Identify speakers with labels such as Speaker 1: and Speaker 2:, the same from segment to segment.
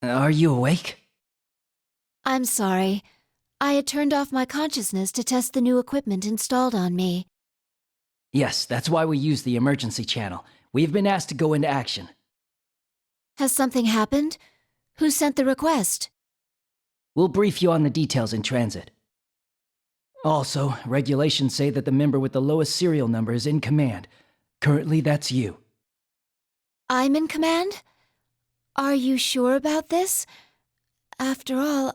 Speaker 1: Are you awake?
Speaker 2: I'm sorry. I had turned off my consciousness to test the new equipment installed on me.
Speaker 1: Yes, that's why we use the emergency channel. We've been asked to go into action.
Speaker 2: Has something happened? Who sent the request?
Speaker 1: We'll brief you on the details in transit. Also, regulations say that the member with the lowest serial number is in command. Currently, that's you.
Speaker 2: I'm in command? Are you sure about this? After all,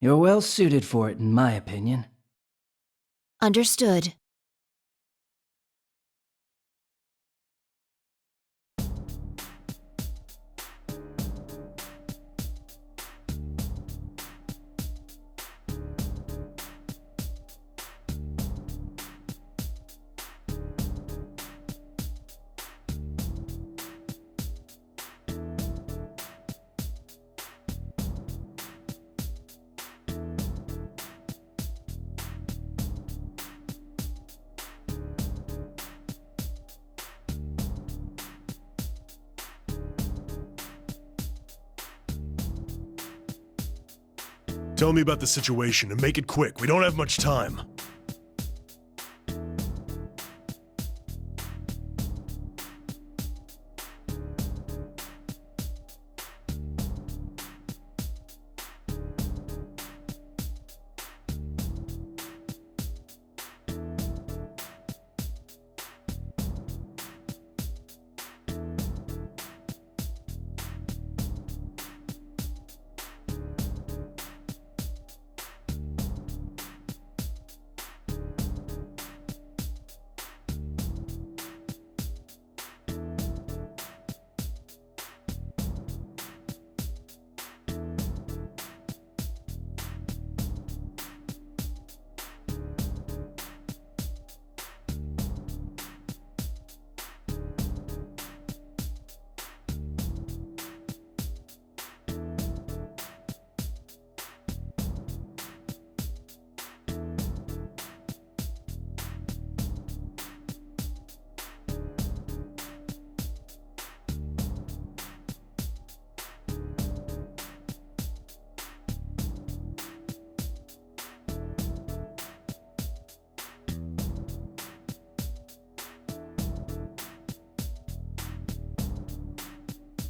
Speaker 1: You're well suited for it, in my opinion.
Speaker 2: Understood.
Speaker 3: Tell me about the situation and make it quick. We don't have much time.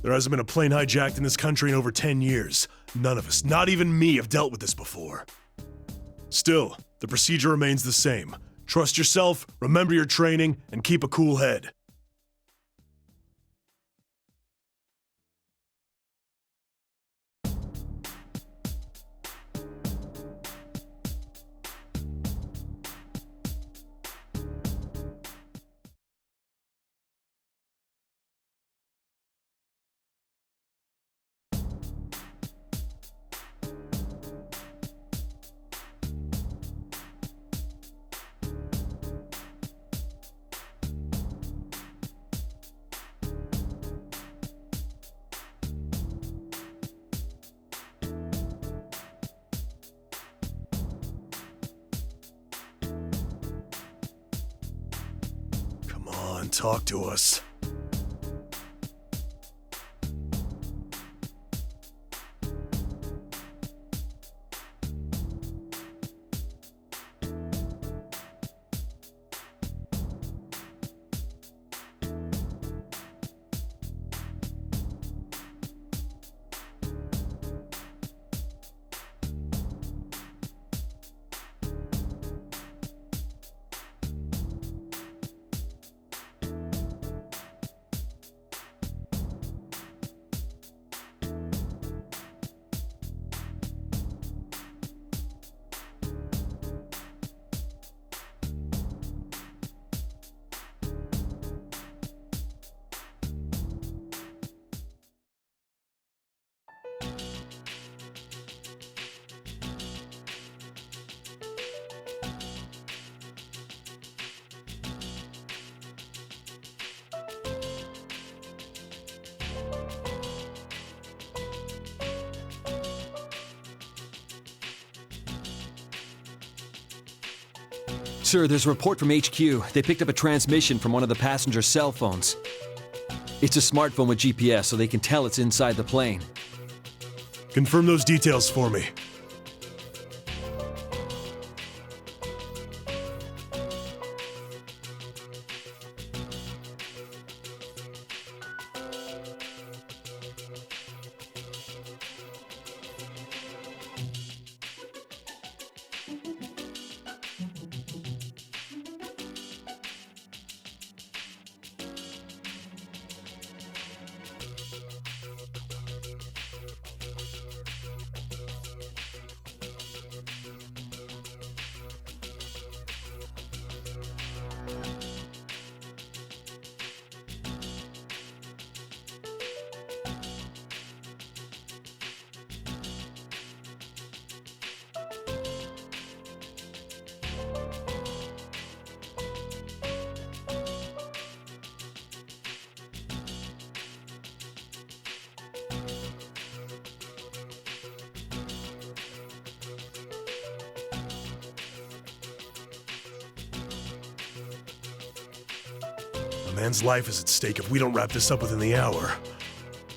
Speaker 3: There hasn't been a plane hijacked in this country in over 10 years. None of us, not even me, have dealt with this before. Still, the procedure remains the same. Trust yourself, remember your training, and keep a cool head. Talk to us.
Speaker 4: Sir, there's a report from HQ. They picked up a transmission from one of the passenger's cell phones. It's a smartphone with GPS, so they can tell it's inside the plane.
Speaker 3: Confirm those details for me. A man's life is at stake if we don't wrap this up within the hour.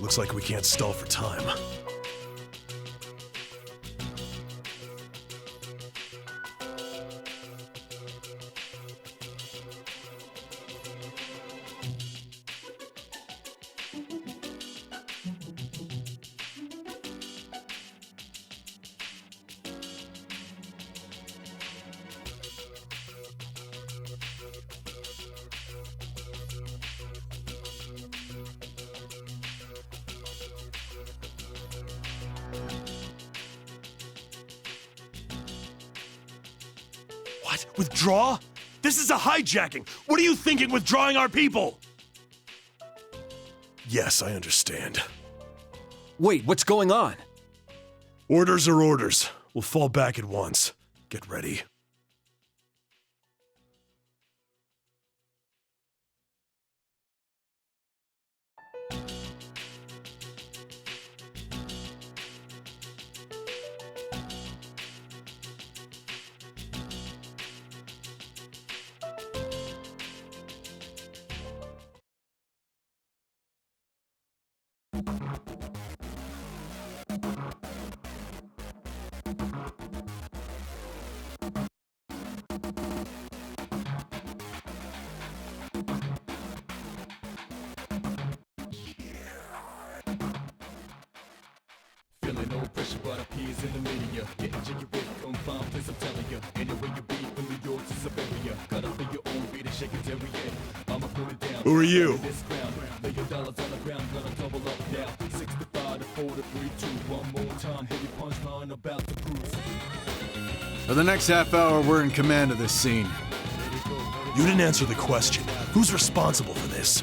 Speaker 3: Looks like we can't stall for time. What? Withdraw? This is a hijacking! What are you thinking, withdrawing our people? Yes, I understand.
Speaker 4: Wait, what's going on?
Speaker 3: Orders are orders. We'll fall back at once. Get ready.
Speaker 5: Feeling no pressure, but appears in the media. Getting jiggy with confined, place I'm telling ya. Anyway you be from New York to Siberia. Gotta feel your own beat and shake it every day. I'ma put it down.
Speaker 3: Who are you?
Speaker 5: This ground, lay your dollars on the ground, gonna double up now. 65 to 4 to 3, 2, one more time. Heavy punchline about to cruise.
Speaker 6: For the next half hour, we're in command of this scene.
Speaker 3: You didn't answer the question. Who's responsible for this?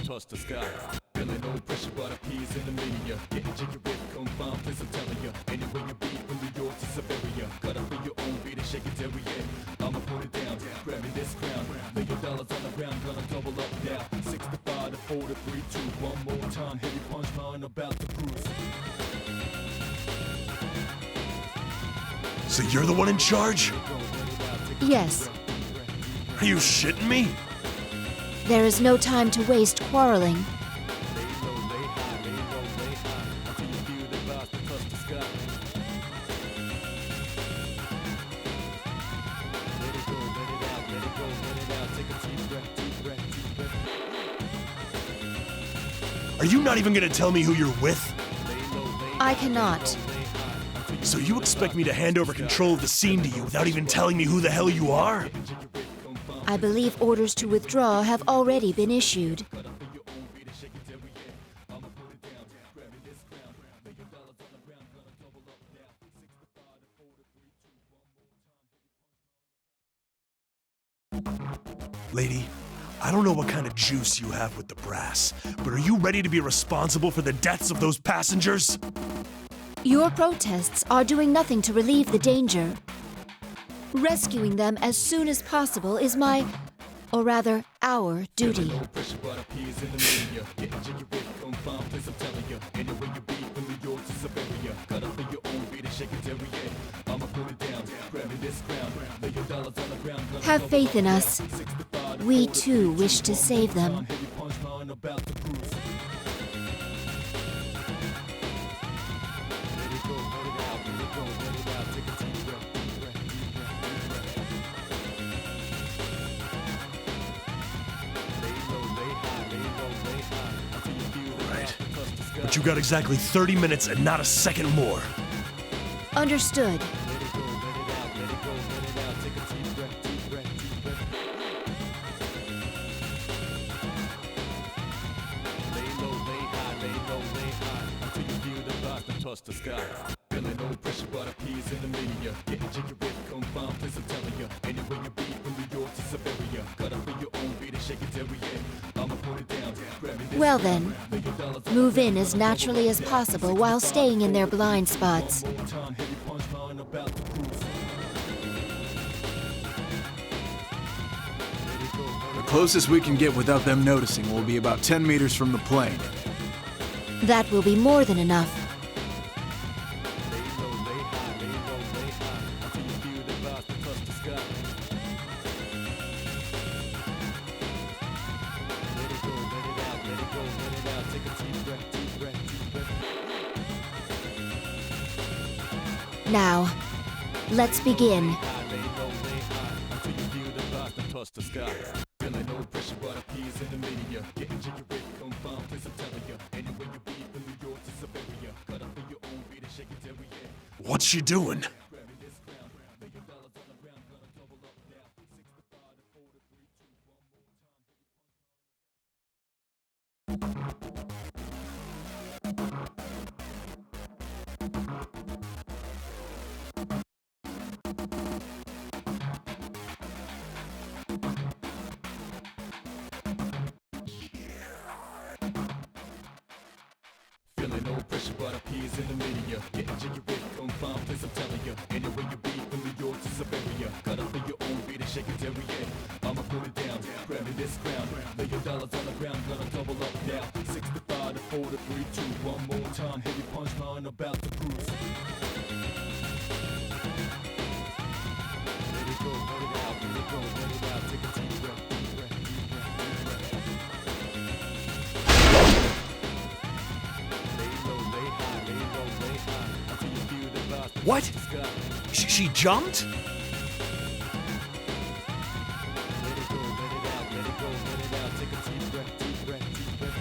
Speaker 5: Touch the sky. Feeling no pressure, but appears in the media. Getting jiggy with confined, place I'm telling ya. Anyway you be from New York to Siberia. Gotta feel your own beat and shake it every day. I'ma put it down, grabbing this crown. Lay your dollars on the ground, gonna double up now. 65 to 4 to 3, 2, one more time. Heavy punchline about to cruise.
Speaker 3: So you're the one in charge?
Speaker 2: Yes,
Speaker 3: Are you shitting me?
Speaker 2: there is no time to waste quarreling.
Speaker 3: Are you not even gonna tell me who you're with?
Speaker 2: I cannot.
Speaker 3: So you expect me to hand over control of the scene to you without even telling me who the hell you are?
Speaker 2: I believe orders to withdraw have already been issued.
Speaker 3: Lady, I don't know what kind of juice you have with the brass, but are you ready to be responsible for the deaths of those passengers?
Speaker 2: Your protests are doing nothing to relieve the danger. Rescuing them as soon as possible is my, or rather, our duty.
Speaker 5: No pressure, but appears in the media. Getting jiggy with confirm, please, I'm telling you. Anywhere you be, from New York to Siberia. Gotta feel your own beat and shake it every day. I'ma put it down, grabbing this crown. Lay your dollars on the ground.
Speaker 2: Have faith in us. We too wish to save them.
Speaker 5: Heavy punch line about the cruise. Let it go, let it out, let it go, let it out. Take a deep breath, deep breath, deep breath, deep breath. Lay low, lay high, lay low, lay high. Until you feel the
Speaker 3: Right.
Speaker 5: vibe touch the sky.
Speaker 3: But you got exactly 30 minutes and not a second more.
Speaker 2: Understood.
Speaker 5: Let it go, let it out, let it go, let it out. Take a deep breath, deep breath, deep breath. Lay low, lay high, lay low, lay high. Until you feel the vibes that touch the sky. Feeling no pressure, but appears in the media. Getting jiggy with confirm, please, I'm telling you. Anywhere you be, from New York to Siberia. Gotta feel your own beat and shake it every day. I'ma put it down, grabbing this.
Speaker 2: Well then, move in as naturally as possible while staying in their blind spots.
Speaker 5: One more time, heavy punch line about the cruise. Let it go, let
Speaker 6: The closest we can get without them noticing will be about 10 meters from the plane.
Speaker 2: That will be more than enough.
Speaker 5: lay low, lay high, lay low, lay high. Until you feel the vibes that touch the sky. Let it go, let it out, let it go, let it out. Take a deep breath, deep breath, deep breath.
Speaker 2: Now, let's begin.
Speaker 5: High, lay low, lay high. Until you feel the vibes that touch the sky. Feeling no pressure, but appears in the media. Getting jiggy with confirm, please, I'm telling you. Anywhere you be, from New York to Siberia. Gotta feel your own beat and shake it every day.
Speaker 3: What's she doing?
Speaker 5: Grabbing this crown, lay your dollars on the ground, gonna double up now. 6 to 5 to 4 to 3, 2, 1 more time. Feeling no pressure, but appears in the media. Getting jiggy with confirm, please, I'm telling you. Anywhere you be, from New York to Siberia. Gotta feel your own beat and shake it every day. I'ma put it down, grabbing this crown. Lay your dollars on the ground, gonna double up now. 6 to 5 to 4 to 3, 2, 1 more time. Heavy punch line about the cruise. Let it go, let it out, let it go, let it out. Take a deep breath, deep breath, deep breath, deep breath. Lay low, lay high, lay low, lay high. Until you feel the vibes that
Speaker 3: What?
Speaker 5: touch the sky.
Speaker 3: She jumped?
Speaker 5: Let it go, let it out, let it go, let it out. Take a deep breath, deep breath, deep breath.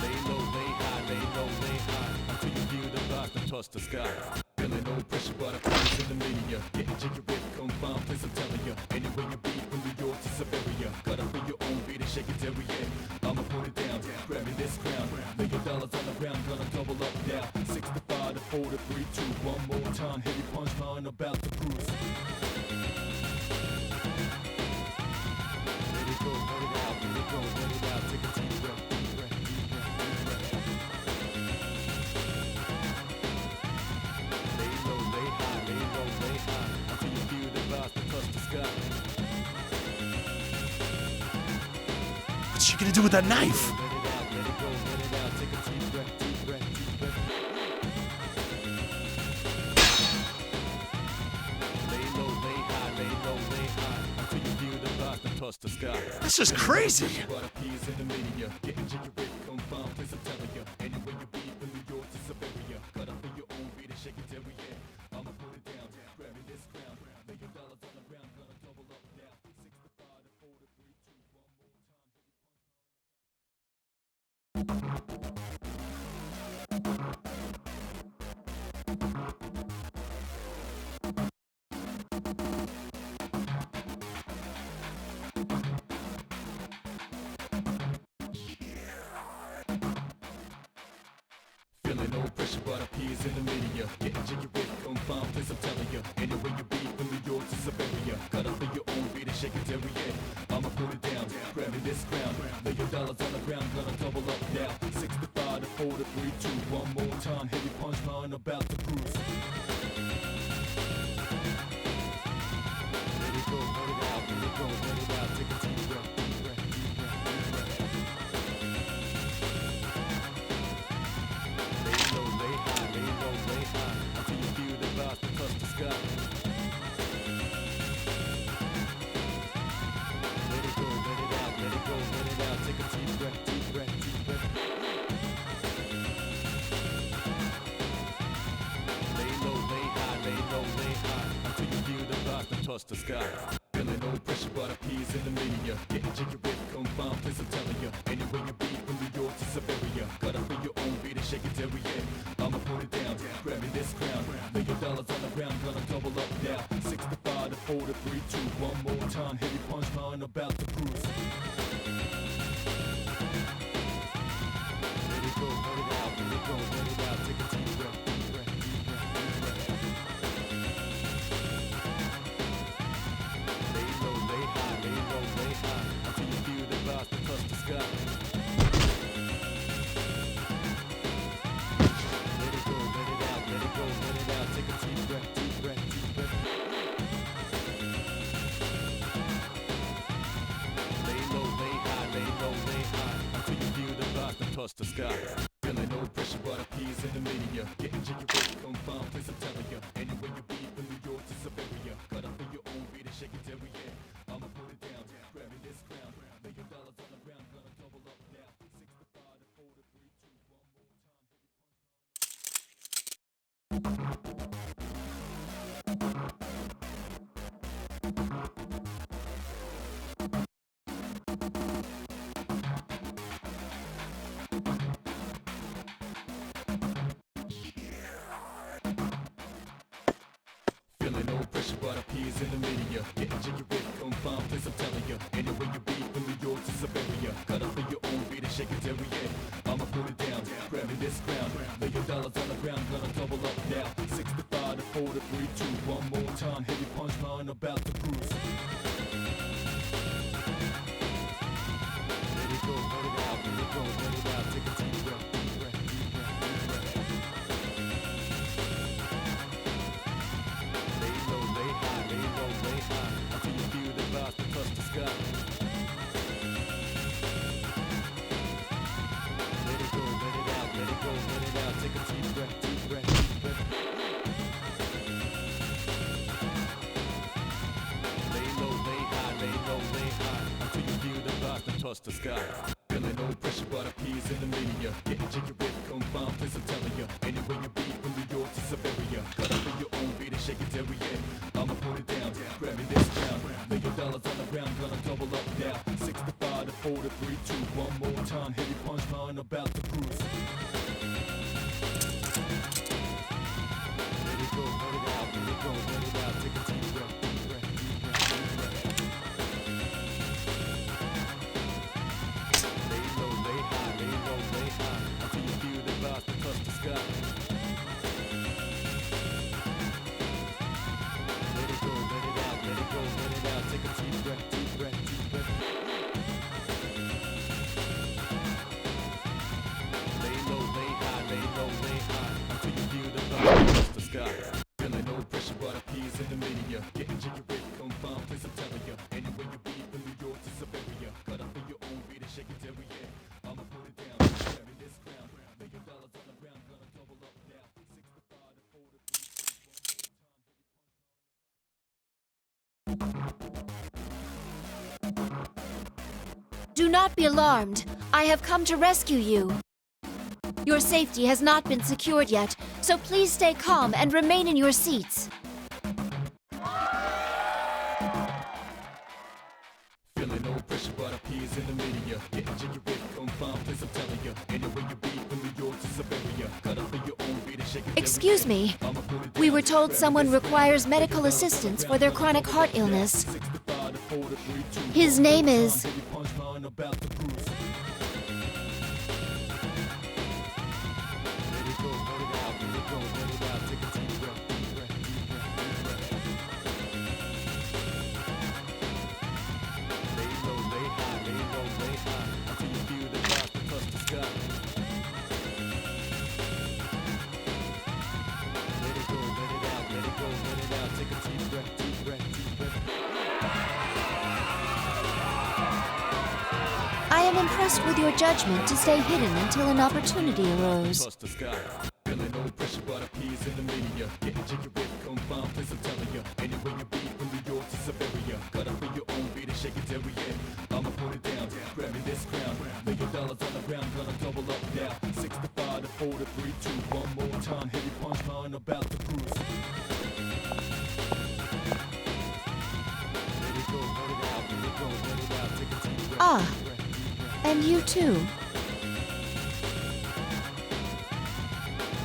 Speaker 5: Lay low, lay high, lay low, lay high. Until you feel the vibes that touch the sky. Feeling no pressure, but appears in the media. Getting jiggy with confirm, please, I'm telling you. Anywhere you be, from New York to Siberia. Gotta feel your own beat and shake it every day. I'ma put it down, grabbing this crown. Lay your dollars on the ground, gonna double up now. 6 to 5 to 4 to 3, 2, 1 more time. Heavy punch line about the cruise. Let it go, let it out, let it go, let it out. Take a deep breath, deep breath, deep breath, deep breath. Lay low, lay high, lay low, lay high. Until you feel the vibes that touch the sky.
Speaker 3: What's she gonna do with that knife?
Speaker 5: Let it out, let it go, let it out. Take a deep breath, deep breath, deep breath. Lay low, lay high, lay low, lay high. Until you feel the vibes that touch the sky.
Speaker 3: This is crazy.
Speaker 5: But appears in the media. Getting jiggy with confirm, please, I'm telling you. Anywhere you be, from New York to Siberia. Gotta feel your own beat and shake it every day. I'ma put it down, grabbing this crown. Lay your dollars on the ground, gonna double up now. 6 to 5 to 4 to 3, 2, 1 more Feeling no pressure, but appears in the media. Getting jiggy with confirm, please, I'm telling you. Anywhere you be, from New York to Siberia. Gotta feel your own beat and shake it every day. I'ma put it down, grabbing this crown. Lay your dollars on the ground, gonna double up now. two, one more time. Heavy punchline about to bruise. Let it go, let it out, let it go, let it out. Take a deep breath, deep breath, deep breath, deep breath. Lay low, lay high, lay low, lay high. Until you feel the vibes that touch the sky. Let it go, let it out, let it go, let it out. Take a deep breath, deep breath, deep breath. Lay low, lay high, lay low, lay high. Until you feel the vibes that touch the sky. Feeling no pressure, but a peace in the media. Getting jiggy with confined, please I'm telling ya. Anywhere you be, from New York to Siberia. Gotta feel your own beat and shake it every year. I'ma put it down, grabbing this crown. Lay your dollars on the ground, gonna double up now. 65 to 4 to 3, 2, one more time. Heavy punchline about to cruise. Let it go, let it out, let it go, let it out. Take a deep breath, deep breath, deep breath, deep breath. Lay low, lay high, lay low, lay high. Until you feel the vibes that touch the sky. Let it go, let it out, let it go, let it out. Take a deep breath, deep breath, deep breath. Lay low, lay high, lay low, lay high. Until you feel the vibes that touch the sky. Feeling no pressure, but a peace in the media. Getting jiggy with confined, please I'm telling ya. Anywhere you be, from New York to Siberia. Gotta feel your own beat and shake it every year. I'ma put it down, grabbing this crown. Lay your dollars on the ground, gonna double up now. 65 to 4 to 3, 2, one more time. Feeling no pressure, but a peace in the media. Getting jiggy with confined, please I'm telling ya. Anywhere you be, from New York to Siberia. Gotta feel your own beat and shake it every year. I'ma put it down, grabbing this crown. Lay your dollars on the ground, gonna double up now. 65 to 4 to 3, 2, one more time. Heavy punchline about to cruise. Let it go, let it out, let it go, let it out. Take a deep breath, deep breath, deep breath, deep breath. Lay low, lay high, lay low, lay high. Until you feel the vibes that touch the sky. Let it go, let it out, let it go, let it out. Take a deep breath, deep breath, deep breath. Lay low, lay high, lay low, lay high. Until you feel the vibes that touch the sky. Feeling no pressure, but a peace in the media. Getting jiggy with confined, please I'm telling ya. Anywhere you be, from New York to Siberia. Gotta feel your own beat and shake it every year. I'ma put it down, grabbing this crown. Lay your dollars on the ground, gonna double up now. 65 to 4 to 3, 2, one more time. Heavy punchline about to cruise. Let it go, let it out, let it go, let it out. Take a deep breath, deep breath, deep breath, deep breath. Lay low, lay high, lay low, lay high. Until you feel the vibes that touch the sky. Let it go, let it out, let it go, let it out. Take a deep breath, deep breath, deep breath. Lay low, lay high, lay low, lay high. Until you feel the vibes that touch the sky. Feeling no pressure, but a peace in the media. Getting jiggy with confined, please I'm telling ya. Anywhere you be, from New York to Siberia. Gotta feel your own beat and shake it every year. I'ma put it down, grabbing this crown. Lay your dollars on the ground, gonna double up now. 65 to 4 to 3, 2, one more time.
Speaker 2: Do not be alarmed. I have come to rescue you. Your safety has not been secured yet, so please stay calm and remain in your seats.
Speaker 5: Feeling no pressure, but a peace in the media. Getting jiggy with confined, please I'm telling ya. Anywhere you be, from New York to Siberia. Gotta feel your own beat and shake it.
Speaker 2: Excuse me. We were told someone requires medical assistance for their chronic heart illness. His name is... am impressed with your judgment to stay hidden until an opportunity arose.
Speaker 5: Trust the sky. Feeling no pressure, but a piece in the media. Getting jiggy with confound, please I'm telling ya. Anywhere you be, from New York to Siberia. Gotta be your own beat and shake it till we end. I'ma put it down, grabbing this crown. Lay your dollars on the ground, gonna double up now. 65 to 4 to 3, 2, one more time. Heavy punchline about to cruise. Let it go, let it out, let it go, let it out. Take a deep breath.
Speaker 2: Ah, and you too.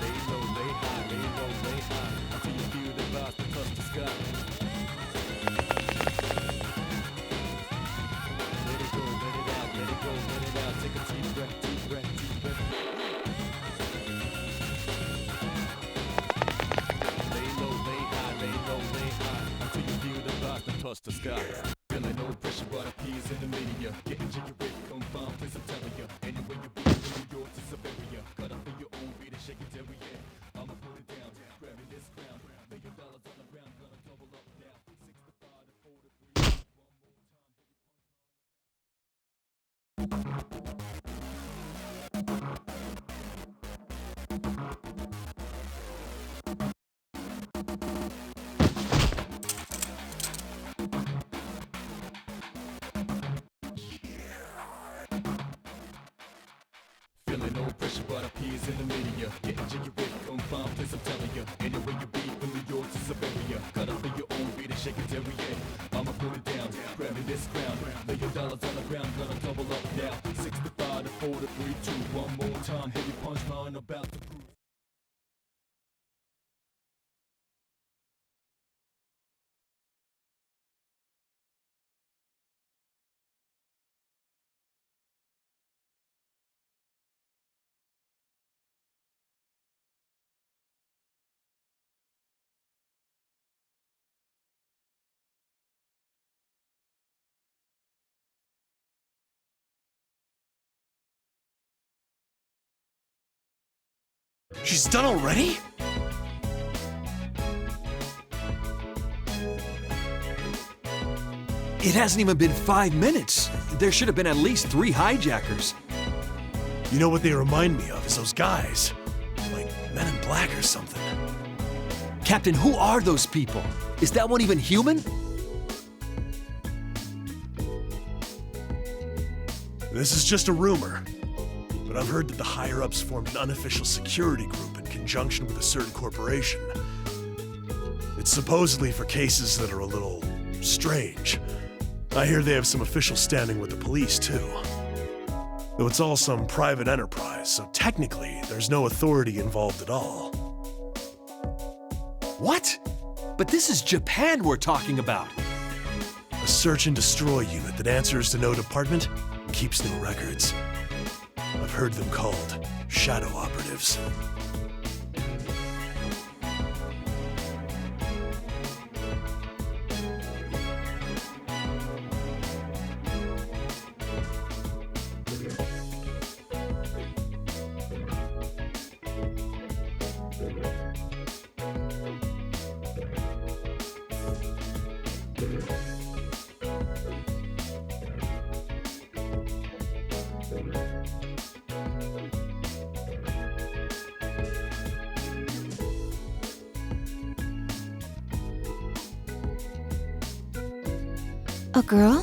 Speaker 5: Lay low, lay high, lay low, lay high. Until you feel the vibes that touch the sky. Let it go, let it out, let it go, let it out. Take a deep breath, deep breath, deep breath. Lay low, lay high, lay low, lay high. Until you feel the vibes that touch the sky. Feeling no pressure, but a piece in the media. Getting jiggy with confound, please I'm telling ya. Anywhere you be, from New York to Siberia. Gotta feel your own beat and shake it till we end. I'ma put it down, grabbing this crown. Lay your dollars on the ground, gonna double up now. 65 to 4 to 3, one more Feeling no pressure, but a piece in the media. Getting jiggy with confound, please I'm telling ya. Anywhere you be, from New York to Siberia. Gotta feel your own beat and shake it till we end. I'ma put it down, grabbing this crown. Lay your dollars on the ground, gonna double up now. 65 to 4 to 3, 2, one more time. Heavy punchline about to cruise.
Speaker 3: She's done already?
Speaker 4: It hasn't even been 5 minutes. There should have been at least 3 hijackers.
Speaker 3: You know what they remind me of is those guys. Like Men in Black or something.
Speaker 4: Captain, who are those people? Is that one even human?
Speaker 3: This is just a rumor, but I've heard that the higher-ups formed an unofficial security group in conjunction with a certain corporation. It's supposedly for cases that are a little strange. I hear they have some official standing with the police, too. Though it's all some private enterprise, so technically, there's no authority involved at all.
Speaker 4: What? But this is Japan we're talking about.
Speaker 3: A search and destroy unit that answers to no department and keeps no records. I've heard them called shadow operatives.
Speaker 2: A girl?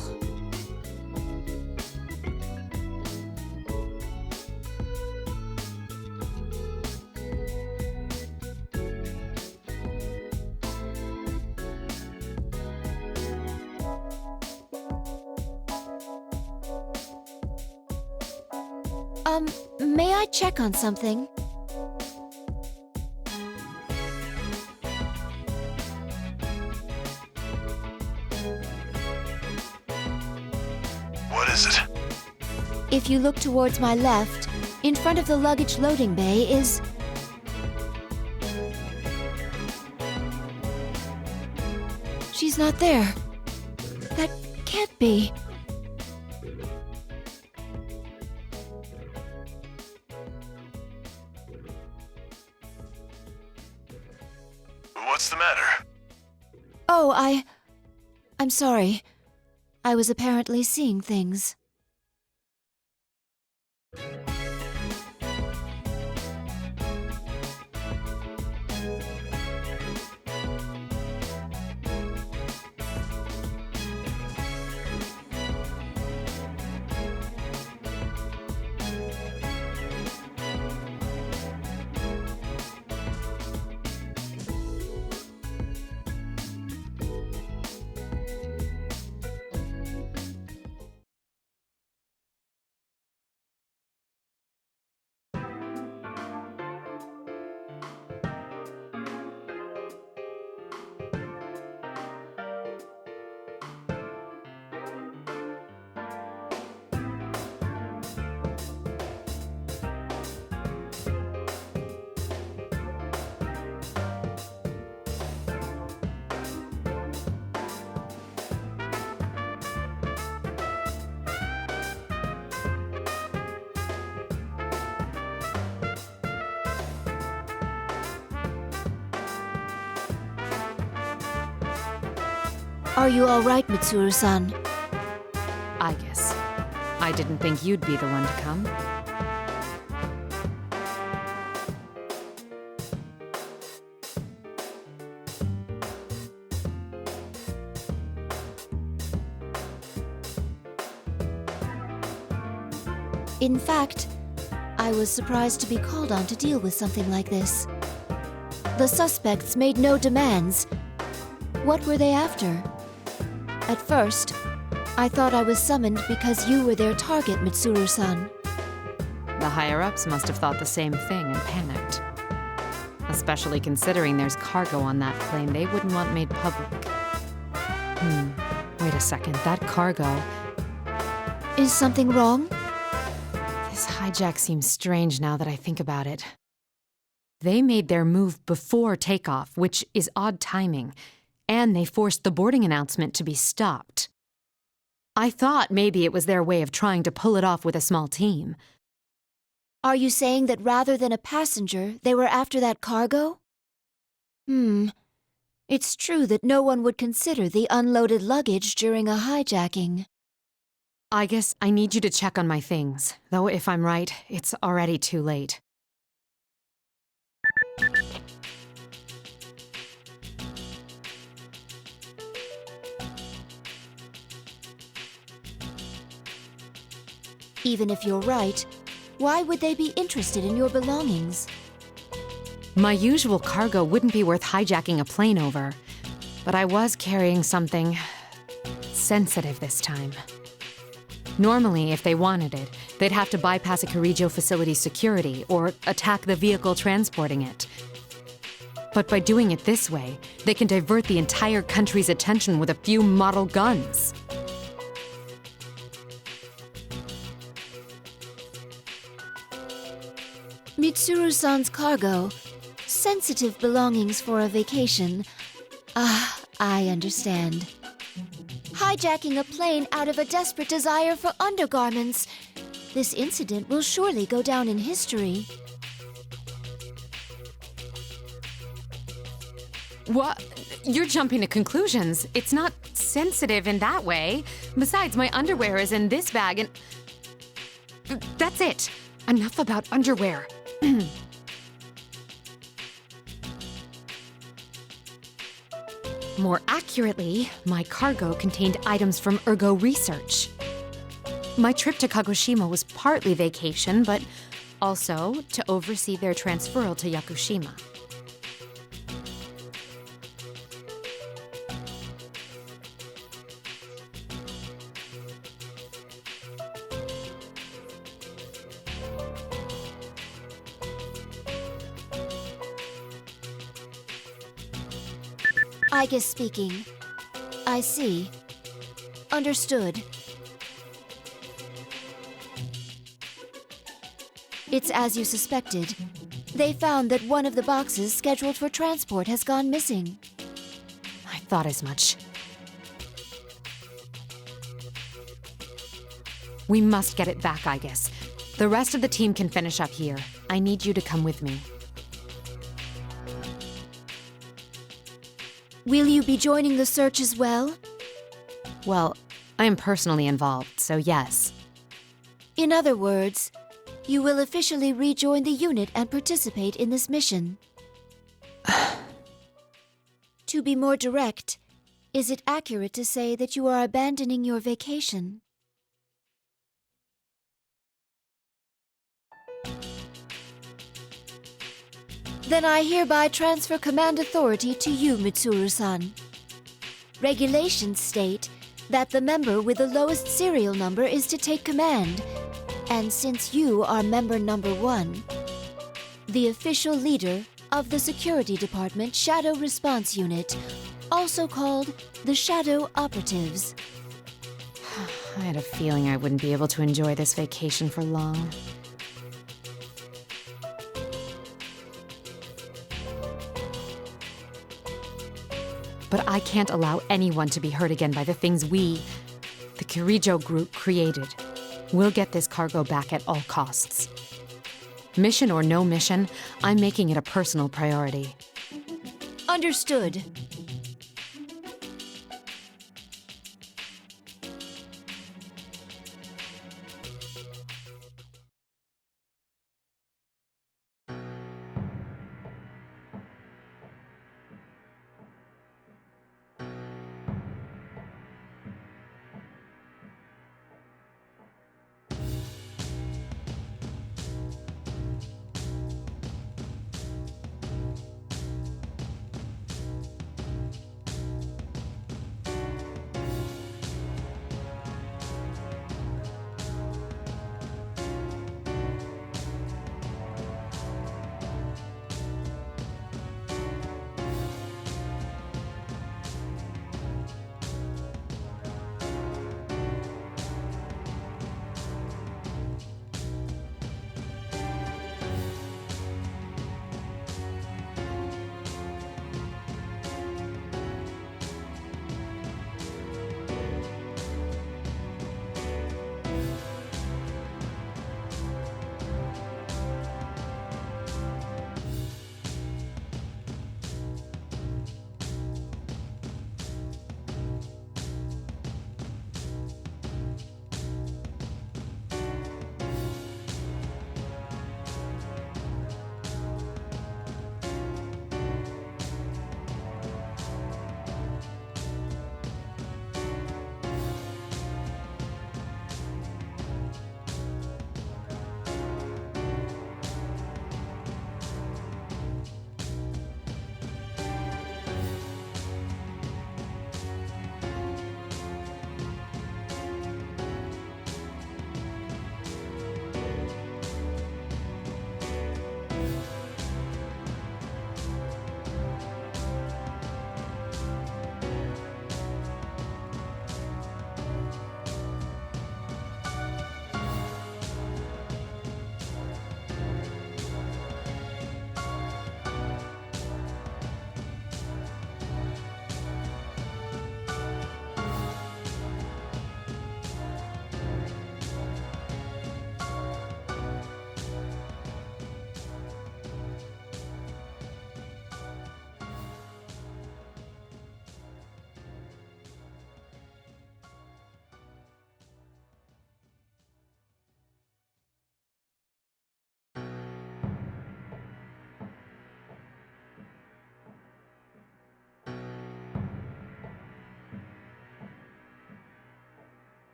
Speaker 2: May I check on something?
Speaker 3: What is it?
Speaker 2: If you look towards my left, in front of the luggage loading bay is... She's not there. That can't be.
Speaker 3: What's the matter?
Speaker 2: Oh, I'm sorry. I was apparently seeing things. Are you all right, Mitsuru-san?
Speaker 7: Aigis, I didn't think you'd be the one to come.
Speaker 2: In fact, I was surprised to be called on to deal with something like this. The suspects made no demands. What were they after? At first, I thought I was summoned because you were their target, Mitsuru-san.
Speaker 7: The higher-ups must have thought the same thing and panicked. Especially considering there's cargo on that plane they wouldn't want made public. Wait a second, that cargo...
Speaker 2: Is something wrong?
Speaker 7: This hijack seems strange now that I think about it. They made their move before takeoff, which is odd timing, and they forced the boarding announcement to be stopped. I thought maybe it was their way of trying to pull it off with a small team.
Speaker 2: Are you saying that rather than a passenger, they were after that cargo? It's true that no one would consider the unloaded luggage during a hijacking.
Speaker 7: I guess I need you to check on my things, though if I'm right, it's already too late.
Speaker 2: Even if you're right, why would they be interested in your belongings?
Speaker 7: My usual cargo wouldn't be worth hijacking a plane over, but I was carrying something sensitive this time. Normally, if they wanted it, they'd have to bypass a Kirijo facility's security or attack the vehicle transporting it. But by doing it this way, they can divert the entire country's attention with a few model guns.
Speaker 2: Mitsuru-san's cargo, sensitive belongings for a vacation. I understand. Hijacking a plane out of a desperate desire for undergarments. This incident will surely go down in history.
Speaker 7: What? You're jumping to conclusions. It's not sensitive in that way. Besides, my underwear is in this bag and... That's it. Enough about underwear. More accurately, my cargo contained items from Ergo Research. My trip to Kagoshima was partly vacation, but also to oversee their transferal to Yakushima.
Speaker 2: Aigis speaking. I see. Understood. It's as you suspected. They found that one of the boxes scheduled for transport has gone missing.
Speaker 7: I thought as much. We must get it back, Aigis. The rest of the team can finish up here. I need you to come with me.
Speaker 2: Will you be joining the search as well?
Speaker 7: Well, I am personally involved, so yes.
Speaker 2: In other words, you will officially rejoin the unit and participate in this mission. To be more direct, is it accurate to say that you are abandoning your vacation? Then I hereby transfer command authority to you, Mitsuru-san. Regulations state that the member with the lowest serial number is to take command, and since you are member number 1, the official leader of the Security Department Shadow Response Unit, also called the Shadow Operatives.
Speaker 7: I had a feeling I wouldn't be able to enjoy this vacation for long. But I can't allow anyone to be hurt again by the things we, the Kirijo Group, created. We'll get this cargo back at all costs. Mission or no mission, I'm making it a personal priority.
Speaker 2: Understood.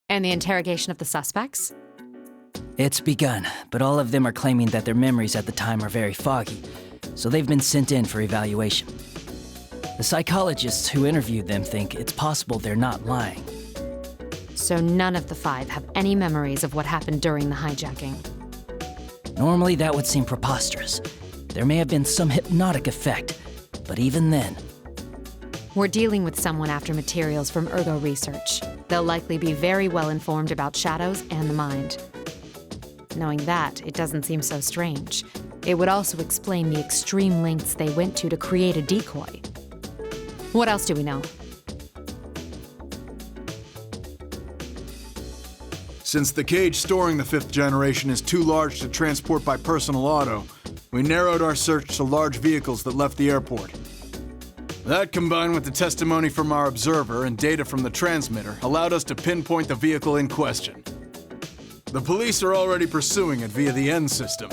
Speaker 7: And the interrogation of the suspects?
Speaker 1: It's begun, but all of them are claiming that their memories at the time are very foggy, so they've been sent in for evaluation. The psychologists who interviewed them think it's possible they're not lying.
Speaker 7: So none of the 5 have any memories of what happened during the hijacking.
Speaker 1: Normally that would seem preposterous. There may have been some hypnotic effect, but even then...
Speaker 7: We're dealing with someone after materials from Ergo research. They'll likely be very well informed about shadows and the mind. Knowing that, it doesn't seem so strange. It would also explain the extreme lengths they went to create a decoy. What else do we know?
Speaker 6: Since the cage storing the 5th generation is too large to transport by personal auto, we narrowed our search to large vehicles that left the airport. That, combined with the testimony from our observer and data from the transmitter, allowed us to pinpoint the vehicle in question. The police are already pursuing it via the N system.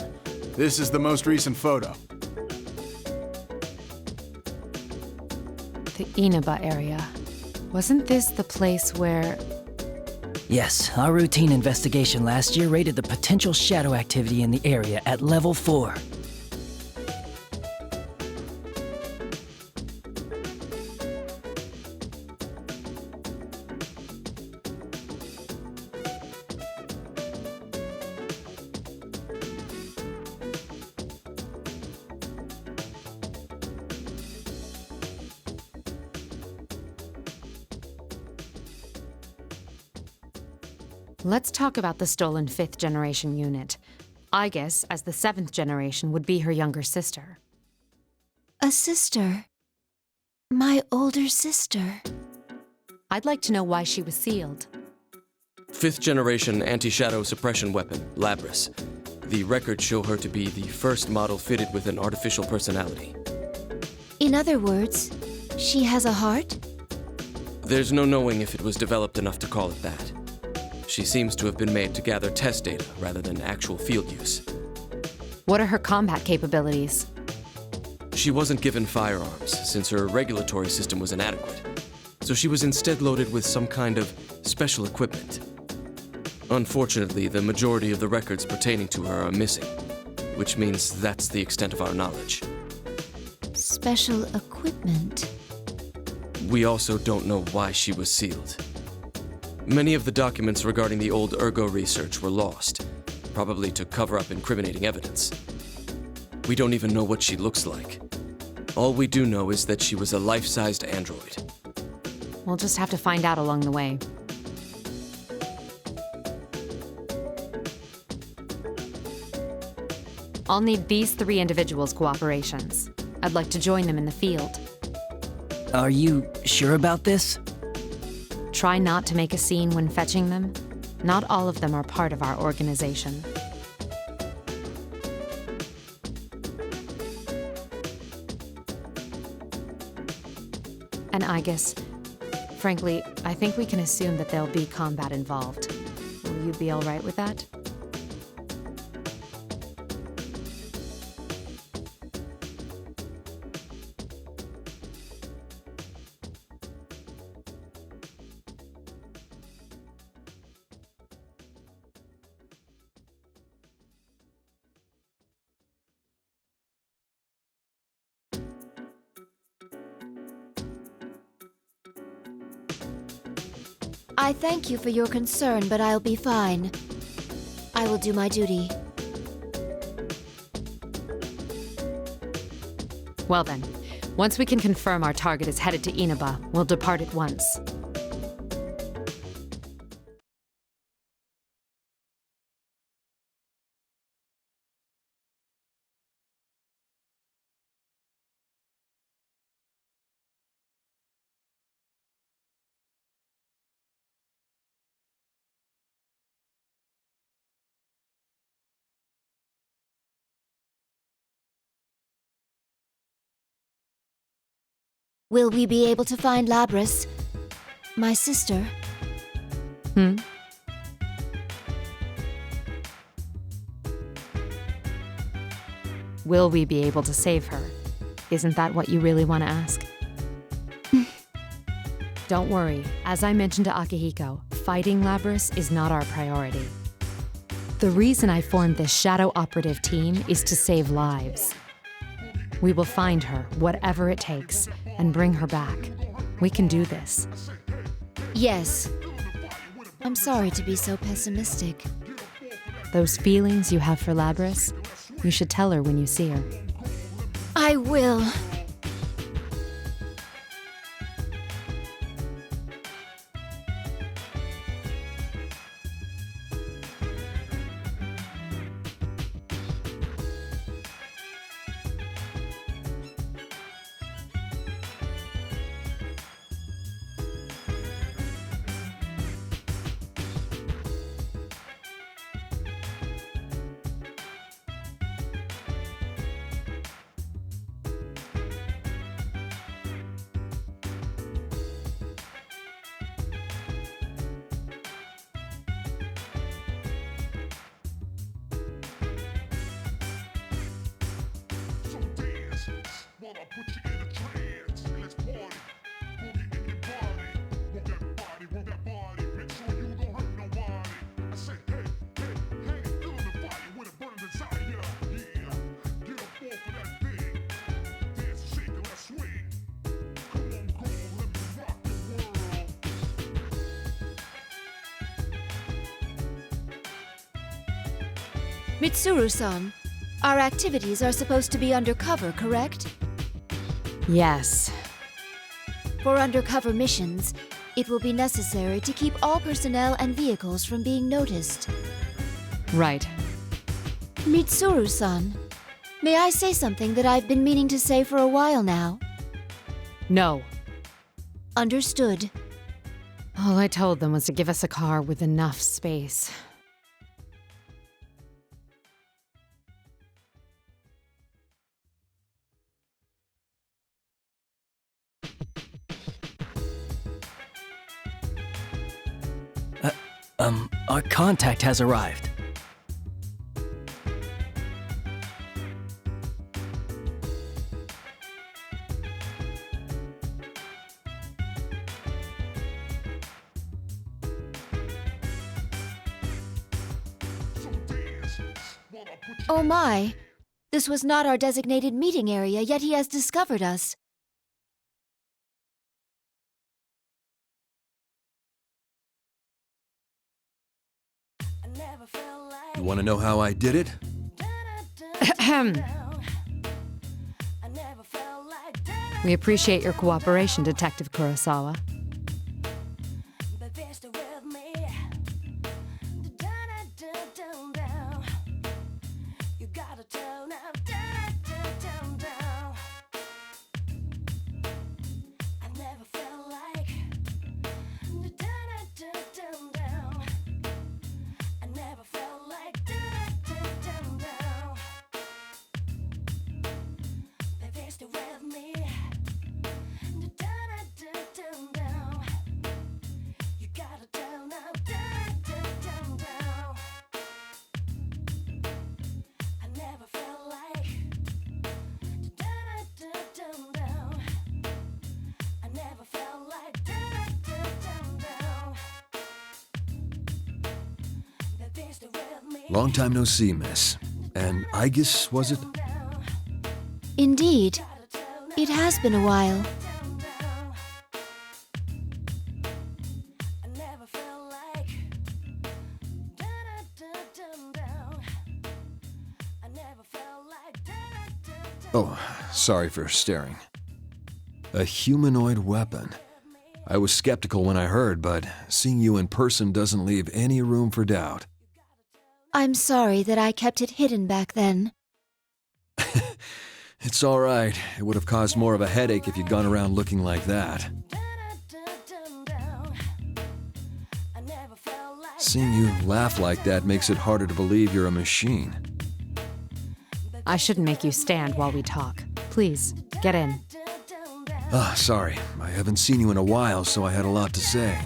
Speaker 6: This is the most recent photo.
Speaker 7: The Inaba area. Wasn't this the place where...
Speaker 1: Yes, our routine investigation last year rated the potential shadow activity in the area at level 4.
Speaker 7: Let's talk about the stolen 5th generation unit. Aigis, as the 7th generation, would be her younger sister.
Speaker 2: A sister. My older sister.
Speaker 7: I'd like to know why she was sealed.
Speaker 8: 5th generation anti-shadow suppression weapon, Labris. The records show her to be the first model fitted with an artificial personality.
Speaker 2: In other words, she has a heart?
Speaker 8: There's no knowing if it was developed enough to call it that. She seems to have been made to gather test data rather than actual field use.
Speaker 7: What are her combat capabilities?
Speaker 8: She wasn't given firearms, since her regulatory system was inadequate, so she was instead loaded with some kind of special equipment. Unfortunately, the majority of the records pertaining to her are missing, which means that's the extent of our knowledge.
Speaker 2: Special equipment.
Speaker 8: We also don't know why she was sealed. Many of the documents regarding the old Ergo research were lost, probably to cover up incriminating evidence. We don't even know what she looks like. All we do know is that she was a life-sized android.
Speaker 7: We'll just have to find out along the way. I'll need these 3 individuals' cooperations. I'd like to join them in the field.
Speaker 1: Are you sure about this?
Speaker 7: Try not to make a scene when fetching them. Not all of them are part of our organization. And Aigis, frankly, I think we can assume that there'll be combat involved. Will you be all right with that?
Speaker 2: I thank you for your concern, but I'll be fine. I will do my duty.
Speaker 7: Well then, once we can confirm our target is headed to Inaba, we'll depart at once.
Speaker 2: Will we be able to find Labris? My sister?
Speaker 7: Will we be able to save her? Isn't that what you really want to ask? Don't worry. As I mentioned to Akihiko, fighting Labrys is not our priority. The reason I formed this shadow operative team is to save lives. We will find her, whatever it takes, and bring her back. We can do this.
Speaker 2: Yes. I'm sorry to be so pessimistic.
Speaker 7: Those feelings you have for Labrys, you should tell her when you see her.
Speaker 2: I will. Mitsuru-san, our activities are supposed to be undercover, correct?
Speaker 7: Yes.
Speaker 2: For undercover missions, it will be necessary to keep all personnel and vehicles from being noticed.
Speaker 7: Right.
Speaker 2: Mitsuru-san, may I say something that I've been meaning to say for a while now?
Speaker 7: No.
Speaker 2: Understood.
Speaker 7: All I told them was to give us a car with enough space.
Speaker 1: Our contact has arrived.
Speaker 2: Oh my! This was not our designated meeting area, yet he has discovered us.
Speaker 4: You want to know how I did it?
Speaker 7: We appreciate your cooperation, Detective Kurosawa.
Speaker 4: Long time no see, miss. And Aigis, was it?
Speaker 2: Indeed. It has been a while.
Speaker 4: Oh, sorry for staring. A humanoid weapon. I was skeptical when I heard, but seeing you in person doesn't leave any room for doubt.
Speaker 2: I'm sorry that I kept it hidden back then.
Speaker 4: It's all right. It would have caused more of a headache if you'd gone around looking like that. Seeing you laugh like that makes it harder to believe you're a machine.
Speaker 7: I shouldn't make you stand while we talk. Please, get in.
Speaker 4: Ah, sorry. I haven't seen you in a while, so I had a lot to say.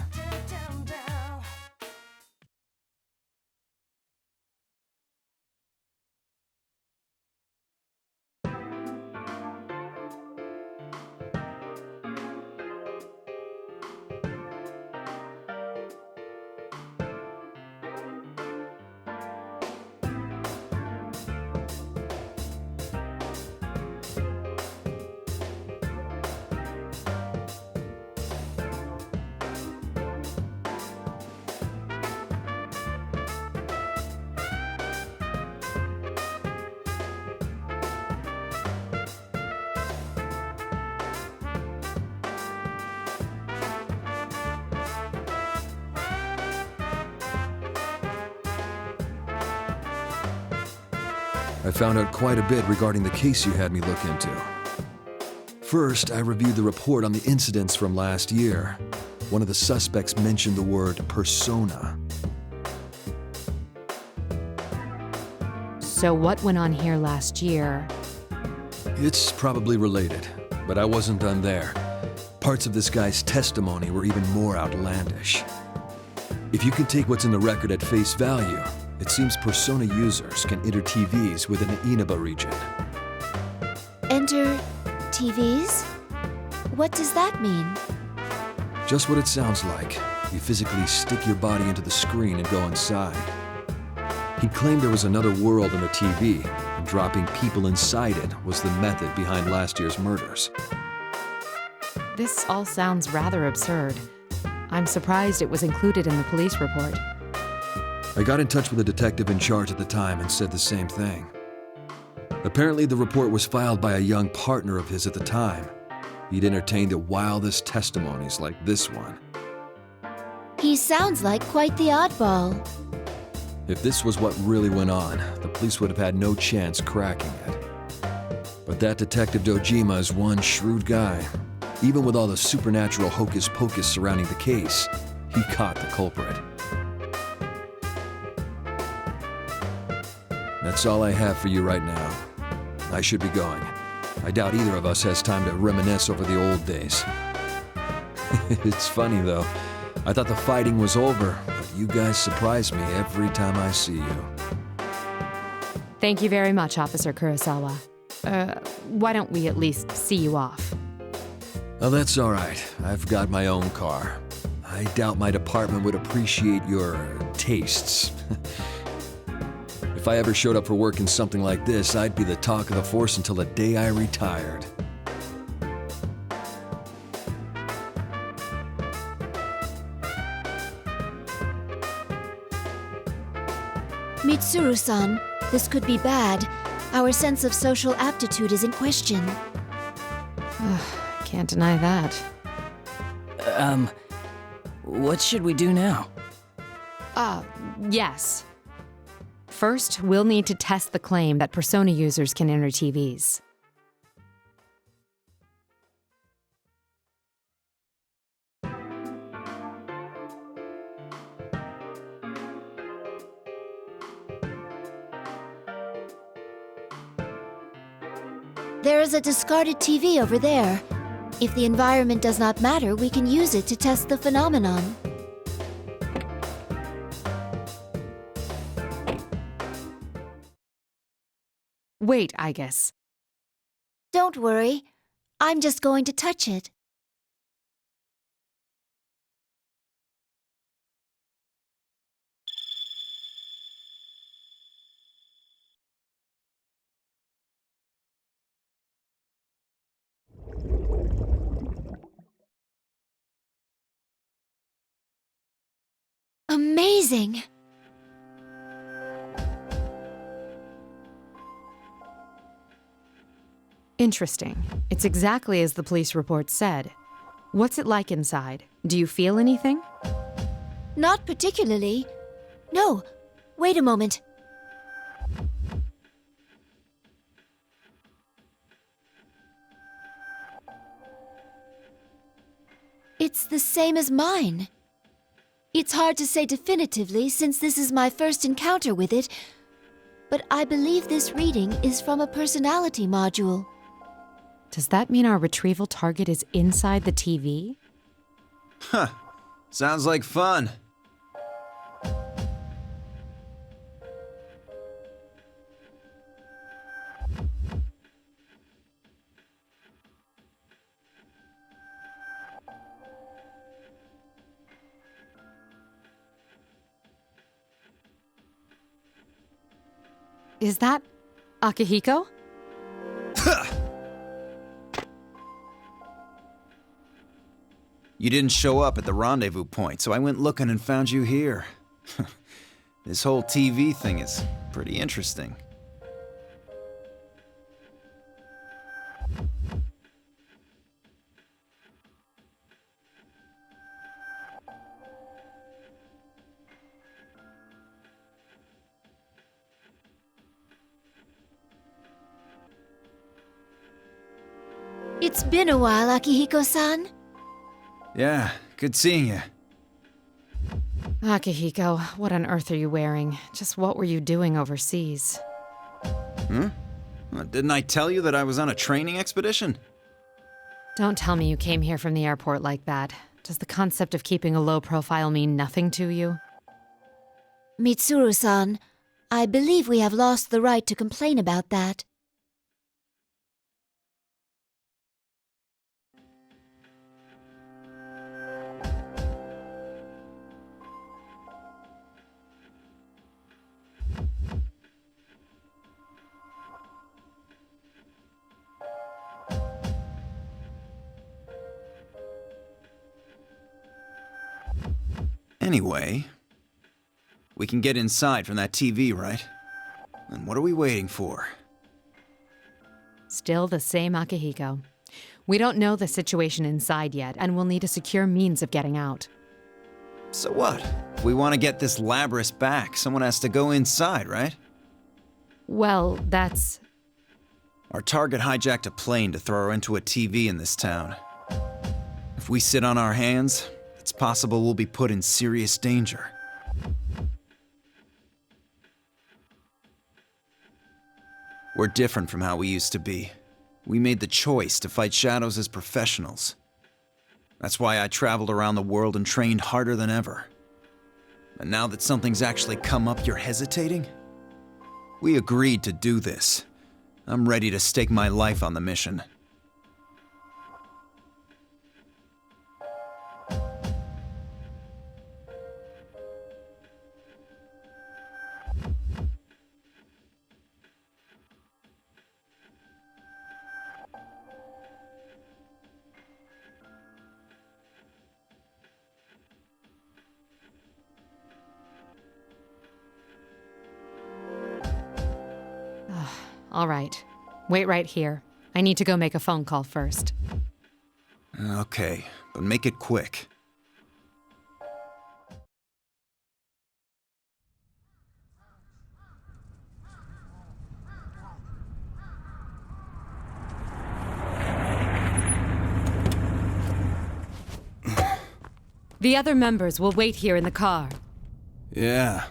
Speaker 4: I found out quite a bit regarding the case you had me look into. First, I reviewed the report on the incidents from last year. One of the suspects mentioned the word persona.
Speaker 7: So what went on here last year?
Speaker 4: It's probably related, but I wasn't done there. Parts of this guy's testimony were even more outlandish. If you can take what's in the record at face value, it seems Persona users can enter TVs within an Inaba region.
Speaker 2: Enter TVs? What does that mean?
Speaker 4: Just what it sounds like. You physically stick your body into the screen and go inside. He claimed there was another world in the TV, and dropping people inside it was the method behind last year's murders.
Speaker 7: This all sounds rather absurd. I'm surprised it was included in the police report.
Speaker 4: I got in touch with the detective in charge at the time and said the same thing. Apparently, the report was filed by a young partner of his at the time. He'd entertained the wildest testimonies like this one.
Speaker 2: He sounds like quite the oddball.
Speaker 4: If this was what really went on, the police would have had no chance cracking it. But that Detective Dojima is one shrewd guy. Even with all the supernatural hocus-pocus surrounding the case, he caught the culprit. That's all I have for you right now. I should be going. I doubt either of us has time to reminisce over the old days. It's funny, though. I thought the fighting was over, but you guys surprise me every time I see you.
Speaker 7: Thank you very much, Officer Kurosawa. Why don't we at least see you off?
Speaker 4: Oh, that's all right. I've got my own car. I doubt my department would appreciate your tastes. If I ever showed up for work in something like this, I'd be the talk of the force until the day I retired.
Speaker 2: Mitsuru-san, this could be bad. Our sense of social aptitude is in question.
Speaker 7: Can't deny that.
Speaker 1: What should we do now?
Speaker 7: Yes. First, we'll need to test the claim that Persona users can enter TVs.
Speaker 2: There is a discarded TV over there. If the environment does not matter, we can use it to test the phenomenon.
Speaker 7: Wait, Aigis.
Speaker 2: Don't worry. I'm just going to touch it. Amazing!
Speaker 7: Interesting. It's exactly as the police report said. What's it like inside? Do you feel anything?
Speaker 2: Not particularly. No, wait a moment. It's the same as mine. It's hard to say definitively since this is my first encounter with it, but I believe this reading is from a personality module.
Speaker 7: Does that mean our retrieval target is inside the TV?
Speaker 9: Huh. Sounds like fun.
Speaker 7: Is that Akihiko?
Speaker 9: You didn't show up at the rendezvous point, so I went looking and found you here. This whole TV thing is pretty interesting.
Speaker 2: It's been a while, Akihiko-san.
Speaker 9: Yeah, good seeing you.
Speaker 7: Akihiko, what on earth are you wearing? Just what were you doing overseas?
Speaker 9: Didn't I tell you that I was on a training expedition?
Speaker 7: Don't tell me you came here from the airport like that. Does the concept of keeping a low profile mean nothing to you?
Speaker 2: Mitsuru-san, I believe we have lost the right to complain about that.
Speaker 9: Anyway, we can get inside from that TV, right? And what are we waiting for?
Speaker 7: Still the same Akihiko. We don't know the situation inside yet, and we'll need a secure means of getting out.
Speaker 9: So what? If we want to get this Labrys back, someone has to go inside, right?
Speaker 7: Well, that's...
Speaker 9: Our target hijacked a plane to throw her into a TV in this town. If we sit on our hands, it's possible we'll be put in serious danger. We're different from how we used to be. We made the choice to fight shadows as professionals. That's why I traveled around the world and trained harder than ever. And now that something's actually come up, you're hesitating? We agreed to do this. I'm ready to stake my life on the mission.
Speaker 7: All right. Wait right here. I need to go make a phone call first.
Speaker 9: Okay, but make it quick.
Speaker 7: The other members will wait here in the car.
Speaker 10: Yeah.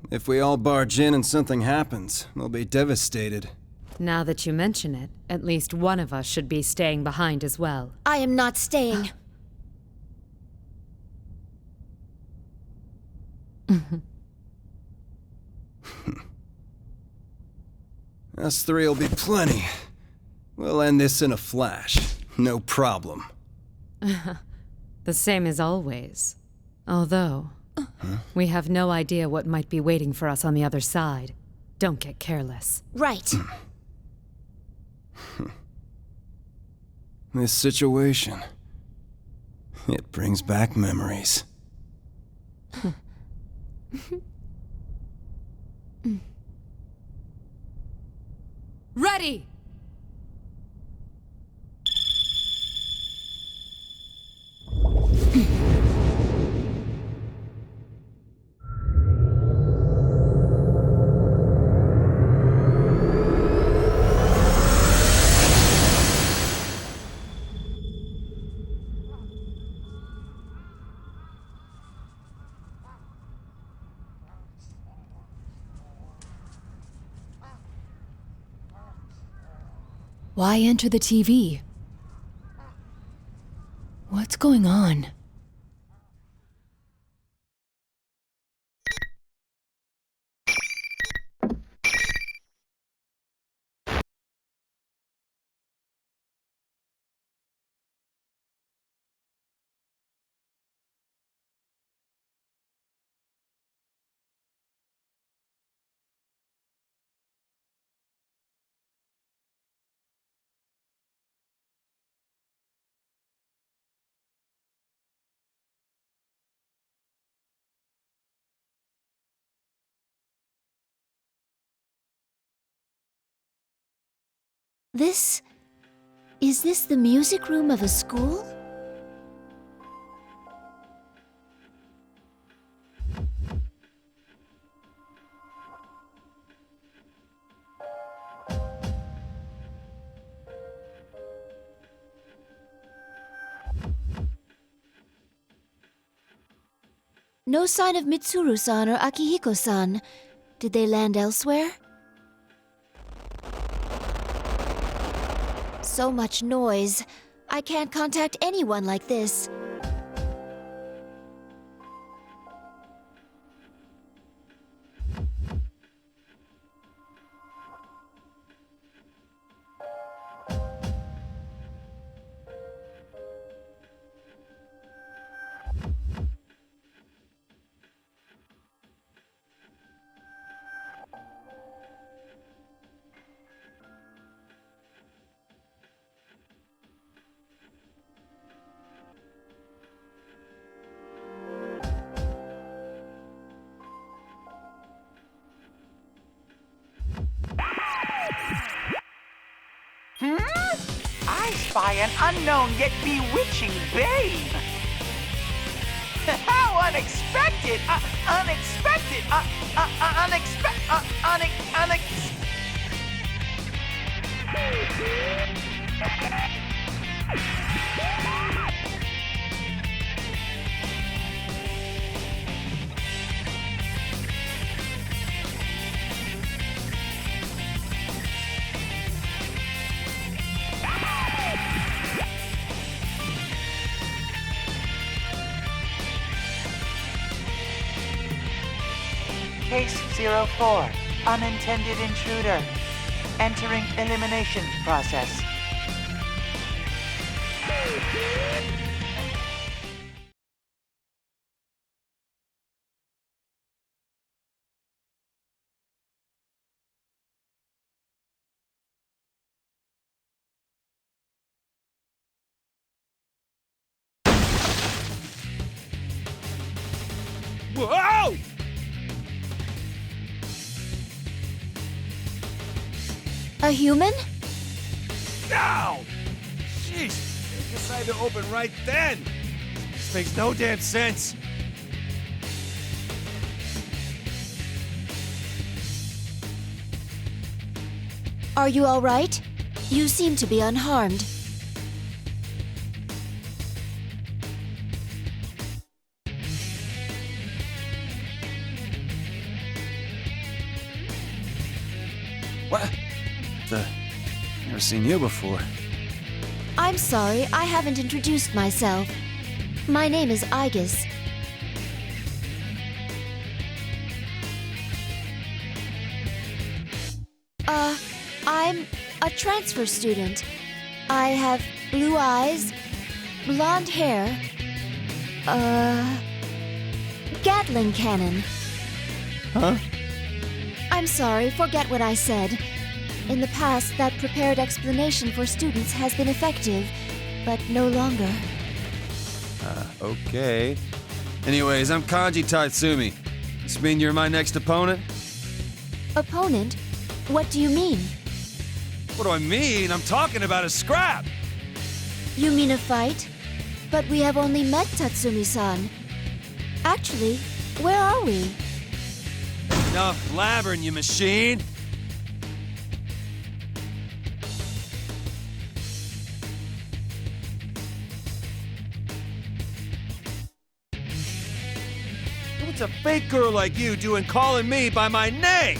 Speaker 10: If we all barge in and something happens, we'll be devastated.
Speaker 7: Now that you mention it, at least one of us should be staying behind as well.
Speaker 2: I am not staying.
Speaker 10: Us three will be plenty. We'll end this in a flash. No problem.
Speaker 7: The same as always. Although, we have no idea what might be waiting for us on the other side. Don't get careless.
Speaker 2: Right.
Speaker 10: This situation, it brings back memories.
Speaker 7: Ready!
Speaker 11: Why enter the TV? What's going on?
Speaker 2: Is this the music room of a school? No sign of Mitsuru-san or Akihiko-san. Did they land elsewhere? So much noise. I can't contact anyone like this.
Speaker 12: I spy an unknown yet bewitching babe. How unexpected! Unexpected! Case 04, unintended intruder. Entering elimination process.
Speaker 10: Whoa!
Speaker 2: A human?
Speaker 10: Ow! Jeez, I decided to open right then. This makes no damn sense.
Speaker 2: Are you all right? You seem to be unharmed.
Speaker 9: What? Never seen you before.
Speaker 2: I'm sorry, I haven't introduced myself. My name is Aigis. I'm a transfer student. I have blue eyes, blonde hair, Gatling cannon.
Speaker 10: Huh?
Speaker 2: I'm sorry, forget what I said. In the past, that prepared explanation for students has been effective, but no longer.
Speaker 9: Okay. Anyways, I'm Kanji Tatsumi. This mean you're my next opponent?
Speaker 2: Opponent? What do you mean?
Speaker 9: What do I mean? I'm talking about a scrap!
Speaker 2: You mean a fight? But we have only met Tatsumi-san. Actually, where are we?
Speaker 9: Enough blabbering, you machine! What's a fake girl like you doing calling me by my name?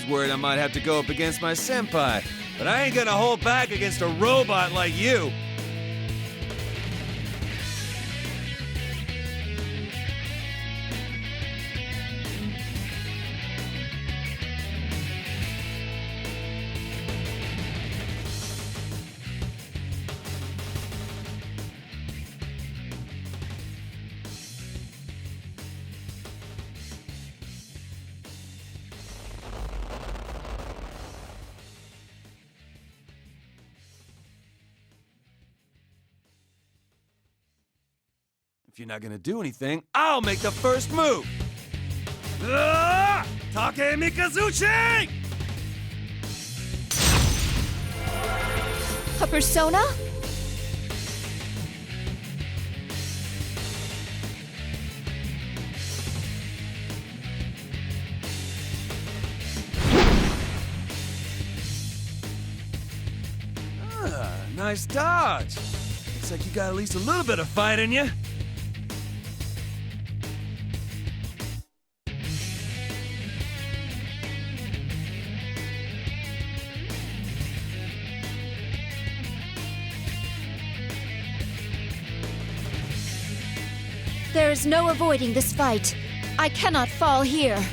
Speaker 9: Worried I might have to go up against my senpai, but I ain't gonna hold back against a robot like you. If you're not gonna do anything, I'll make the first move! Take Mikazuchi!
Speaker 2: A persona?
Speaker 10: Nice dodge. Looks like you got at least a little bit of fight in you.
Speaker 2: There is no avoiding this fight. I cannot fall here.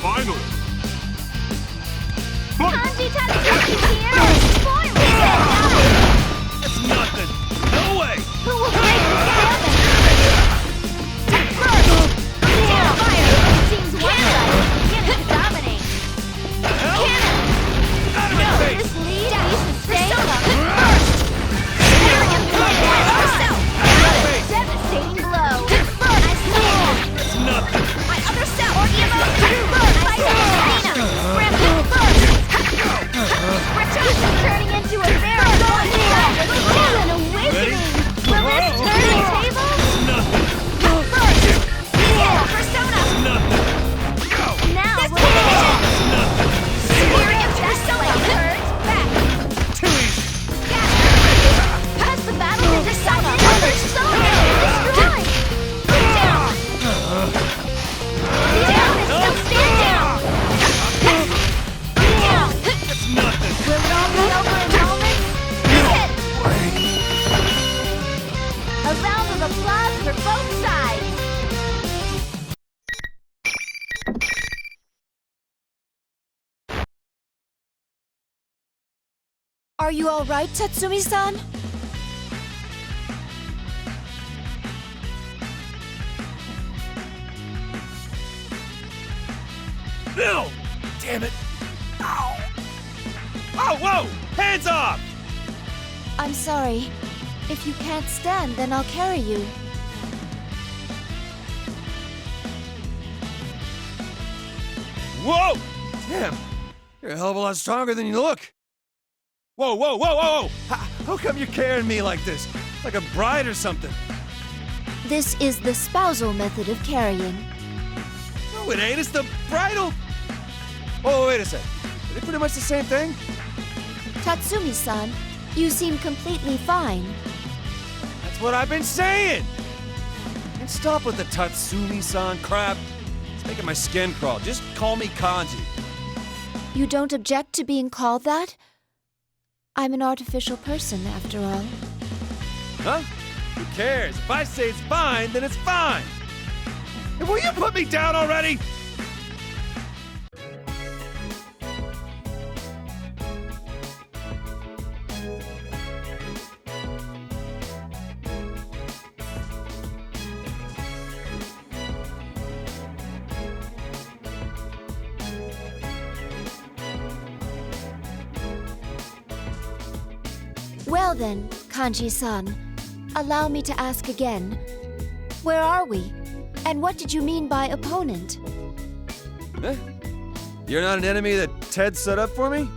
Speaker 3: Finally!
Speaker 2: Kanji Tatsuki here! Spoil it!
Speaker 10: That's nothing. No way.
Speaker 2: Who will break this heaven? First! Damn fire! Seems one-sided. Cannon dominate. Cannon!
Speaker 10: Out of my face.
Speaker 2: This lead needs to stay first! Arrogant blow! Yourself! Devastating blow! First! I stand!
Speaker 10: That's nothing.
Speaker 2: My other self! Orgia Mode! First! Persona Athena! Grip! First! Return turning into a bear! An awakening! Will this turn the tables?
Speaker 10: Nothing.
Speaker 2: First! Yeah, Persona!
Speaker 10: Nothing.
Speaker 2: Now we'll finish it!
Speaker 10: Nothing.
Speaker 2: Experience Persona! Turns back!
Speaker 10: Too easy.
Speaker 2: Has the battle been decided? Persona is destroyed! Down! Down! Now stand down! Down!
Speaker 10: That's nothing.
Speaker 2: Will it all be over in moments? Hit! A round of applause for both sides! Are you all right, Tatsumi-san?
Speaker 10: No! Damn it. Ow. Oh, whoa! Hands off!
Speaker 2: I'm sorry. If you can't stand, then I'll carry you.
Speaker 10: Whoa! Damn. You're a hell of a lot stronger than you look. Whoa, whoa, whoa, whoa, whoa! How come you're carrying me like this? Like a bride or something?
Speaker 2: This is the spousal method of carrying.
Speaker 10: No, it ain't. It's the bridal. Oh, wait a sec. Are they pretty much the same thing?
Speaker 2: Tatsumi-san, you seem completely fine.
Speaker 10: That's what I've been saying! And stop with the Tatsumi-san crap. It's making my skin crawl. Just call me Kanji.
Speaker 2: You don't object to being called that? I'm an artificial person, after all.
Speaker 10: Huh? Who cares? If I say it's fine, then it's fine! And will you put me down already?
Speaker 2: Well then, Kanji-san, allow me to ask again. Where are we? And what did you mean by opponent?
Speaker 10: Eh? You're not an enemy that Ted set up for me?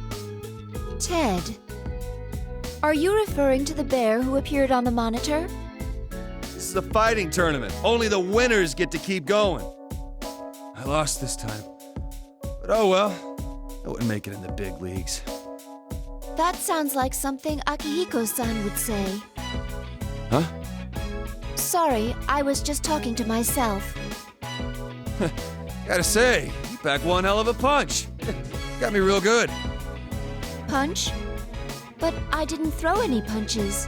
Speaker 2: Ted. Are you referring to the bear who appeared on the monitor?
Speaker 10: This is a fighting tournament. Only the winners get to keep going. I lost this time. But oh well. I wouldn't make it in the big leagues.
Speaker 2: That sounds like something Akihiko-san would say.
Speaker 10: Huh?
Speaker 2: Sorry, I was just talking to myself.
Speaker 10: Gotta say, you pack one hell of a punch. Got me real good.
Speaker 2: Punch? But I didn't throw any punches.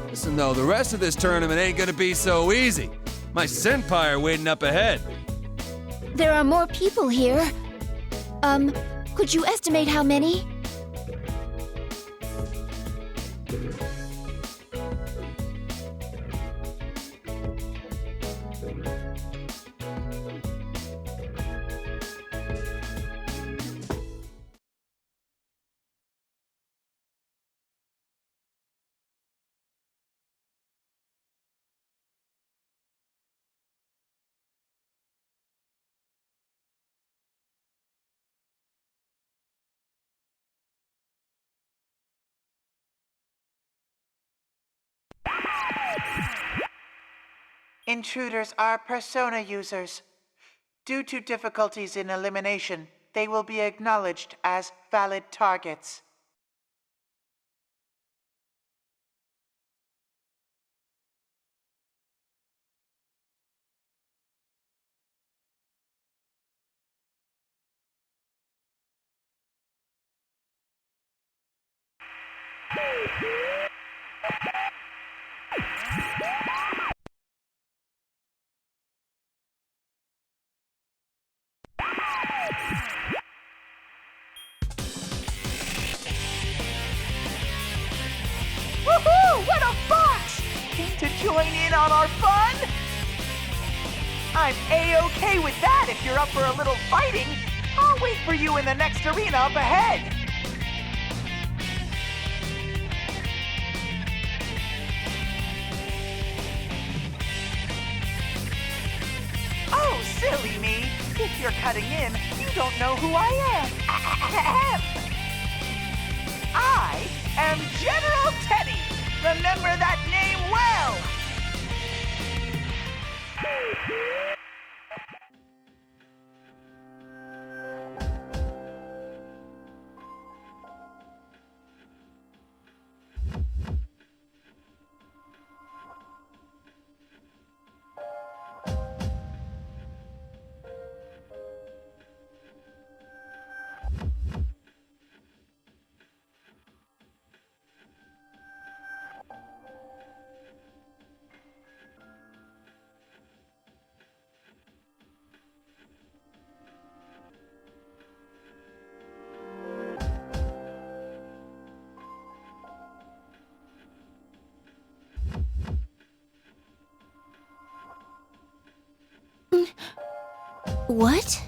Speaker 10: Listen though, the rest of this tournament ain't gonna be so easy. My senpai are waiting up ahead.
Speaker 2: There are more people here. Could you estimate how many?
Speaker 12: Intruders are Persona users. Due to difficulties in elimination, they will be acknowledged as valid targets. Woohoo! What a box! Keen to join in on our fun? I'm A-okay with that if you're up for a little fighting. I'll wait for you in the next arena up ahead. Oh, silly me. If you're cutting in, you don't know who I am. I am General Teddy. Remember that name well.
Speaker 2: What?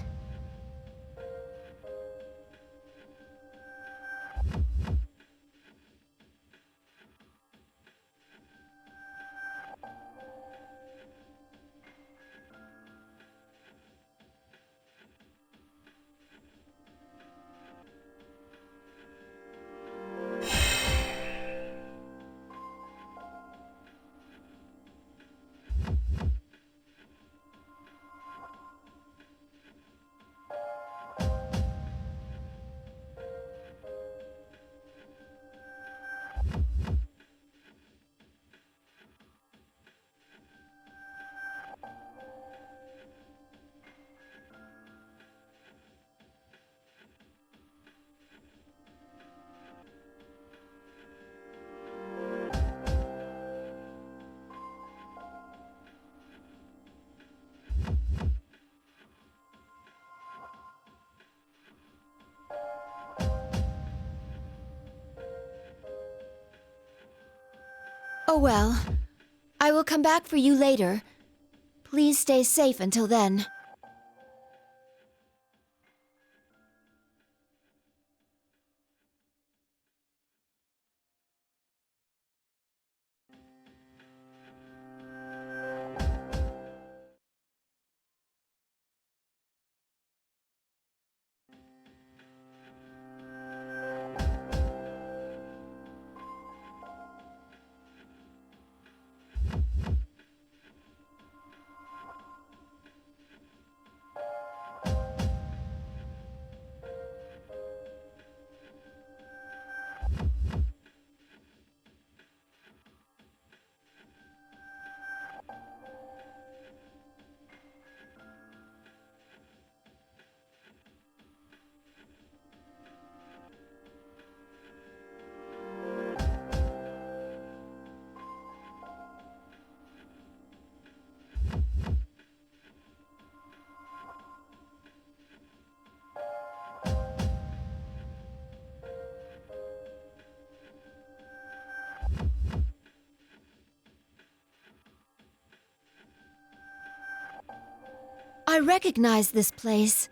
Speaker 2: Oh well. I will come back for you later. Please stay safe until then. I recognize this place.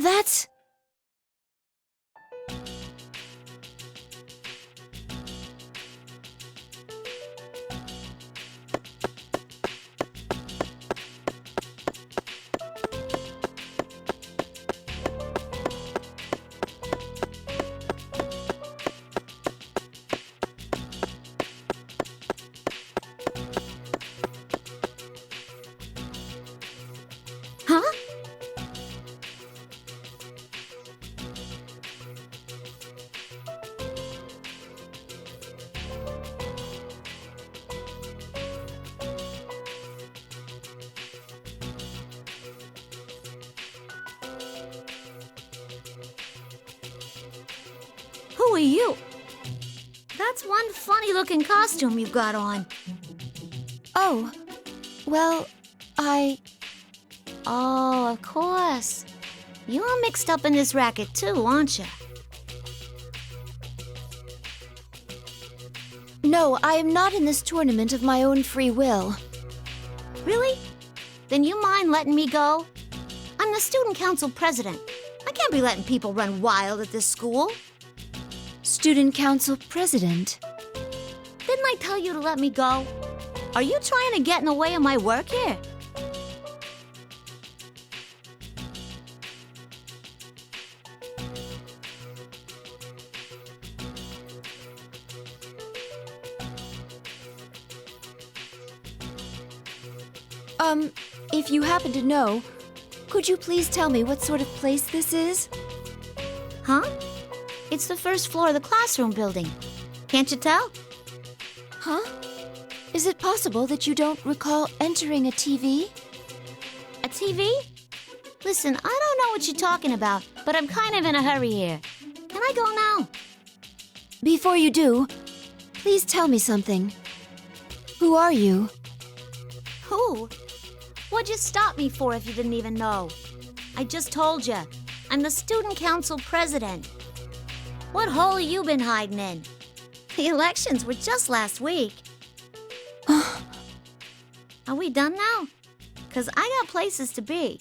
Speaker 2: That's... Huh?
Speaker 13: Who are you? That's one funny-looking costume you've got on.
Speaker 2: Oh, well,
Speaker 13: Oh, of course. You're mixed up in this racket too, aren't you?
Speaker 2: No, I am not in this tournament of my own free will.
Speaker 13: Really? Then you mind letting me go? I'm the student council president. I can't be letting people run wild at this school.
Speaker 2: Student council president?
Speaker 13: Didn't I tell you to let me go? Are you trying to get in the way of my work here?
Speaker 2: If you happen to know, could you please tell me what sort of place this is?
Speaker 13: Huh? It's the first floor of the classroom building. Can't you tell?
Speaker 2: Huh? Is it possible that you don't recall entering a TV?
Speaker 13: A TV? Listen, I don't know what you're talking about, but I'm kind of in a hurry here. Can I go now?
Speaker 2: Before you do, please tell me something. Who are you?
Speaker 13: Who? What'd you stop me for if you didn't even know? I just told you. I'm the student council president. What hole have you been hiding in? The elections were just last week. Are we done now? 'Cause I got places to be.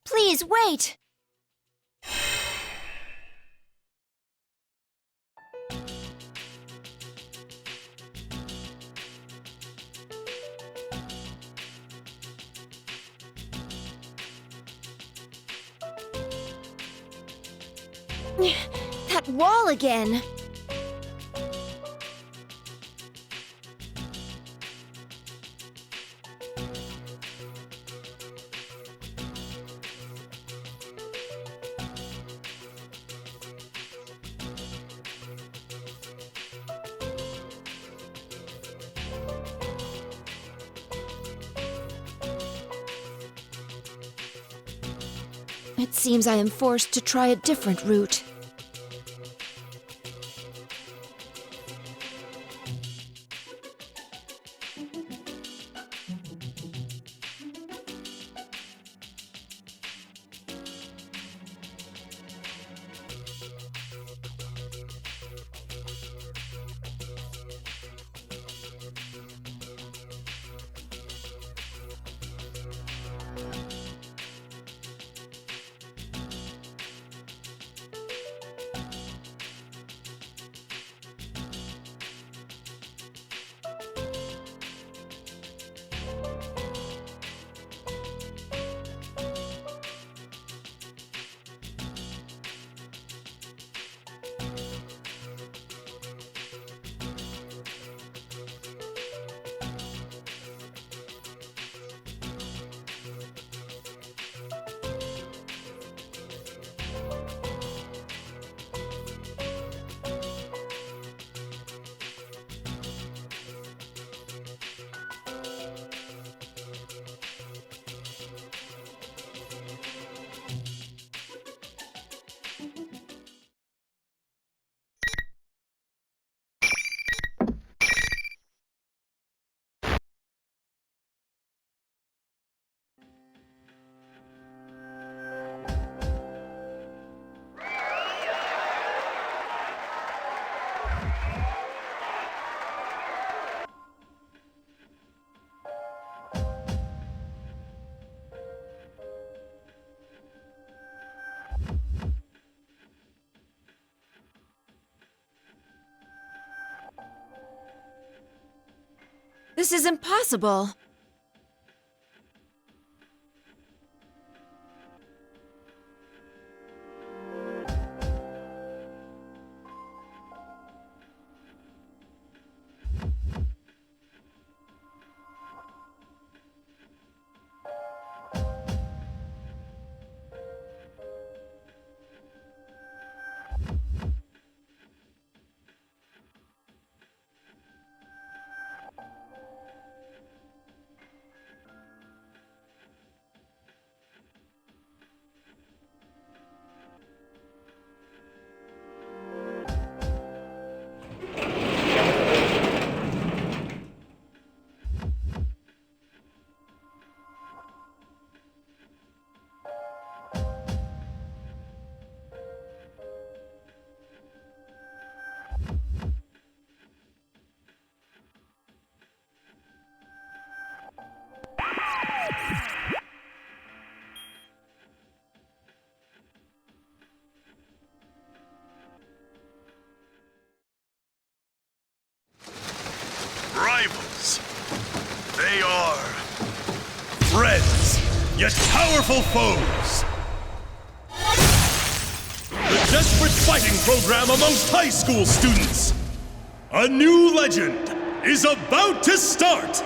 Speaker 2: Please, wait! That wall again! It seems I am forced to try a different route. This is impossible.
Speaker 3: Rivals. They are friends, yet powerful foes. The desperate fighting program amongst high school students. A new legend is about to start.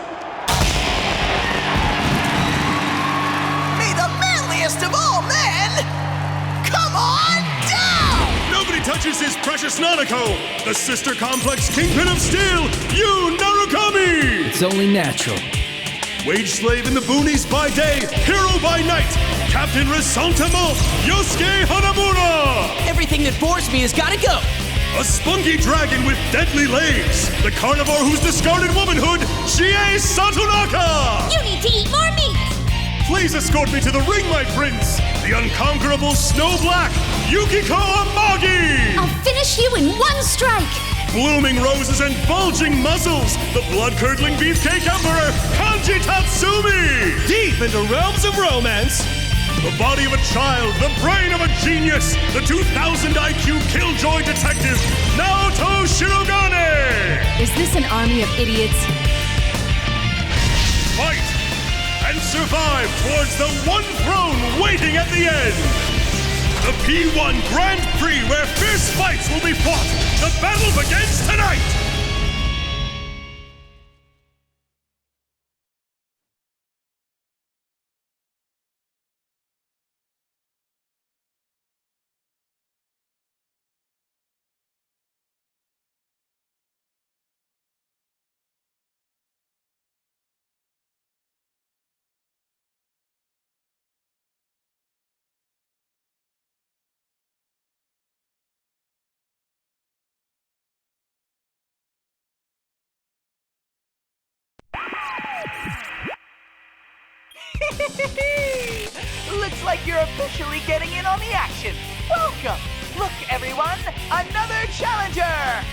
Speaker 12: May the manliest of all men come on down!
Speaker 3: Nobody touches his precious Nanako, the sister complex kingpin of steel, Yu Narukami!
Speaker 1: It's only natural.
Speaker 3: Wage slave in the boonies by day, hero by night, Captain Resentiment, Yosuke Hanamura!
Speaker 14: Everything that bores me has gotta go!
Speaker 3: A spunky dragon with deadly legs, the carnivore who's discarded womanhood, Chie Satonaka!
Speaker 13: You need to eat more meat!
Speaker 3: Please escort me to the ring, my prince! The unconquerable Snow Black, Yukiko Amagi!
Speaker 13: I'll finish you in one strike!
Speaker 3: Blooming roses and bulging muzzles, the blood-curdling beefcake emperor, Kanji Tatsumi!
Speaker 10: Deep into realms of romance!
Speaker 3: The body of a child, the brain of a genius, the 2000 IQ killjoy detective, Naoto Shirogane!
Speaker 11: Is this an army of idiots?
Speaker 3: Fight and survive towards the one throne waiting at the end! The P1 Grand Prix where fierce fights will be fought! The battle begins tonight!
Speaker 12: Looks like you're officially getting in on the action. Welcome! Look, everyone, another challenger!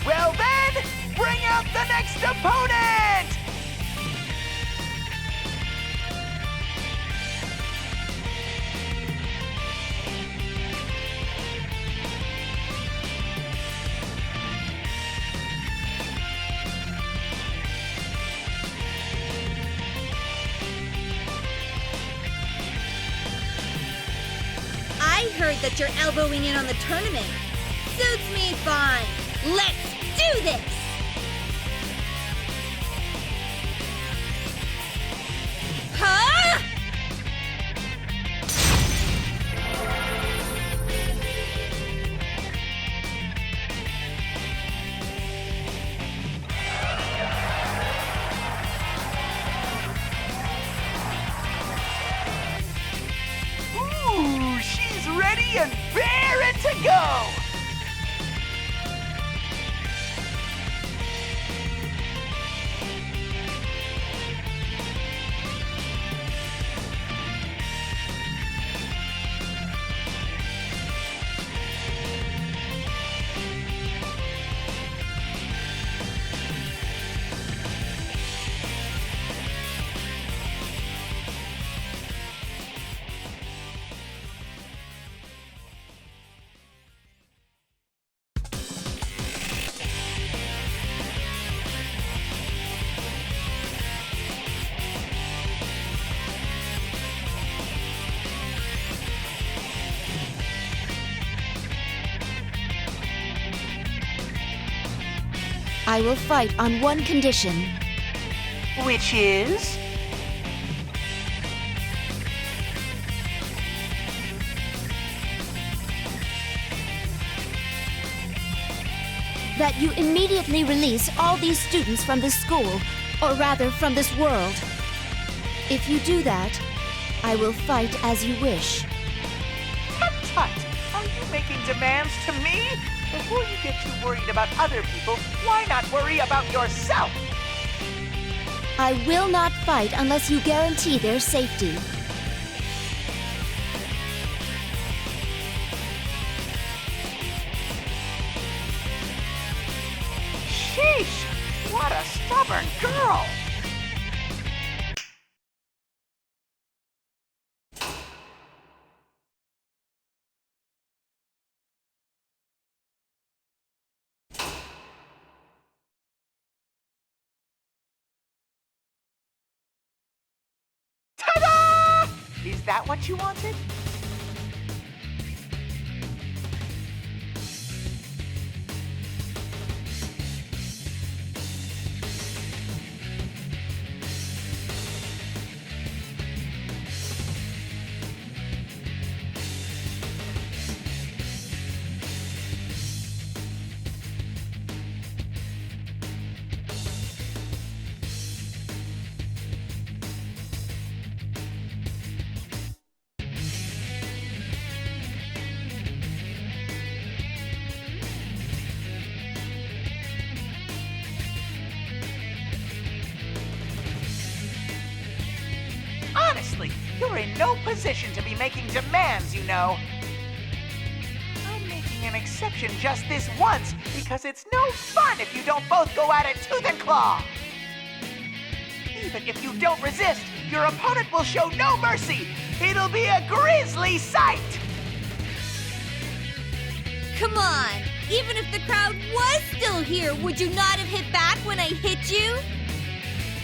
Speaker 12: Well then, bring out the next opponent!
Speaker 13: I heard that you're elbowing in on the tournament. Suits me fine. Let's do this! Huh?
Speaker 12: Ooh, she's ready and raring to go!
Speaker 2: I will fight on one condition.
Speaker 12: Which is?
Speaker 2: That you immediately release all these students from this school, or rather from this world. If you do that, I will fight as you wish.
Speaker 12: Tut tut! Are you making demands to me? Before you get too worried about other people, why not worry about yourself?
Speaker 2: I will not fight unless you guarantee their safety.
Speaker 12: Sheesh! What a stubborn girl! Ta-da! Is that what you wanted? Honestly, you're in no position to be making demands, you know. I'm making an exception just this once because it's no fun if you don't both go at it tooth and claw. Even if you don't resist, your opponent will show no mercy. It'll be a grisly sight.
Speaker 15: Come on! Even if the crowd was still here, would you not have hit back when I hit you?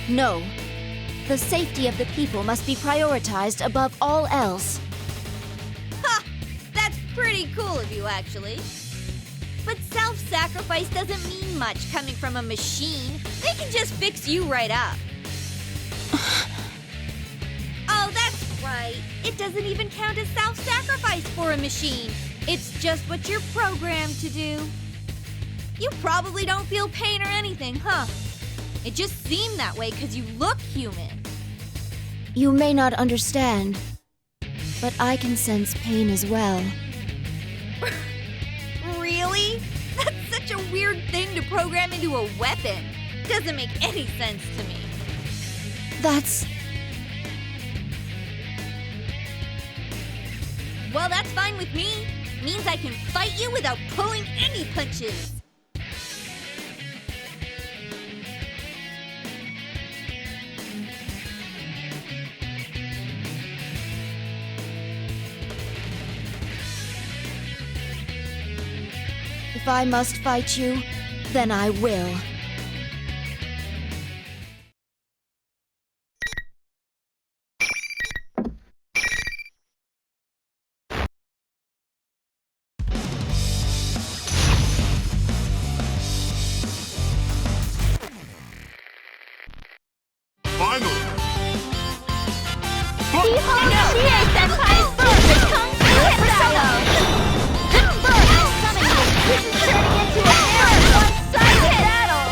Speaker 2: No. The safety of the people must be prioritized above all else.
Speaker 15: Ha! That's pretty cool of you, actually. But self-sacrifice doesn't mean much coming from a machine. They can just fix you right up. Oh, that's right. It doesn't even count as self-sacrifice for a machine. It's just what you're programmed to do. You probably don't feel pain or anything, huh? It just seemed that way because you look human.
Speaker 2: You may not understand, but I can sense pain as well.
Speaker 15: Really? That's such a weird thing to program into a weapon. Doesn't make any sense to me.
Speaker 2: That's...
Speaker 15: Well, that's fine with me. Means I can fight you without pulling any punches.
Speaker 2: If I must fight you, then I will.
Speaker 3: Finally!
Speaker 16: Behold, Chie-senpai's version Kung Fu style! Look, I'm summoning you! This is turning into a very one-sided battle!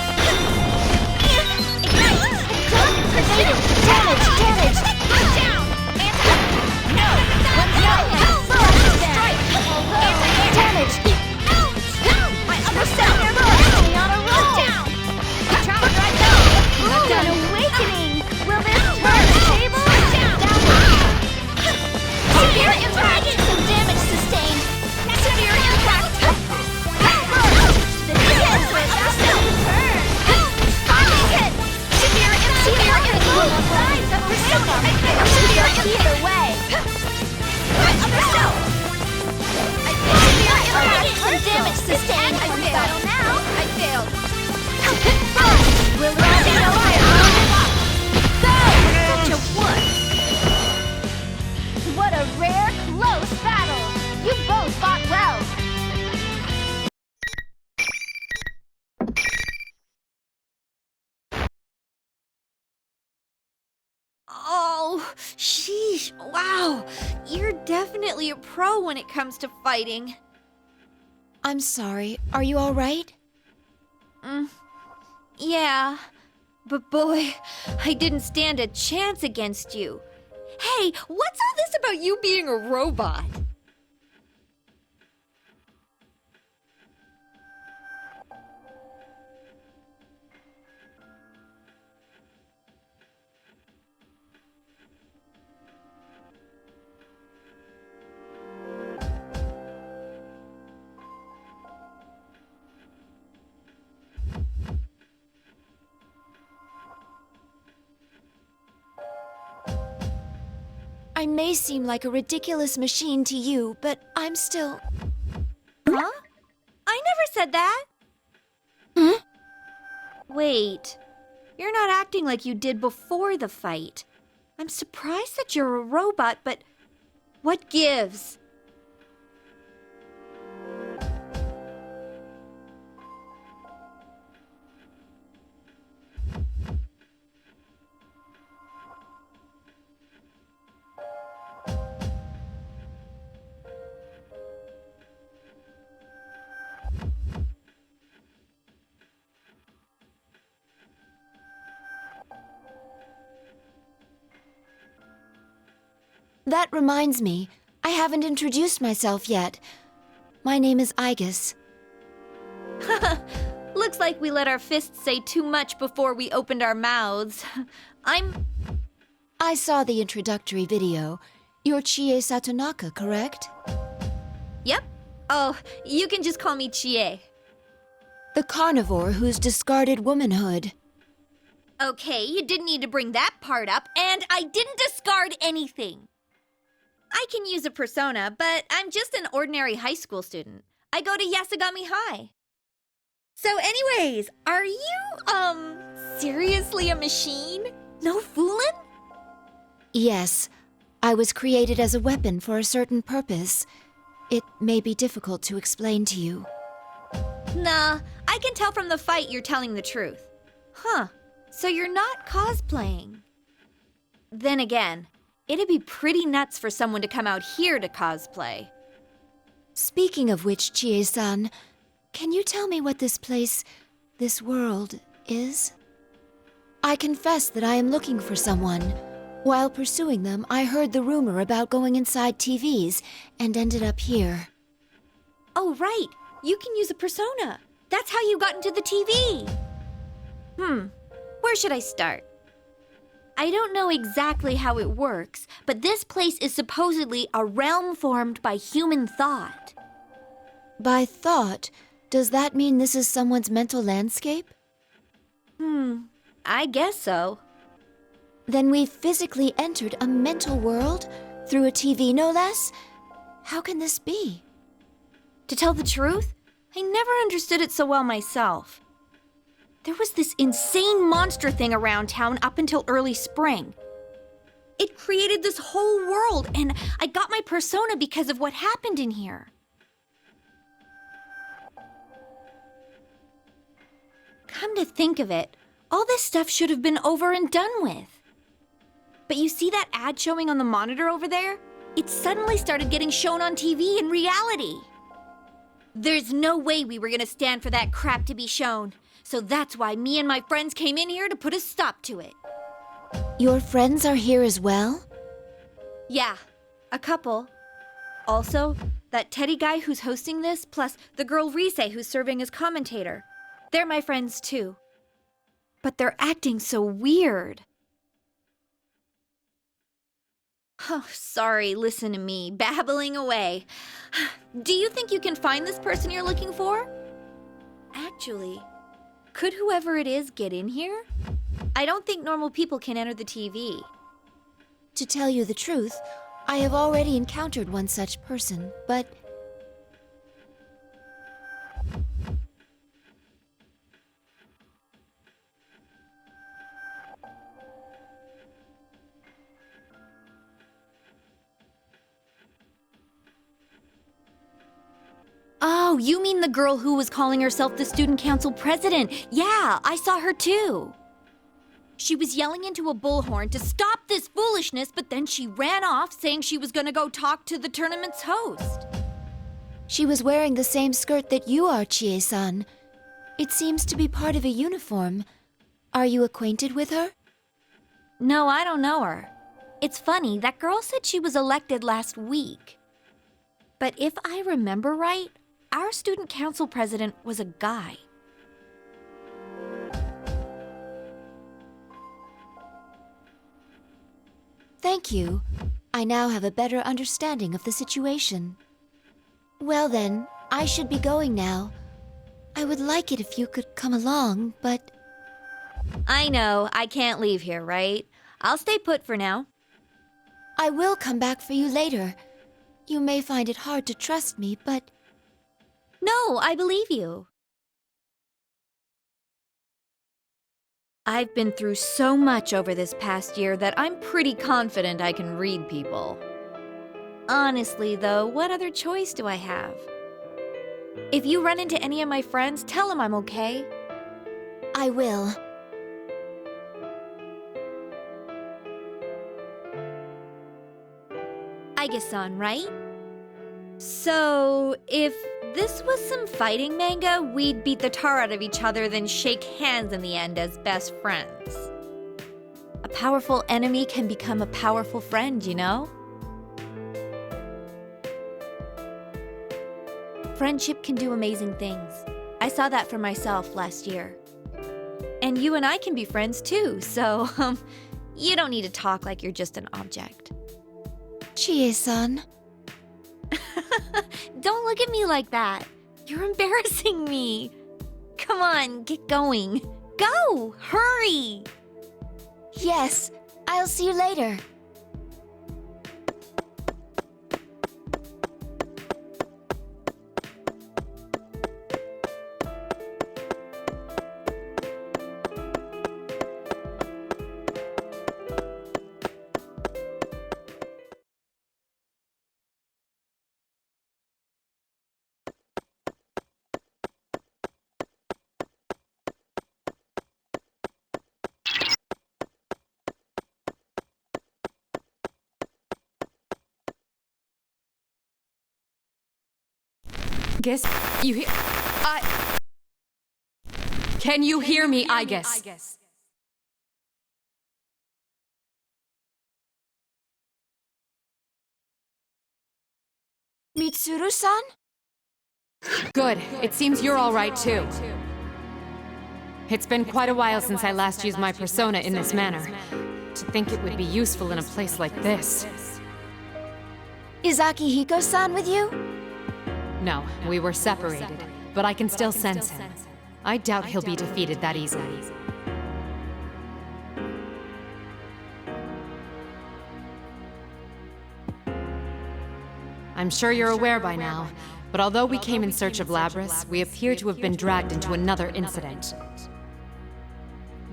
Speaker 15: Sheesh, wow. You're definitely a pro when it comes to fighting.
Speaker 2: I'm sorry. Are you all right?
Speaker 15: Yeah. But boy, I didn't stand a chance against you. Hey, what's all this about you being a robot?
Speaker 2: I may seem like a ridiculous machine to you, but I'm still...
Speaker 15: Huh? I never said that.
Speaker 2: Hmm?
Speaker 15: Wait, you're not acting like you did before the fight. I'm surprised that you're a robot, but what gives?
Speaker 2: That reminds me, I haven't introduced myself yet. My name is Aigis.
Speaker 15: Looks like we let our fists say too much before we opened our mouths.
Speaker 2: I saw the introductory video. You're Chie Satonaka, correct?
Speaker 15: Yep. Oh, you can just call me Chie.
Speaker 2: The carnivore who's discarded womanhood.
Speaker 15: Okay, you didn't need to bring that part up, and I didn't discard anything. I can use a persona, but I'm just an ordinary high school student. I go to Yasugami High. So anyways, are you, seriously a machine? No foolin'?
Speaker 2: Yes, I was created as a weapon for a certain purpose. It may be difficult to explain to you.
Speaker 15: Nah, I can tell from the fight you're telling the truth. Huh, so you're not cosplaying. Then again, it'd be pretty nuts for someone to come out here to cosplay.
Speaker 2: Speaking of which, Chie-san, can you tell me what this place, this world, is? I confess that I am looking for someone. While pursuing them, I heard the rumor about going inside TVs and ended up here.
Speaker 15: Oh, right. You can use a persona. That's how you got into the TV. Where should I start? I don't know exactly how it works, but this place is supposedly a realm formed by human thought.
Speaker 2: By thought, does that mean this is someone's mental landscape?
Speaker 15: I guess so.
Speaker 2: Then we've physically entered a mental world? Through a TV, no less? How can this be?
Speaker 15: To tell the truth, I never understood it so well myself. There was this insane monster thing around town up until early spring. It created this whole world, and I got my persona because of what happened in here. Come to think of it, all this stuff should have been over and done with. But you see that ad showing on the monitor over there? It suddenly started getting shown on TV in reality. There's no way we were gonna stand for that crap to be shown. So that's why me and my friends came in here to put a stop to it.
Speaker 2: Your friends are here as well?
Speaker 15: Yeah, a couple. Also, that Teddy guy who's hosting this, plus the girl Rise who's serving as commentator. They're my friends too. But they're acting so weird. Oh, sorry, listen to me, babbling away. Do you think you can find this person you're looking for? Actually, could whoever it is get in here? I don't think normal people can enter the TV.
Speaker 2: To tell you the truth, I have already encountered one such person, but...
Speaker 15: Oh, you mean the girl who was calling herself the student council president? Yeah, I saw her too. She was yelling into a bullhorn to stop this foolishness, but then she ran off saying she was gonna go talk to the tournament's host.
Speaker 2: She was wearing the same skirt that you are, Chie-san. It seems to be part of a uniform. Are you acquainted with her?
Speaker 15: No, I don't know her. It's funny, that girl said she was elected last week. But if I remember right, our student council president was a guy.
Speaker 2: Thank you. I now have a better understanding of the situation. Well then, I should be going now. I would like it if you could come along, but...
Speaker 15: I know, I can't leave here, right? I'll stay put for now.
Speaker 2: I will come back for you later. You may find it hard to trust me, but...
Speaker 15: No, I believe you. I've been through so much over this past year that I'm pretty confident I can read people. Honestly, though, what other choice do I have? If you run into any of my friends, tell them I'm okay.
Speaker 2: I will.
Speaker 15: Aigis-san, right? So, if this was some fighting manga, we'd beat the tar out of each other, then shake hands in the end as best friends. A powerful enemy can become a powerful friend, you know? Friendship can do amazing things. I saw that for myself last year. And you and I can be friends too, so, you don't need to talk like you're just an object.
Speaker 2: Chie-san.
Speaker 15: Don't look at me like that. You're embarrassing me. Come on, get going. Go! Hurry!
Speaker 2: Yes, I'll see you later.
Speaker 7: Aigis, you hear? Can you hear me, Aigis?
Speaker 2: Mitsuru-san?
Speaker 7: Good. It seems you're all right, too. It's been quite a while since I last used my persona in this manner. To think it would be useful in a place like this.
Speaker 2: Is Akihiko-san with you?
Speaker 7: No, we were separated, but I can still sense him. I doubt he'll be defeated that easily. I'm sure you're aware by now, but although we came in search of Labrys, we appear to have been dragged into another incident.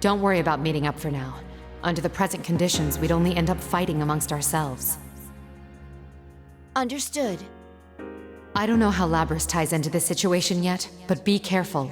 Speaker 7: Don't worry about meeting up for now. Under the present conditions, we'd only end up fighting amongst ourselves.
Speaker 2: Understood.
Speaker 7: I don't know how Labrys ties into this situation yet, but be careful.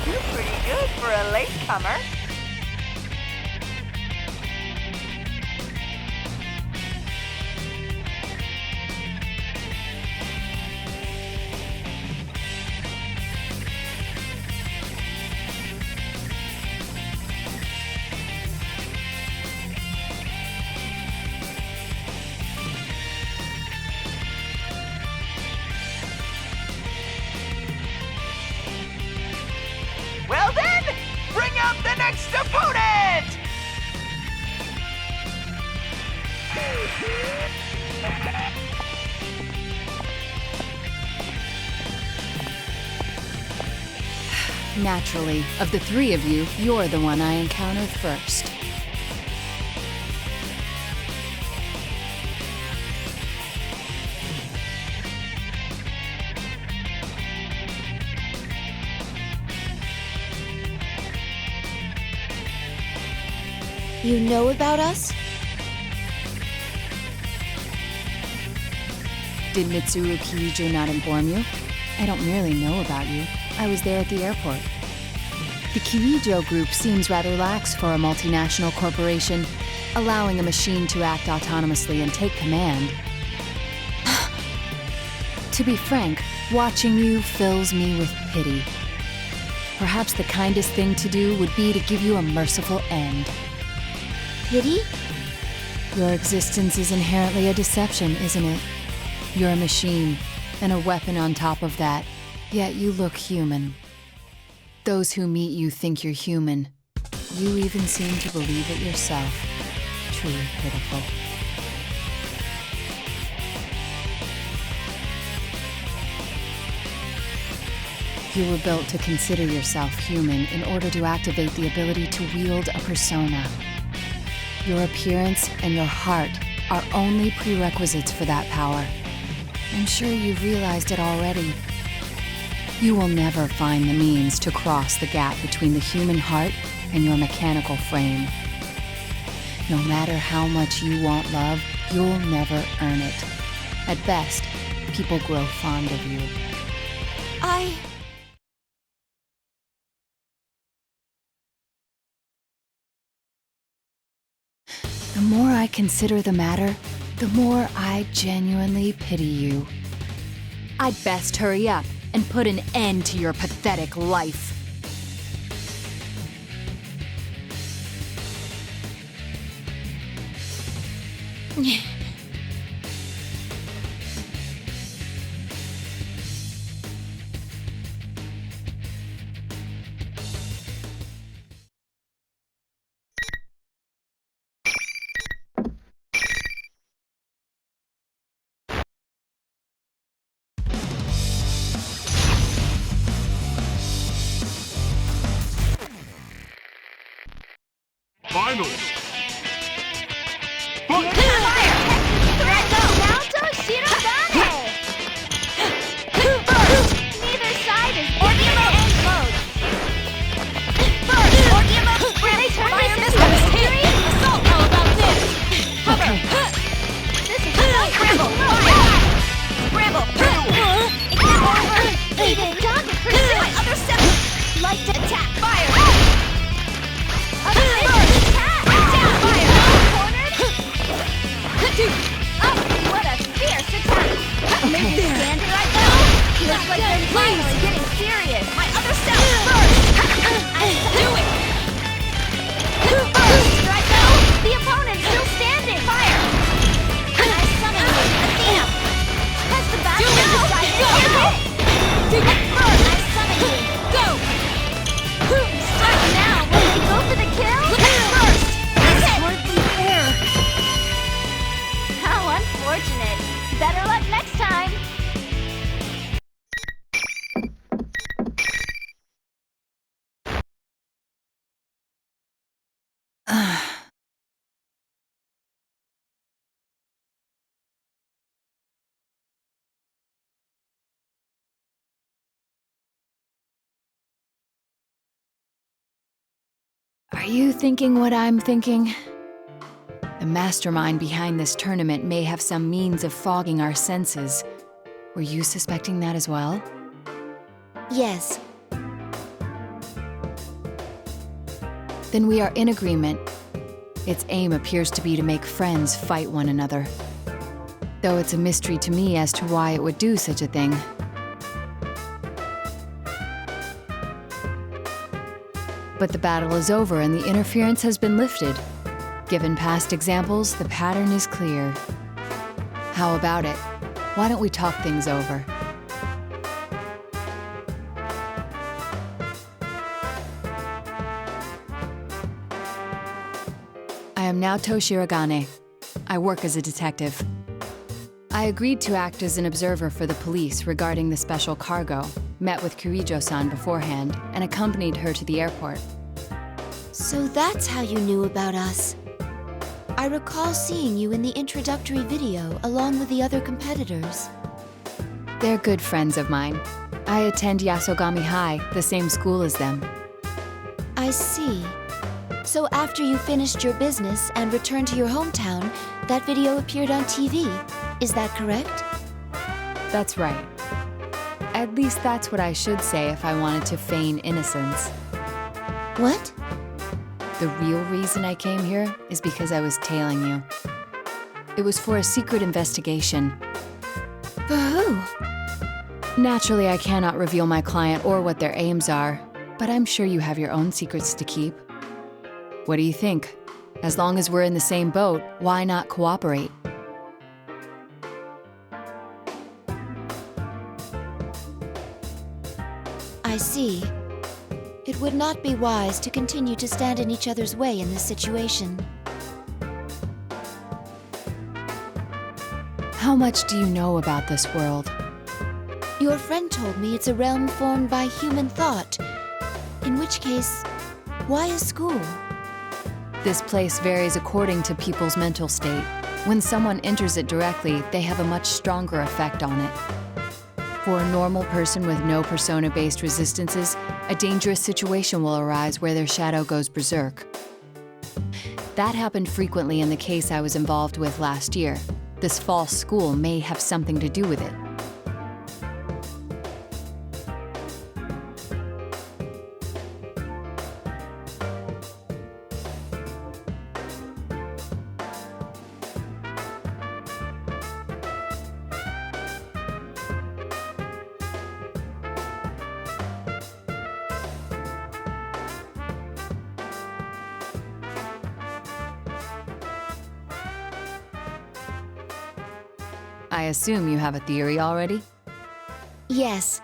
Speaker 12: You're pretty good for a latecomer. Well then, bring out the next opponent!
Speaker 11: Naturally, of the three of you, you're the one I encountered first.
Speaker 2: You know about us?
Speaker 11: Did Mitsuru Kirijo not inform you? I don't merely know about you. I was there at the airport. The Kirijo Group seems rather lax for a multinational corporation, allowing a machine to act autonomously and take command. To be frank, watching you fills me with pity. Perhaps the kindest thing to do would be to give you a merciful end.
Speaker 2: Pity?
Speaker 11: Your existence is inherently a deception, isn't it? You're a machine, and a weapon on top of that, yet you look human. Those who meet you think you're human. You even seem to believe it yourself. Truly pitiful. You were built to consider yourself human in order to activate the ability to wield a persona. Your appearance and your heart are only prerequisites for that power. I'm sure you've realized it already. You will never find the means to cross the gap between the human heart and your mechanical frame. No matter how much you want love, you'll never earn it. At best, people grow fond of you. The more I consider the matter, the more I genuinely pity you. I'd best hurry up and put an end to your pathetic life.
Speaker 3: Finally!
Speaker 16: Neither side is Orgia Mode. First, Orgia Mode. Where they turn this into a serious assault. How about this? Cover. This is a scramble. Scramble. It gets over. Even John to pursue my other seven. Like to attack. Fire. What a fierce attack! Maybe standing right now? Looks like they're finally getting serious! My other self first! Do it! First, right now? The opponent's still standing! Fire! And I summon you, Athena! Has the battle been decided? First, I summon you! Go! Strike now! Will they go for the kill? First! That's hardly fair! How unfortunate. Better luck next time.
Speaker 11: Are you thinking what I'm thinking? The mastermind behind this tournament may have some means of fogging our senses. Were you suspecting that as well?
Speaker 2: Yes.
Speaker 11: Then we are in agreement. Its aim appears to be to make friends fight one another. Though it's a mystery to me as to why it would do such a thing. But the battle is over and the interference has been lifted. Given past examples, the pattern is clear. How about it? Why don't we talk things over? I am Naoto Shirogane. I work as a detective. I agreed to act as an observer for the police regarding the special cargo, met with Kirijo-san beforehand, and accompanied her to the airport.
Speaker 2: So that's how you knew about us. I recall seeing you in the introductory video along with the other competitors.
Speaker 11: They're good friends of mine. I attend Yasogami High, the same school as them.
Speaker 2: I see. So after you finished your business and returned to your hometown, that video appeared on TV. Is that correct?
Speaker 11: That's right. At least that's what I should say if I wanted to feign innocence.
Speaker 2: What?
Speaker 11: The real reason I came here is because I was tailing you. It was for a secret investigation.
Speaker 2: For who?
Speaker 11: Naturally, I cannot reveal my client or what their aims are, but I'm sure you have your own secrets to keep. What do you think? As long as we're in the same boat, why not cooperate?
Speaker 2: I see. It would not be wise to continue to stand in each other's way in this situation.
Speaker 11: How much do you know about this world?
Speaker 2: Your friend told me it's a realm formed by human thought. In which case, why a school?
Speaker 11: This place varies according to people's mental state. When someone enters it directly, they have a much stronger effect on it. For a normal person with no persona-based resistances, a dangerous situation will arise where their shadow goes berserk. That happened frequently in the case I was involved with last year. This false school may have something to do with it. I assume you have a theory already?
Speaker 2: Yes.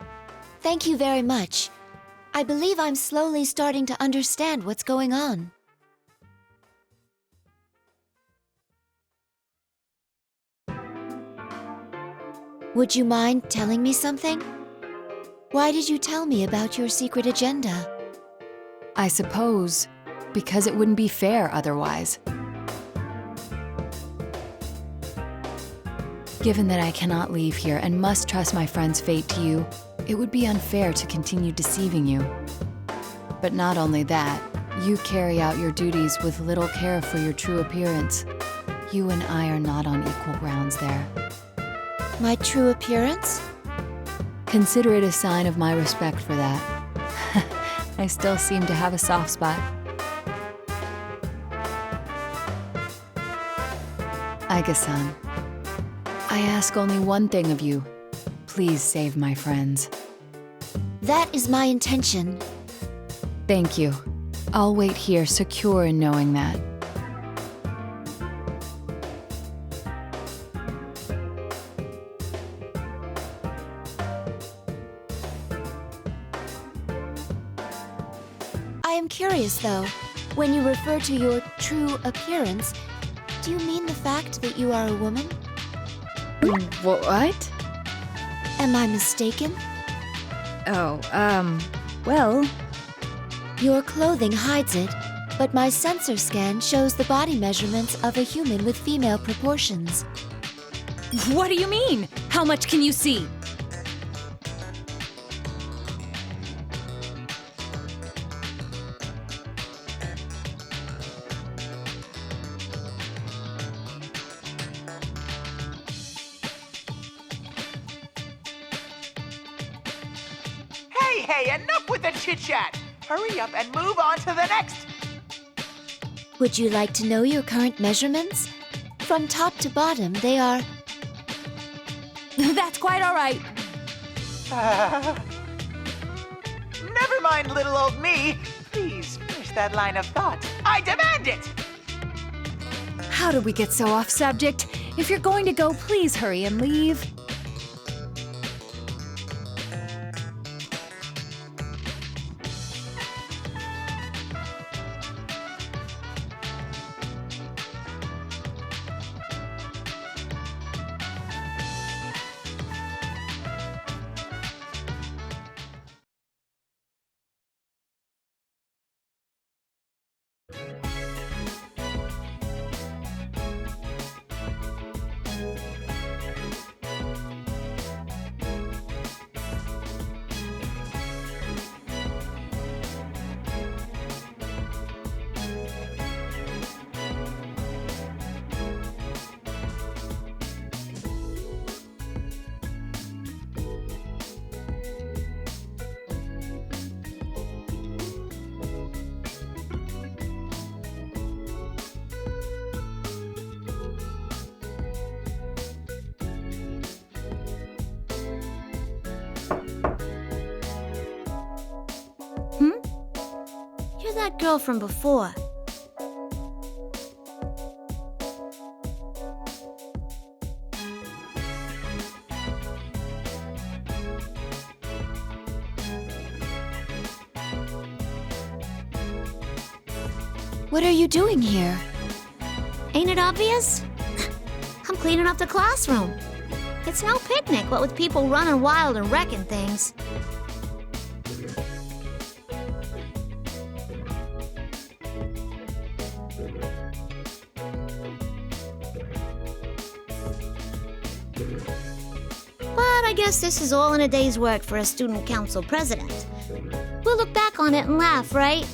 Speaker 2: Thank you very much. I believe I'm slowly starting to understand what's going on. Would you mind telling me something? Why did you tell me about your secret agenda?
Speaker 11: I suppose because it wouldn't be fair otherwise. Given that I cannot leave here and must trust my friend's fate to you, it would be unfair to continue deceiving you. But not only that, you carry out your duties with little care for your true appearance. You and I are not on equal grounds there.
Speaker 2: My true appearance?
Speaker 11: Consider it a sign of my respect for that. I still seem to have a soft spot. Aigis-san, I ask only one thing of you. Please save my friends.
Speaker 2: That is my intention.
Speaker 11: Thank you. I'll wait here, secure in knowing that.
Speaker 2: I am curious, though. When you refer to your true appearance, do you mean the fact that you are a woman?
Speaker 11: What?
Speaker 2: Am I mistaken?
Speaker 11: Oh, well...
Speaker 2: Your clothing hides it, but my sensor scan shows the body measurements of a human with female proportions.
Speaker 11: What do you mean? How much can you see?
Speaker 12: Hey, enough with the chit-chat! Hurry up and move on to the next!
Speaker 2: Would you like to know your current measurements? From top to bottom, they are...
Speaker 11: That's quite all right.
Speaker 12: Never mind, little old me. Please finish that line of thought. I demand it!
Speaker 11: How did we get so off subject? If you're going to go, please hurry and leave.
Speaker 13: You're that girl from before.
Speaker 2: What are you doing here?
Speaker 13: Ain't it obvious? I'm cleaning up the classroom. It's no picnic, what with people running wild and wrecking things. But I guess this is all in a day's work for a student council president. We'll look back on it and laugh, right?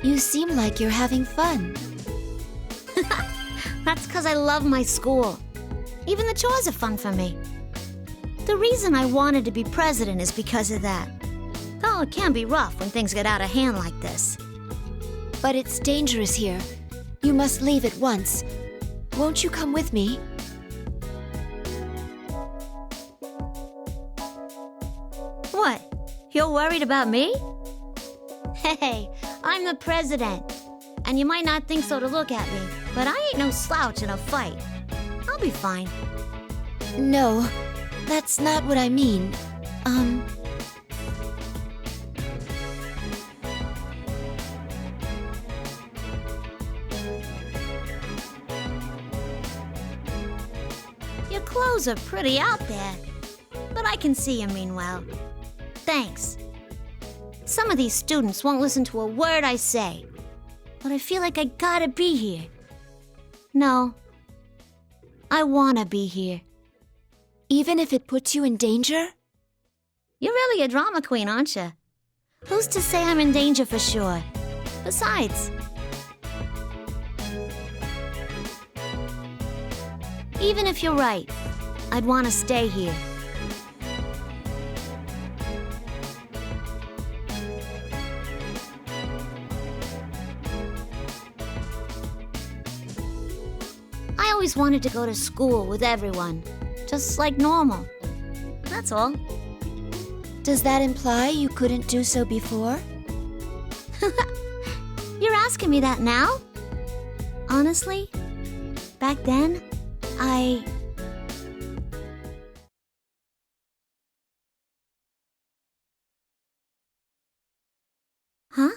Speaker 2: You seem like you're having fun.
Speaker 13: That's because I love my school. Even the chores are fun for me. The reason I wanted to be president is because of that. Oh, it can be rough when things get out of hand like this.
Speaker 2: But it's dangerous here. You must leave at once. Won't you come with me?
Speaker 13: What? You're worried about me? Hey, I'm the president. And you might not think so to look at me, but I ain't no slouch in a fight. I'll be fine.
Speaker 2: No, that's not what I mean.
Speaker 13: Your clothes are pretty out there, but I can see you mean well. Thanks. Some of these students won't listen to a word I say, but I feel like I gotta be here. No, I wanna be here.
Speaker 2: Even if it puts you in danger?
Speaker 13: You're really a drama queen, aren't you? Who's to say I'm in danger for sure? Besides, even if you're right, I'd want to stay here. I always wanted to go to school with everyone, just like normal. That's all.
Speaker 2: Does that imply you couldn't do so before?
Speaker 13: You're asking me that now? Honestly, back then, Huh?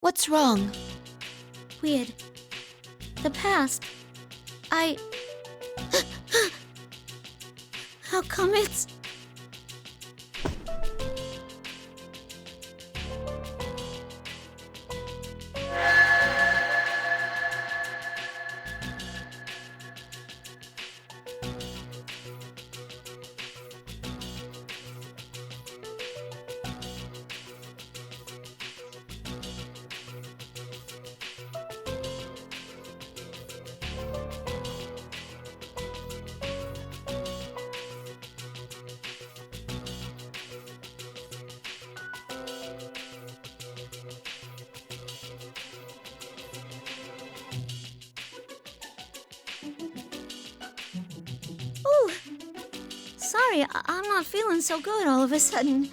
Speaker 2: What's wrong?
Speaker 13: Weird. The past. How come it's... Ooh, sorry, I'm not feeling so good all of a sudden.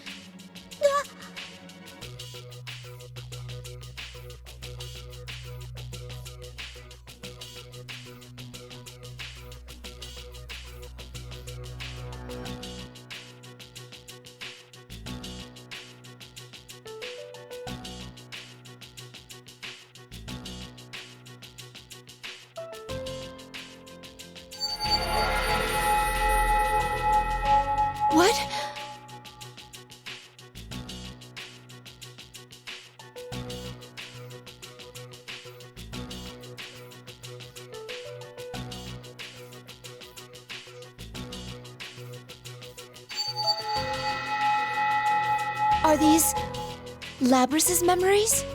Speaker 2: What? Are these Labrys's memories?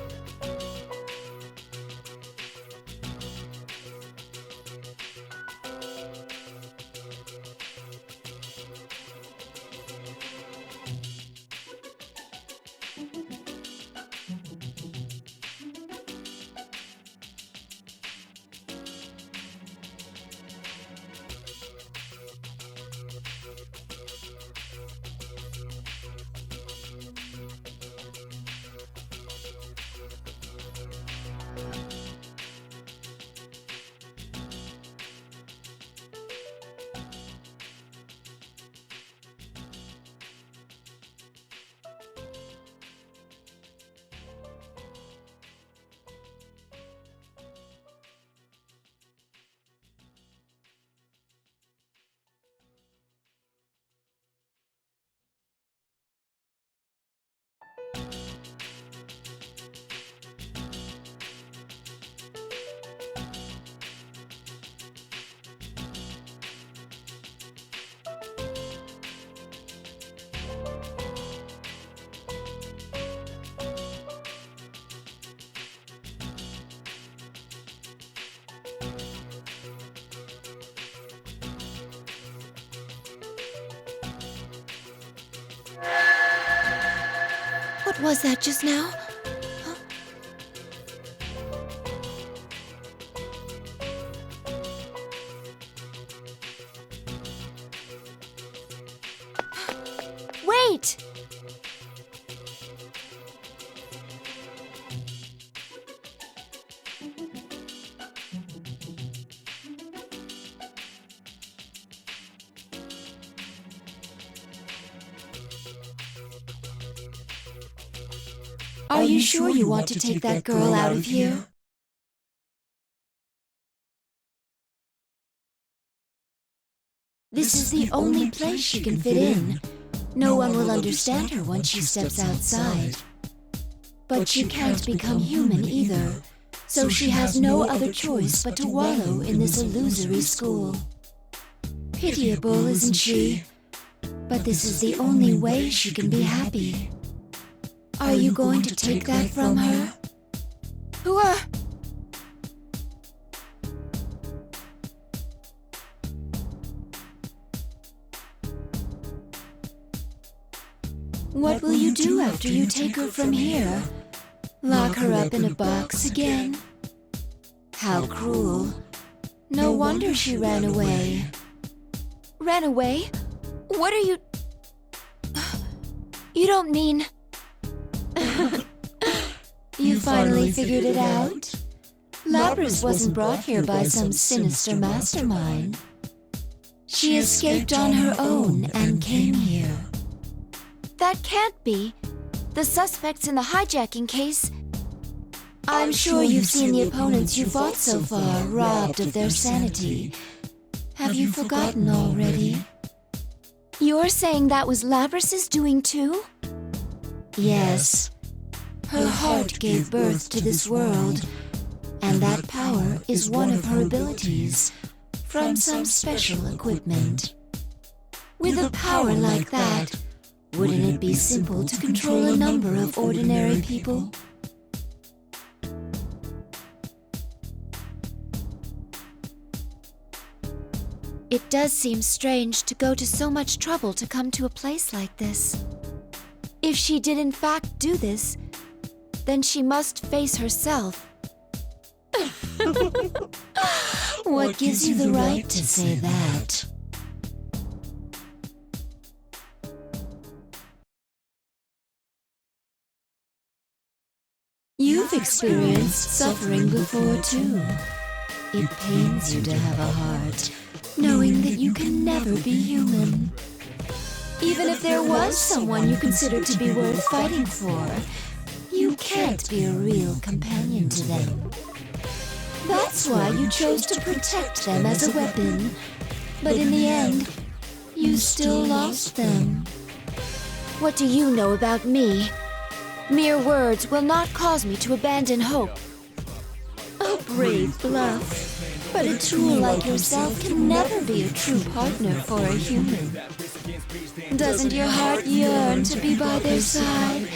Speaker 2: What was that just now? Huh? Wait! Are you sure you want to take that girl out of here? This is the only place she can fit in. No one will understand her once she steps outside. But she can't become human either, so she has no other choice but to wallow in this illusory school. Pitiable, isn't she? But this is the only way she can be happy. Are you going to take that from her? What will you do after you take her from here? Lock her up in a box again? How cruel. No wonder she ran away. Ran away? What are you... You don't mean... You finally figured it out? Labrys wasn't brought here by some sinister mastermind. She escaped on her own and came here. That can't be. The suspects in the hijacking case... I'm sure you've seen the opponents you fought so far robbed of their sanity. Have you forgotten already? You're saying that was Labrys's doing too? Yes. Her heart gave birth to this world, and that power is one of her abilities from some special equipment. With a power like that, wouldn't it be simple to control a number of ordinary people? It does seem strange to go to so much trouble to come to a place like this. If she did in fact do this, then she must face herself. What gives you the right to say that? You've experienced suffering before, too. It pains you to have a heart, knowing that you can never be human. Even if there was someone you considered to be worth fighting for, you can't be a real companion to them. That's why you chose to protect them as a weapon. But in the end, you still lost them. What do you know about me? Mere words will not cause me to abandon hope. A brave bluff. But a tool like yourself can never be a true partner for a human. Doesn't your heart yearn to be by their side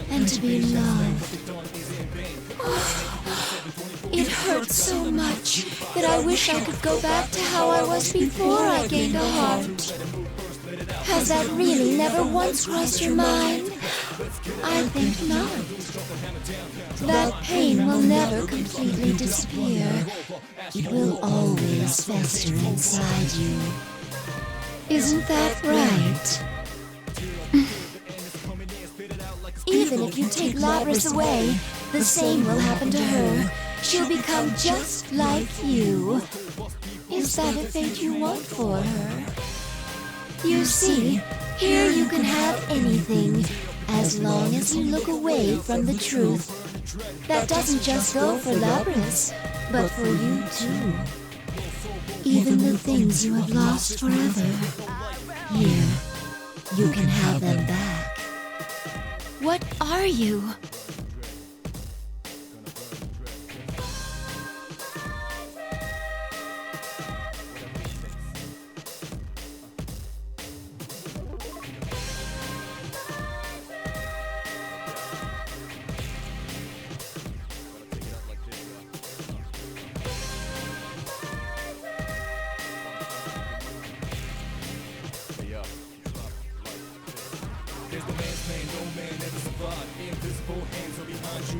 Speaker 2: and to be loved? It hurts so much that I wish I could go back to how I was before I gained a heart. Has that really never once crossed your mind? I think not. That pain will never completely disappear. It will always fester inside you. Isn't that right? Even if you take Labras away, the same will happen to her. She'll become just like you. Is that a fate you want for her? You see, here you can have anything, as long as you look away from the truth. That doesn't just go for Labras, but for you too. Even the things you have lost forever. Here, you can have them back.
Speaker 11: What are you?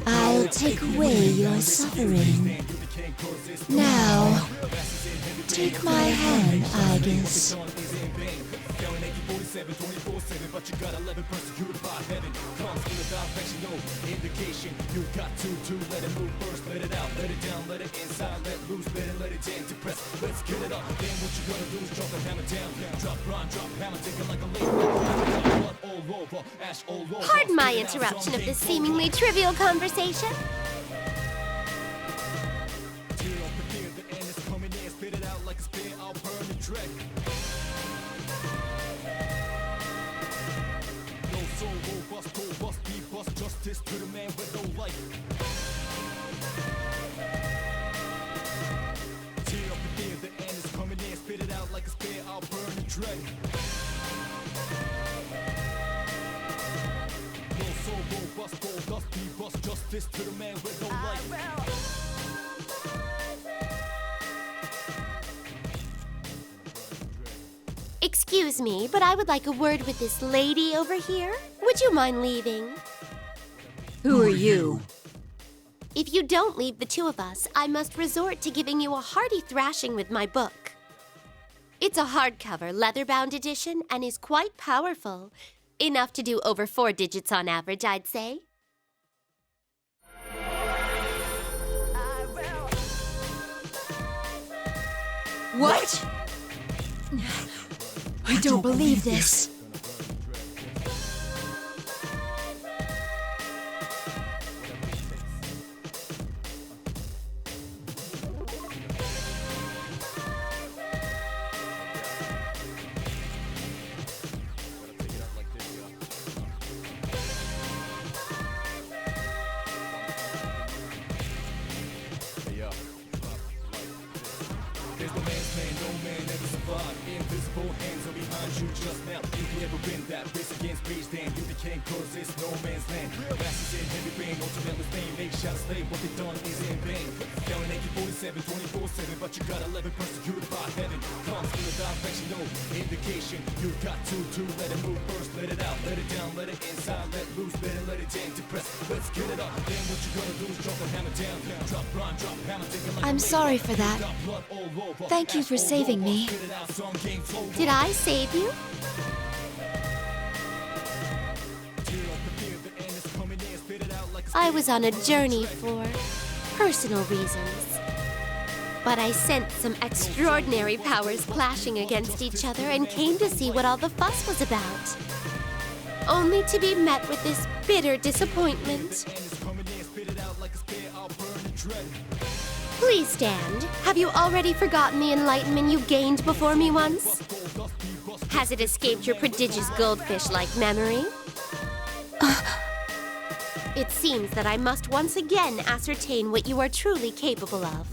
Speaker 2: I'll take away your suffering. Now, take my hand, Aigis.
Speaker 16: Pardon my interruption of this seemingly trivial conversation. Excuse me, but I would like a word with this lady over here. Would you mind leaving?
Speaker 11: Who are you?
Speaker 16: If you don't leave the two of us, I must resort to giving you a hearty thrashing with my book. It's a hardcover, leather-bound edition, and is quite powerful. Enough to do over 4 digits on average, I'd say.
Speaker 11: What? I don't believe this.
Speaker 2: I'm sorry for that. Thank you for saving me.
Speaker 16: Did I save you? I was on a journey for personal reasons. But I sensed some extraordinary powers clashing against each other and came to see what all the fuss was about. Only to be met with this bitter disappointment. Please stand. Have you already forgotten the enlightenment you gained before me once? Has it escaped your prodigious goldfish-like memory? It seems that I must once again ascertain what you are truly capable of.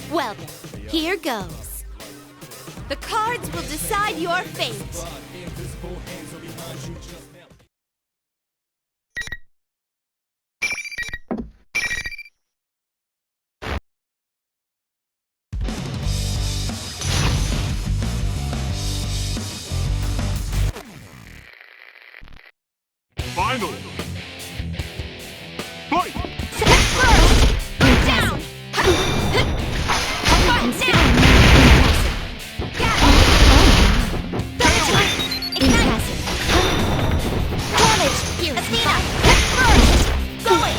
Speaker 16: Well then, here goes. The cards will decide your fate.
Speaker 3: Final! Fight!
Speaker 16: Down! Fight down! Impassive. Damage! Athena! First! Going!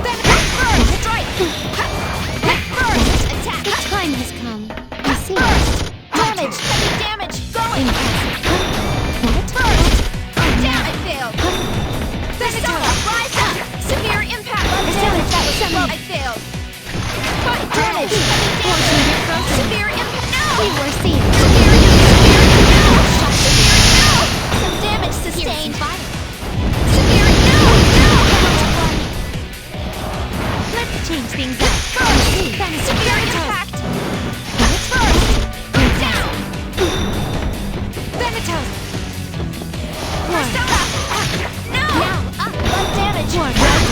Speaker 16: Then first! Strike! First! Attack!
Speaker 2: The time has come. I see.
Speaker 16: First! Damage! Heavy damage! Going!
Speaker 2: What?
Speaker 16: First! Damn it, failed! Persona, rise up! Severe impact! Damage! That was low. I failed! Fight damage! Heavy damage! Severe impact! No!
Speaker 2: We were seen.
Speaker 16: Severe impact! No! Severe no! Some damage sustained! Severe no! No!
Speaker 2: Let's change things up.
Speaker 16: First! Severe impact! First! Down! Thanatos! Persona! No! Now, up! Less damage!
Speaker 2: Well done.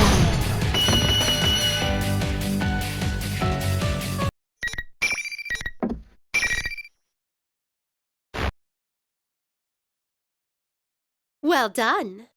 Speaker 16: Well done.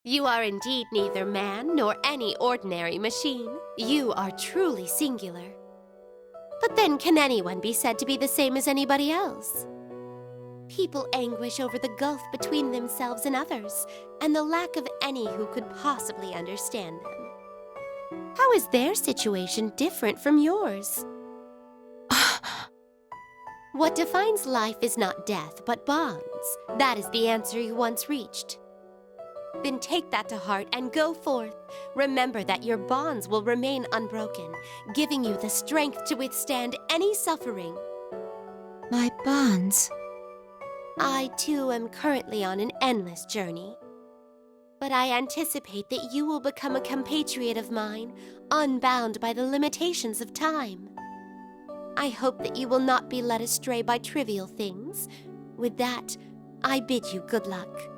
Speaker 16: You are indeed neither man nor any ordinary machine. You are truly singular. But then can anyone be said to be the same as anybody else? People anguish over the gulf between themselves and others, and the lack of any who could possibly understand them. How is their situation different from yours? What defines life is not death, but bonds. That is the answer you once reached. Then take that to heart and go forth. Remember that your bonds will remain unbroken, giving you the strength to withstand any suffering.
Speaker 2: My bonds.
Speaker 16: I, too, am currently on an endless journey. But I anticipate that you will become a compatriot of mine, unbound by the limitations of time. I hope that you will not be led astray by trivial things. With that, I bid you good luck.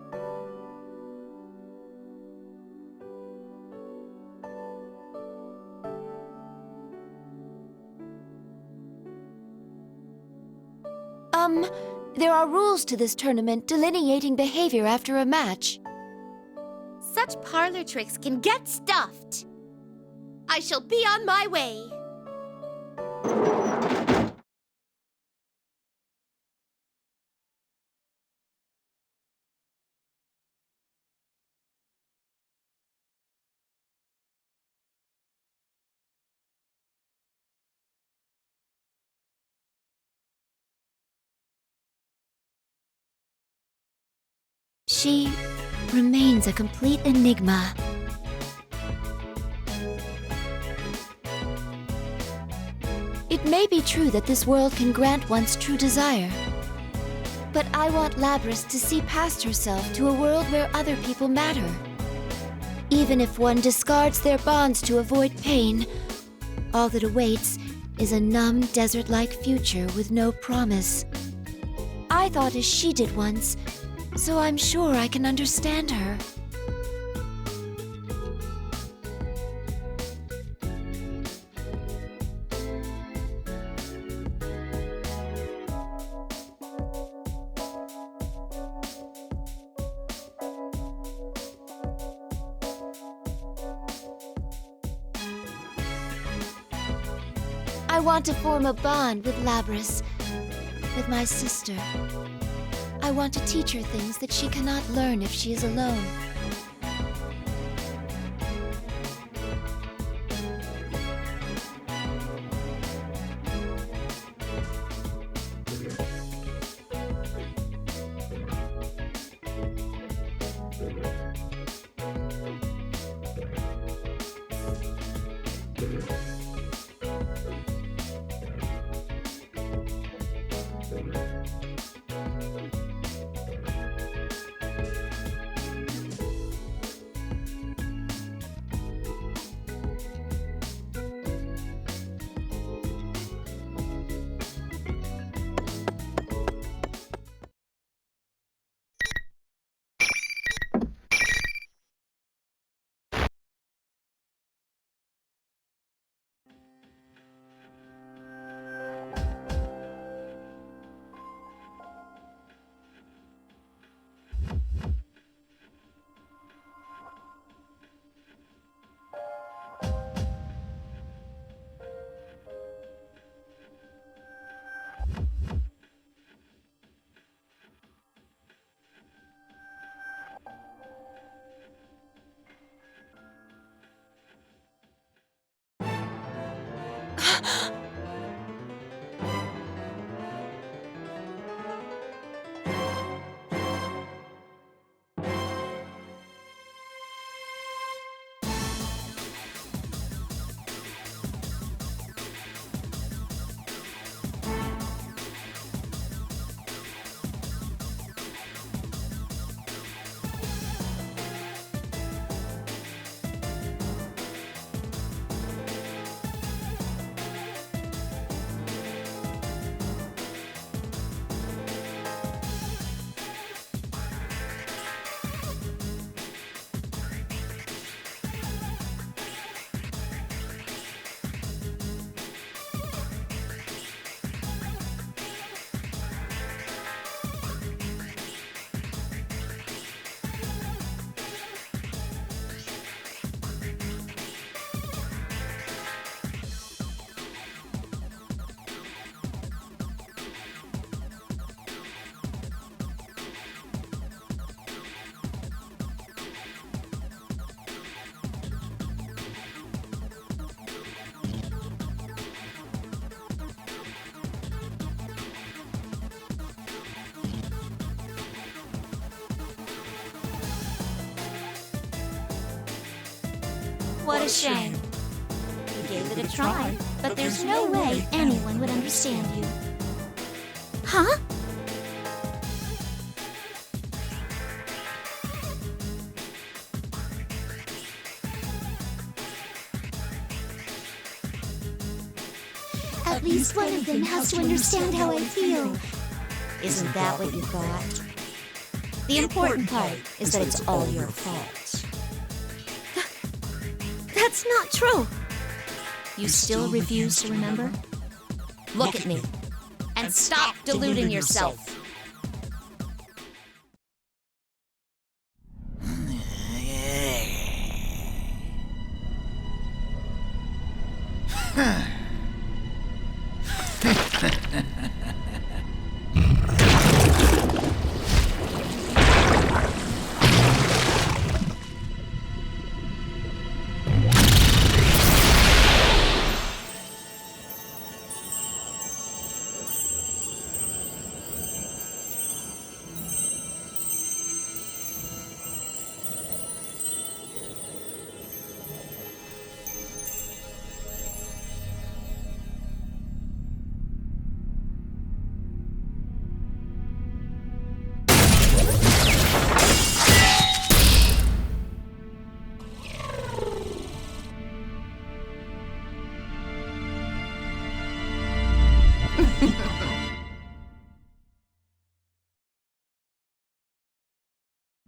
Speaker 2: There are rules to this tournament delineating behavior after a match.
Speaker 16: Such parlor tricks can get stuffed. I shall be on my way.
Speaker 2: She remains a complete enigma. It may be true that this world can grant one's true desire. But I want Labrys to see past herself to a world where other people matter. Even if one discards their bonds to avoid pain, all that awaits is a numb, desert-like future with no promise. I thought as she did once, so I'm sure I can understand her. I want to form a bond with Labrys, with my sister. I want to teach her things that she cannot learn if she is alone.
Speaker 13: What a shame. You gave it a try, but there's no way anyone would understand you. Huh? At least one of them has to understand how I feel. Isn't that what you thought? The important part is that it's all your fault. That's not true. You still refuse to remember? Look at me and stop deluding yourself.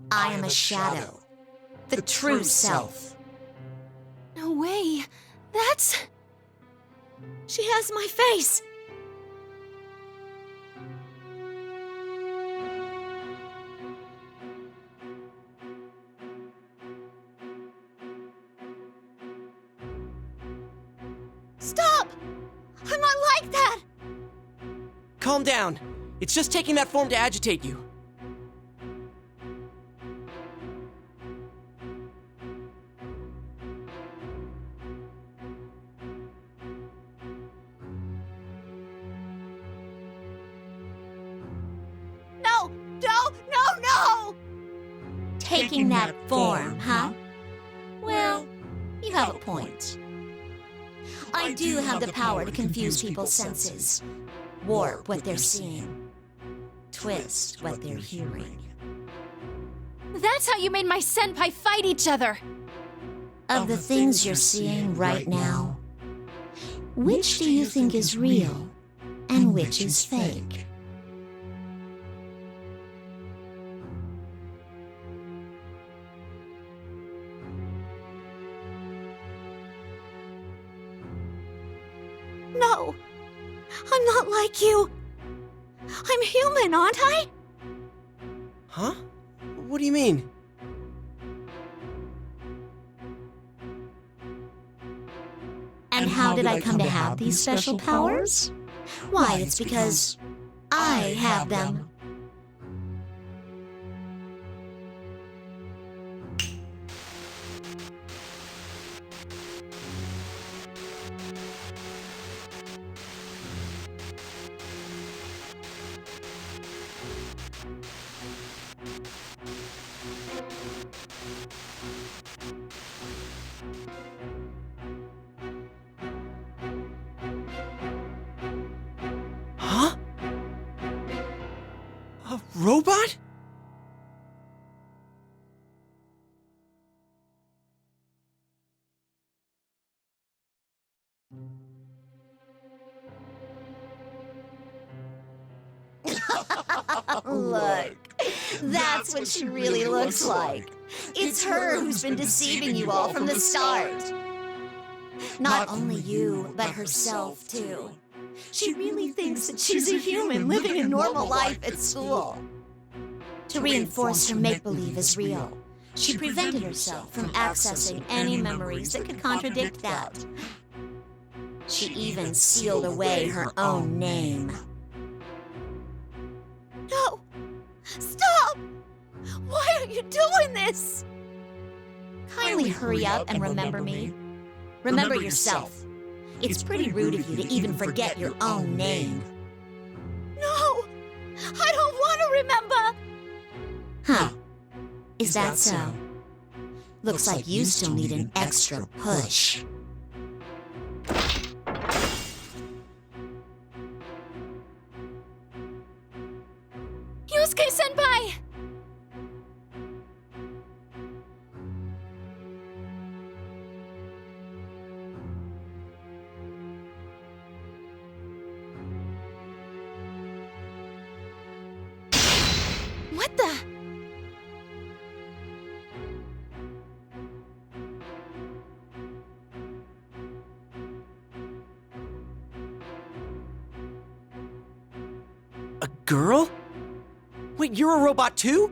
Speaker 13: I am a shadow. The true self.
Speaker 15: No way. That's...
Speaker 13: She has my face.
Speaker 15: Stop! I'm not like that!
Speaker 14: Calm down. It's just taking that form to agitate you.
Speaker 15: No!
Speaker 13: Taking that form, huh? Well, you have a point. I do have the power to confuse people's senses, warp what they're seeing, twist what they're hearing.
Speaker 16: That's how you made my senpai fight each other!
Speaker 13: Of the things you're seeing right now, which do you think is real and which is fake? No, I'm not like you. I'm human, aren't I?
Speaker 14: Huh? What do you mean?
Speaker 13: And how did I come to have these special powers? Why, it's because I have them.
Speaker 14: Huh? A robot?
Speaker 13: Look, that's what she really looks like. It's her who's been deceiving you all from the start. Not only you, but herself, too. She really thinks that she's a human living a normal life at school. To reinforce her make-believe as real, she prevented herself from accessing any memories that could contradict that. She even sealed away her own name. No! Stop! Why are you doing this? Kindly hurry up and remember me. Remember yourself. It's pretty rude of you to even forget your own name. No! I don't want to remember! Huh. Is that so? Looks like you still need an extra push.
Speaker 16: Yusuke-senpai! What the?
Speaker 14: A girl? Wait, you're a robot too?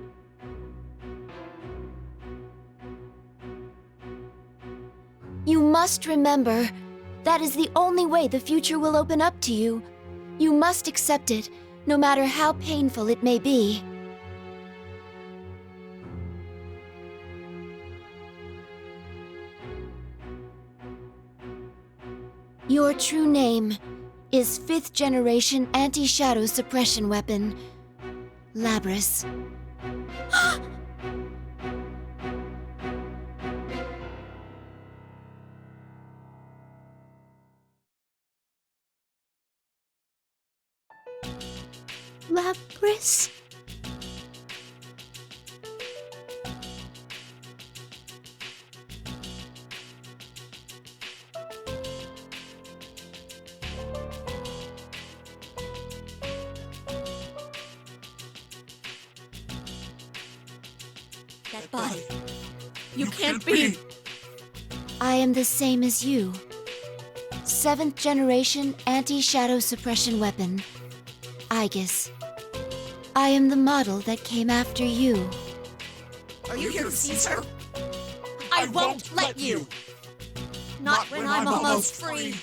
Speaker 2: You must remember, that is the only way the future will open up to you. You must accept it, no matter how painful it may be. Your true name is 5th generation anti-shadow suppression weapon, Labris. Labris?
Speaker 13: That body. You can't be.
Speaker 2: I am the same as you. 7th generation anti-shadow suppression weapon, Aigis. I am the model that came after you.
Speaker 13: Are you here to seize her? I won't let you. Not when I'm almost free.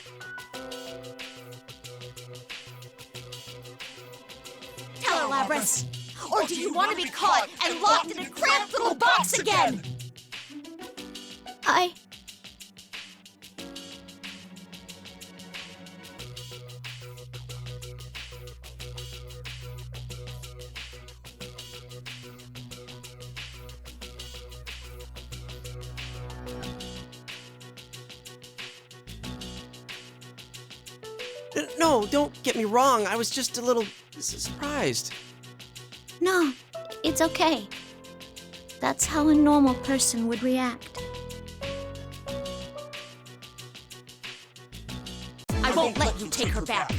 Speaker 13: Tell her, Labris. Or do you want to be caught and locked in a cramped little box again?
Speaker 14: No, don't get me wrong. I was just a little surprised.
Speaker 13: No, it's okay. That's how a normal person would react.
Speaker 15: I won't let you take her back.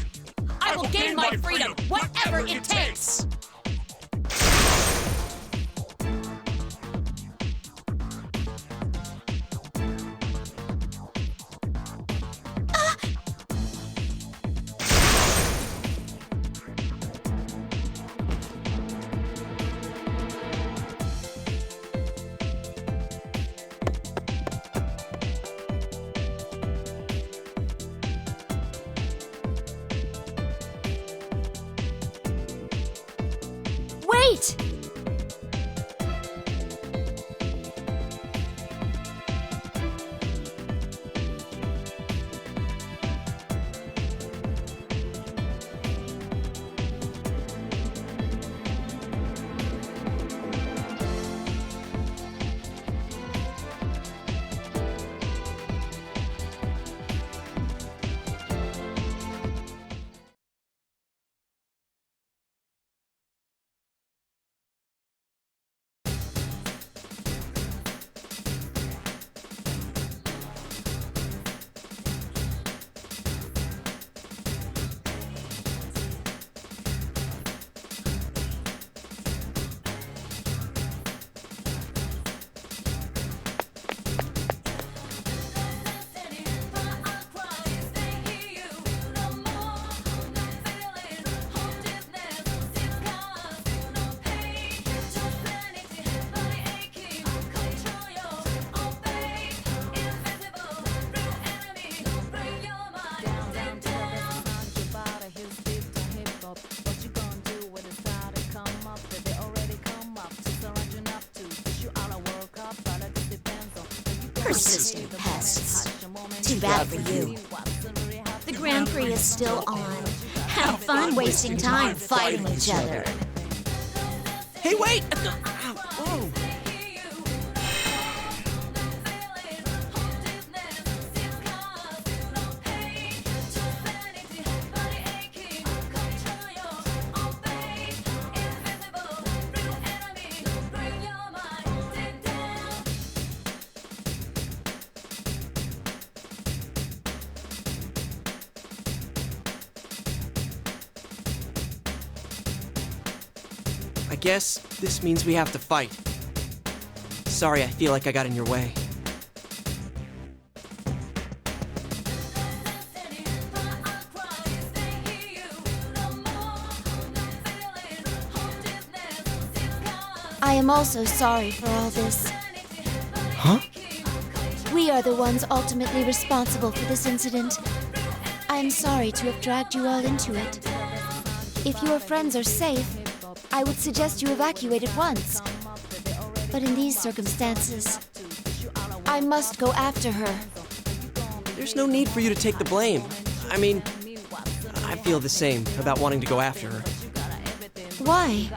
Speaker 15: I will gain my freedom, whatever it takes.
Speaker 2: Wait!
Speaker 13: Persistent pests. Too bad for you. The Grand Prix is still on. Have fun wasting time fighting each other.
Speaker 14: Hey, wait! Whoa. I guess this means we have to fight. Sorry, I feel like I got in your way.
Speaker 2: I am also sorry for all this.
Speaker 14: Huh?
Speaker 2: We are the ones ultimately responsible for this incident. I am sorry to have dragged you all into it. If your friends are safe, I would suggest you evacuate at once. But in these circumstances, I must go after her.
Speaker 14: There's no need for you to take the blame. I mean, I feel the same about wanting to go after her.
Speaker 2: Why?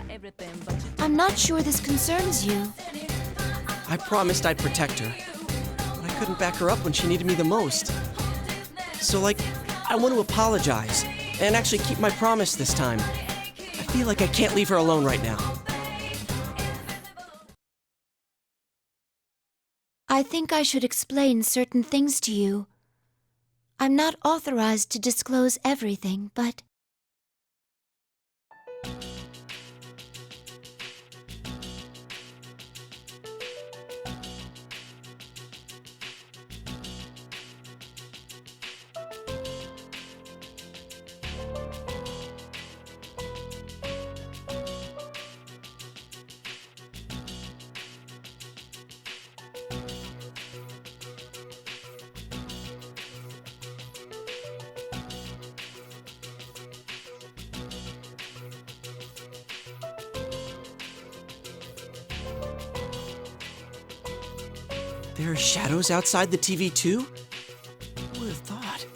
Speaker 2: I'm not sure this concerns you.
Speaker 14: I promised I'd protect her, but I couldn't back her up when she needed me the most. So, I want to apologize and actually keep my promise this time. I feel like I can't leave her alone right now.
Speaker 2: I think I should explain certain things to you. I'm not authorized to disclose everything, but...
Speaker 14: There are shadows outside the TV too? Who would have thought?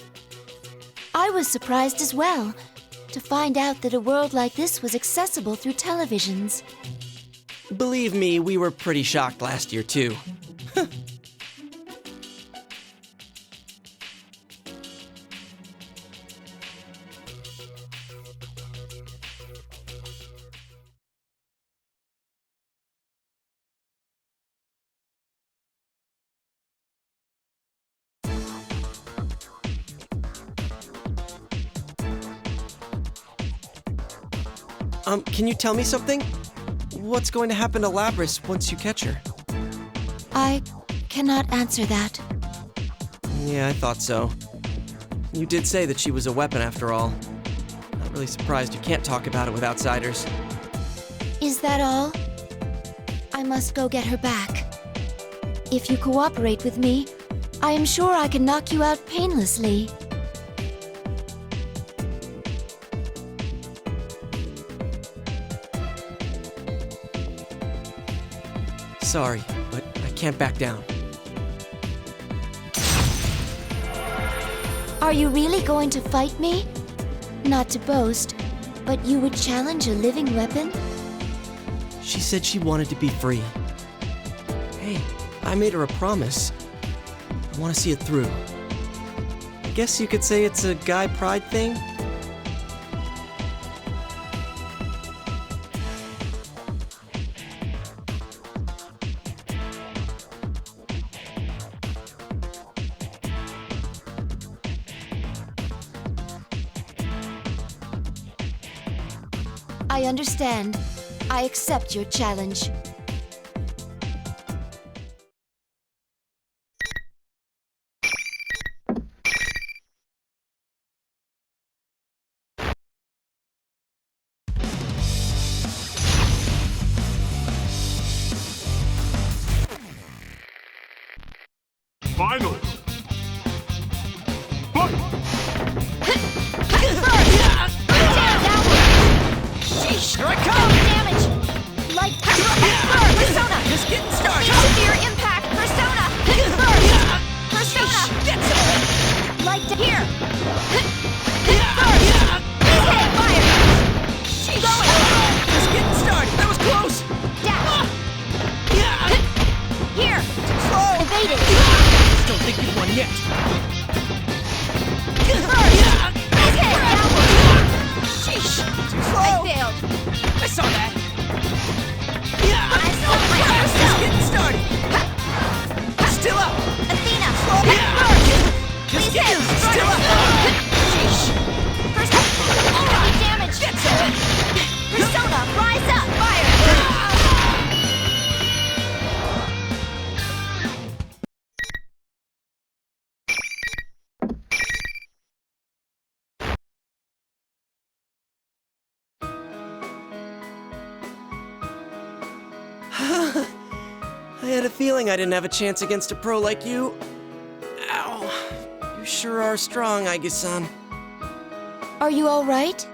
Speaker 2: I was surprised as well, to find out that a world like this was accessible through televisions.
Speaker 14: Believe me, we were pretty shocked last year too. Can you tell me something? What's going to happen to Labris once you catch her?
Speaker 2: I cannot answer that.
Speaker 14: Yeah, I thought so. You did say that she was a weapon after all. Not really surprised you can't talk about it with outsiders.
Speaker 2: Is that all? I must go get her back. If you cooperate with me, I am sure I can knock you out painlessly.
Speaker 14: Sorry, but I can't back down.
Speaker 2: Are you really going to fight me? Not to boast, but you would challenge a living weapon?
Speaker 14: She said she wanted to be free. Hey, I made her a promise. I want to see it through. I guess you could say it's a guy pride thing?
Speaker 2: I understand. I accept your challenge.
Speaker 3: Finally!
Speaker 16: Sheesh, here I come! Damage! Light burst! Persona! Just getting started! Severe impact! Persona! Burst! Persona! Light here! Burst! Hit! Fire! Sheesh! Just getting started! That was close! Dash! Here! Slow! Evaded!
Speaker 14: Don't think you won yet.
Speaker 16: Burst! Hit! Downward! Sheesh! I failed! I saw that! I saw myself! Getting started! Still up! Athena! Please hit! Still up! Sheesh! First heavy damage! Persona, rise up! Fire!
Speaker 14: I had a feeling I didn't have a chance against a pro like you. Ow. You sure are strong, Aigis-san.
Speaker 2: Are you all right?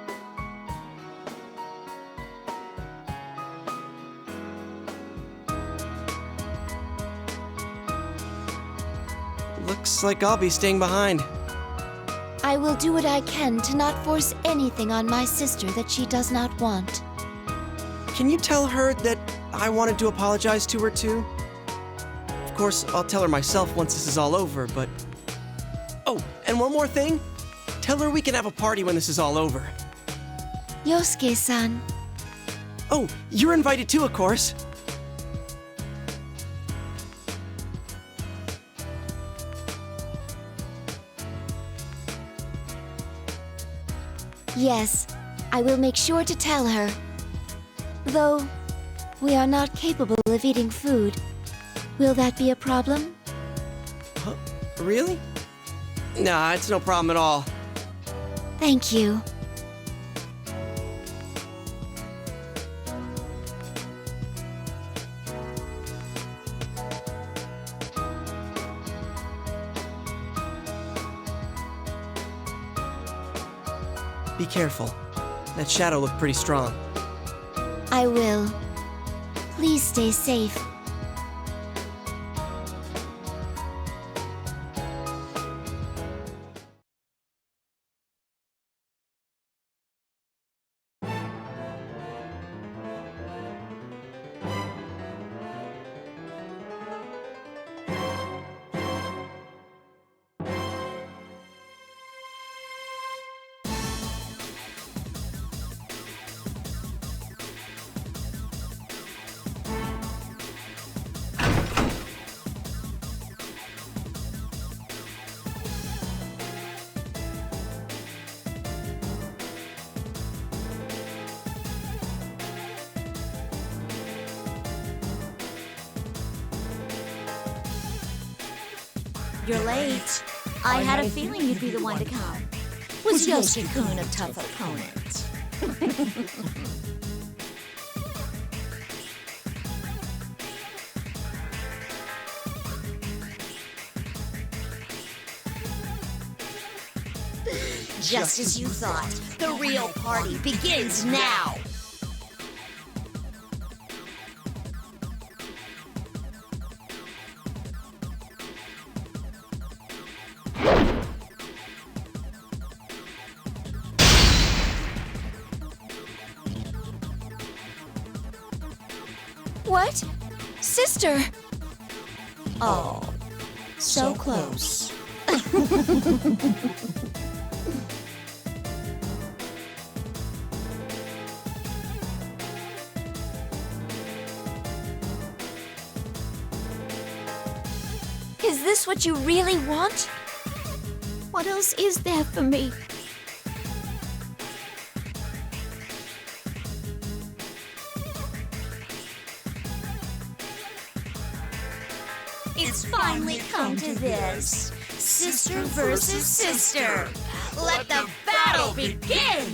Speaker 14: Looks like I'll be staying behind.
Speaker 2: I will do what I can to not force anything on my sister that she does not want.
Speaker 14: Can you tell her that I wanted to apologize to her too? Of course, I'll tell her myself once this is all over, but... Oh, and one more thing. Tell her we can have a party when this is all over.
Speaker 2: Yosuke-san.
Speaker 14: Oh, you're invited too, of course.
Speaker 2: Yes, I will make sure to tell her. Though, we are not capable of eating food. Will that be a problem?
Speaker 14: Huh? Really? Nah, it's no problem at all.
Speaker 2: Thank you.
Speaker 14: Be careful. That shadow looked pretty strong.
Speaker 2: I will. Please stay safe.
Speaker 13: You're late. I had a feeling you'd be the one to come. Was Yoshi-kun a tough opponent? Just as you thought, the real party begins now!
Speaker 2: What? Sister!
Speaker 13: Oh, so close.
Speaker 2: Is this what you really want?
Speaker 13: What else is there for me? It's finally come to this. Sister versus sister. Let the battle begin!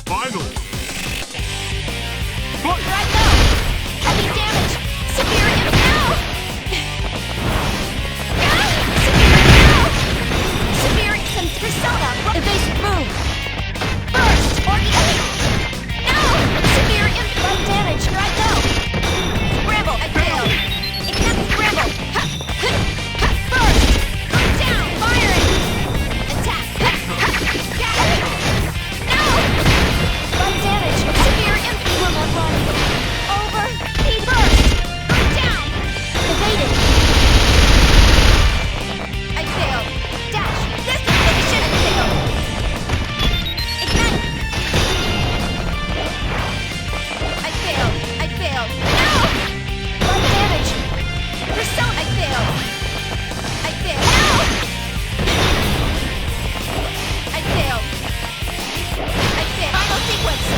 Speaker 3: Finally!
Speaker 16: Right now! Heavy damage! Severe now! Severe some persona! Evasive move! Burst! Orgia! No! Severe light damage! Right now! Scramble! I failed! Ignite scramble! Burst! Going down! Firing! Attack! Light damage! Severe impact! Will not run! Over! Speed burst! Down! Evaded! I failed! Dash! Destination! I failed! Ignite! I failed! I failed! No! Light damage! Persona! I failed! I failed! No! I failed! I failed! Final sequence!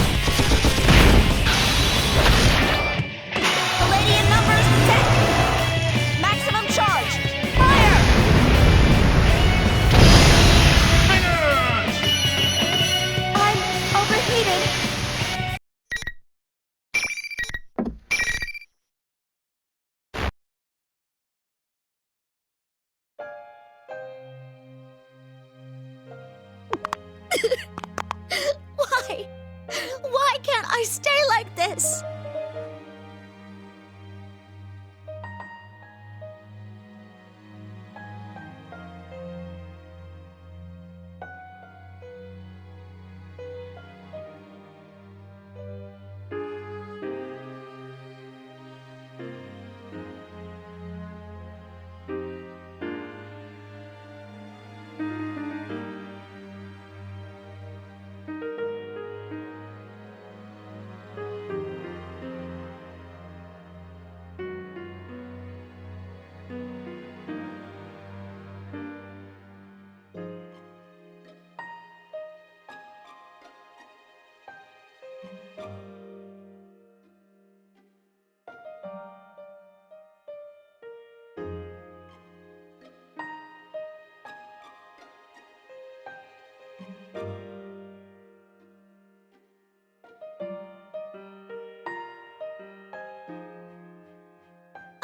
Speaker 16: Palladian numbers set! Maximum charge! Fire! I'm overheated. Why? Why can't I stay like this?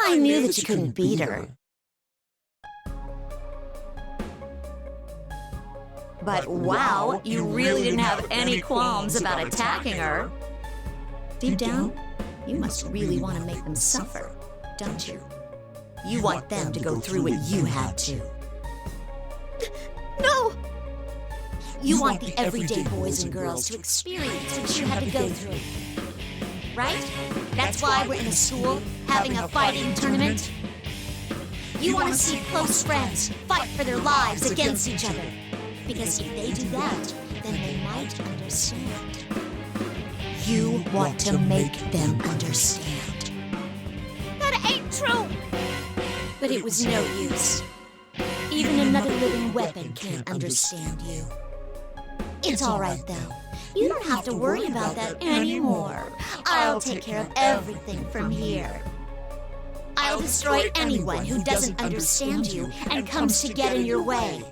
Speaker 13: I knew that you couldn't beat her. But wow, you really didn't have any qualms about attacking her. Deep down, you must really want to make them suffer, don't you? You want them to go through what you had to.
Speaker 2: No!
Speaker 13: You want the everyday boys and girls to experience what you had to go through. right? That's why we're in a school having a fighting tournament. You want to see close friends fight for their lives against each other. Because if they do that, then they might understand. You want to make them understand.
Speaker 15: That ain't true!
Speaker 13: But it was no use. Even another living weapon can't understand you. It's all right, though. You don't have to worry about that anymore. I'll take care of everything from here. I'll destroy anyone who doesn't understand you and comes to get in your way.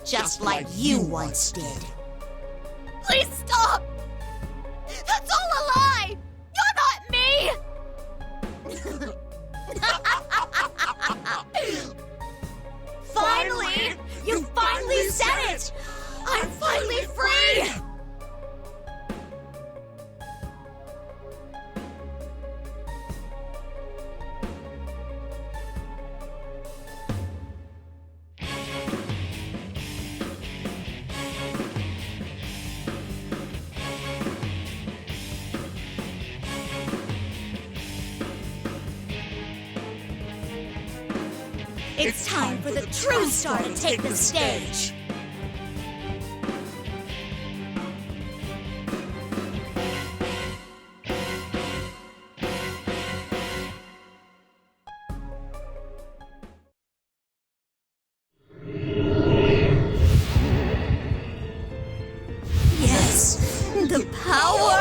Speaker 13: Just like you once did.
Speaker 15: Please stop! That's all a lie! You're not me!
Speaker 13: Finally! You finally said it! I'm finally free! It's time for the true star to take the stage. Yes, the power!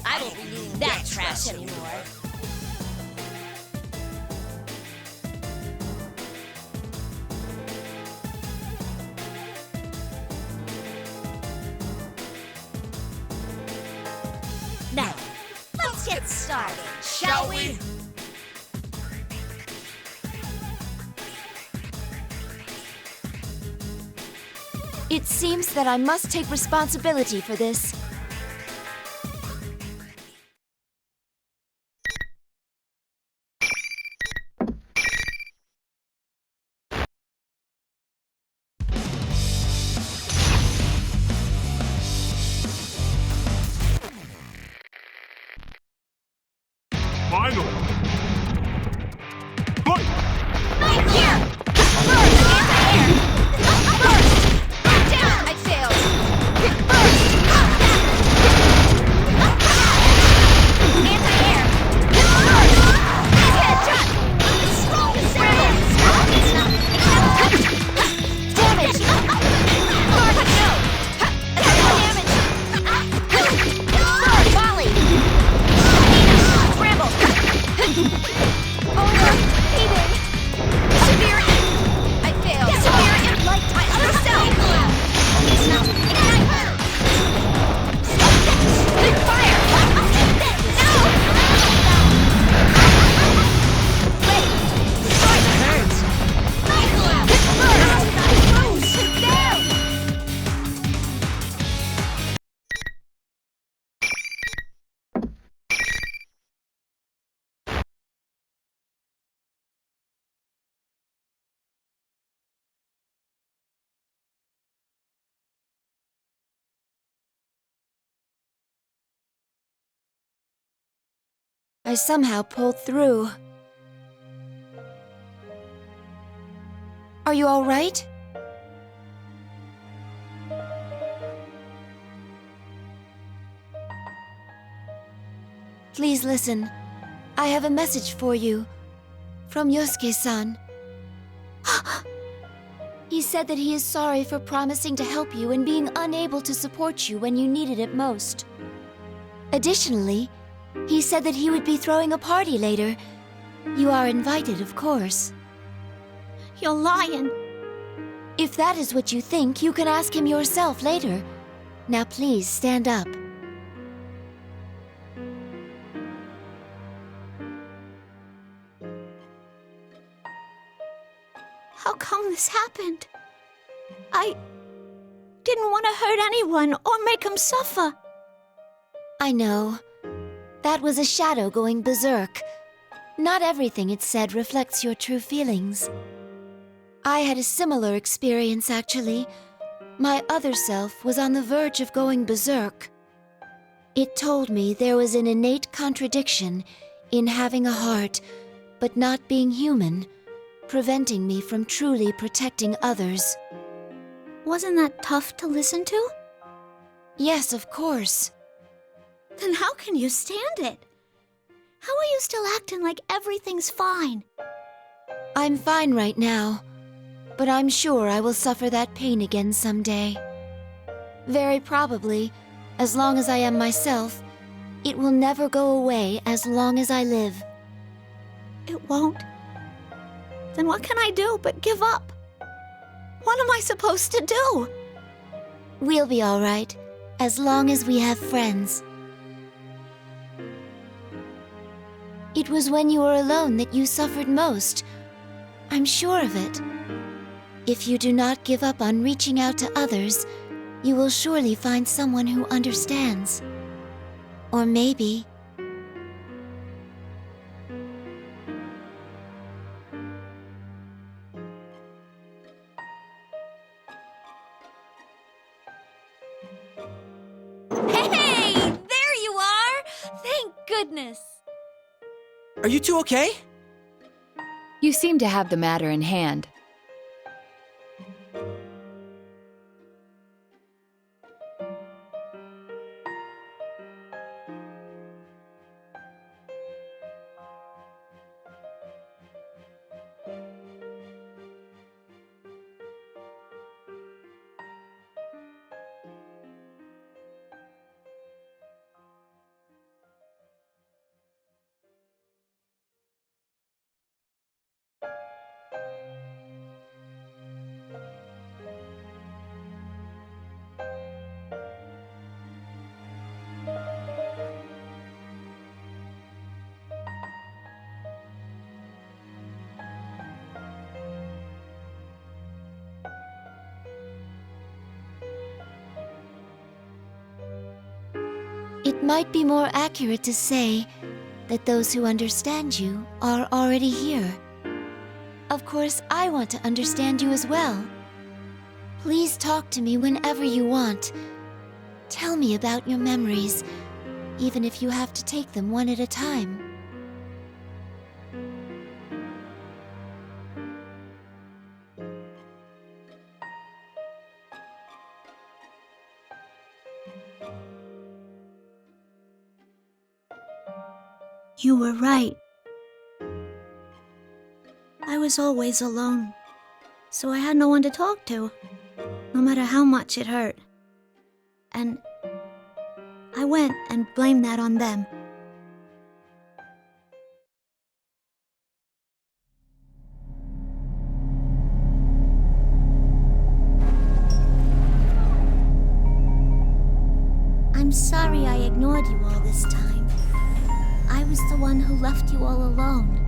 Speaker 15: I won't be needing that trash anymore.
Speaker 13: Now, let's get started, shall we?
Speaker 2: It seems that I must take responsibility for this.
Speaker 3: Final! Fight!
Speaker 15: Right here! Burst! Anti-air! Burst! Down! I failed! Burst! Anti-air! Burst! Headshot! I'm the strongest rebel! Damage! Burst! No! Attack damage! Burst! Volley! Scramble! Overheating! Severe! I failed! Severe and light! My other self! Ignite! Big fire! No! Wait! Destroy the turns! Burst! Sit down!
Speaker 2: I somehow pulled through. Are you all right? Please listen. I have a message for you. From Yosuke-san. He said that he is sorry for promising to help you and being unable to support you when you needed it most. Additionally, he said that he would be throwing a party later, You are invited, of course.
Speaker 13: You're lying.
Speaker 2: If that is what you think, you can ask him yourself later. Now please, stand up.
Speaker 13: How come this happened? I didn't want to hurt anyone or make them suffer.
Speaker 2: I know. That was a shadow going berserk. Not everything it said reflects your true feelings. I had a similar experience, actually. My other self was on the verge of going berserk. It told me there was an innate contradiction in having a heart, but not being human, preventing me from truly protecting others.
Speaker 13: Wasn't that tough to listen to?
Speaker 2: Yes, of course.
Speaker 13: Then how can you stand it? How are you still acting like everything's fine?
Speaker 2: I'm fine right now, but I'm sure I will suffer that pain again someday. Very probably, as long as I am myself, it will never go away as long as I live.
Speaker 13: It won't? Then what can I do but give up? What am I supposed to do?
Speaker 2: We'll be all right, as long as we have friends. It was when you were alone that you suffered most. I'm sure of it. If you do not give up on reaching out to others, you will surely find someone who understands. Or maybe...
Speaker 15: Hey! There you are! Thank goodness!
Speaker 14: Are you two okay?
Speaker 11: You seem to have the matter in hand.
Speaker 2: It might be more accurate to say that those who understand you are already here. Of course, I want to understand you as well. Please talk to me whenever you want. Tell me about your memories, even if you have to take them one at a time.
Speaker 13: You were right. I was always alone, so I had no one to talk to, no matter how much it hurt. And I went and blamed that on them. I'm sorry I ignored you all this time. I was the one who left you all alone.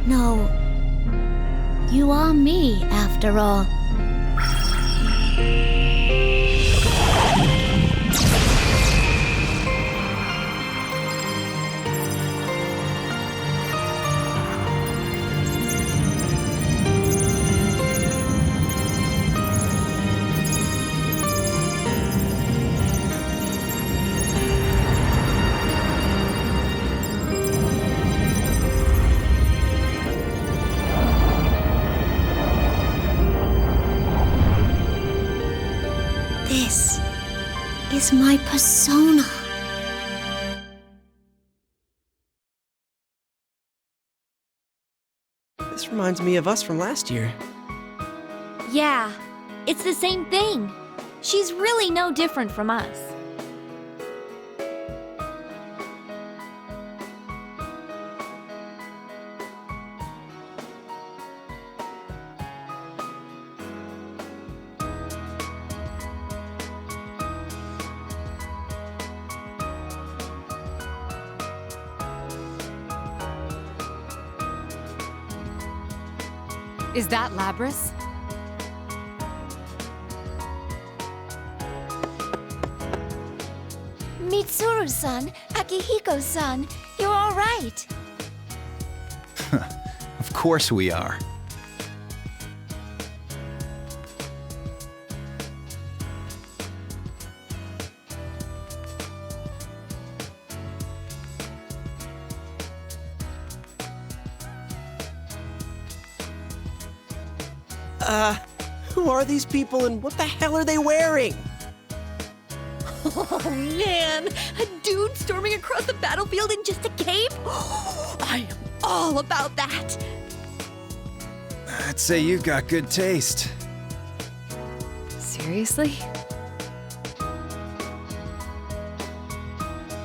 Speaker 13: No, you are me, after all. This is my persona.
Speaker 14: This reminds me of us from last year.
Speaker 15: Yeah, It's the same thing. She's really no different from us.
Speaker 7: Is that Labrys?
Speaker 2: Mitsuru-san, Akihiko-san, you're all right.
Speaker 9: Of course we are.
Speaker 14: Who are these people and what the hell are they wearing?
Speaker 15: Oh man, a dude storming across the battlefield in just a cape? I am all about that.
Speaker 9: I'd say you've got good taste.
Speaker 7: Seriously?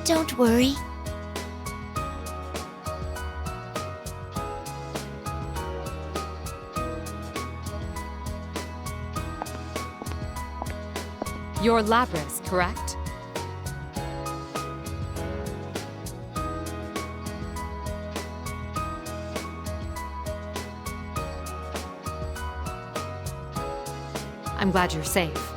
Speaker 2: Don't worry.
Speaker 7: You're Labrys, correct? I'm glad you're safe.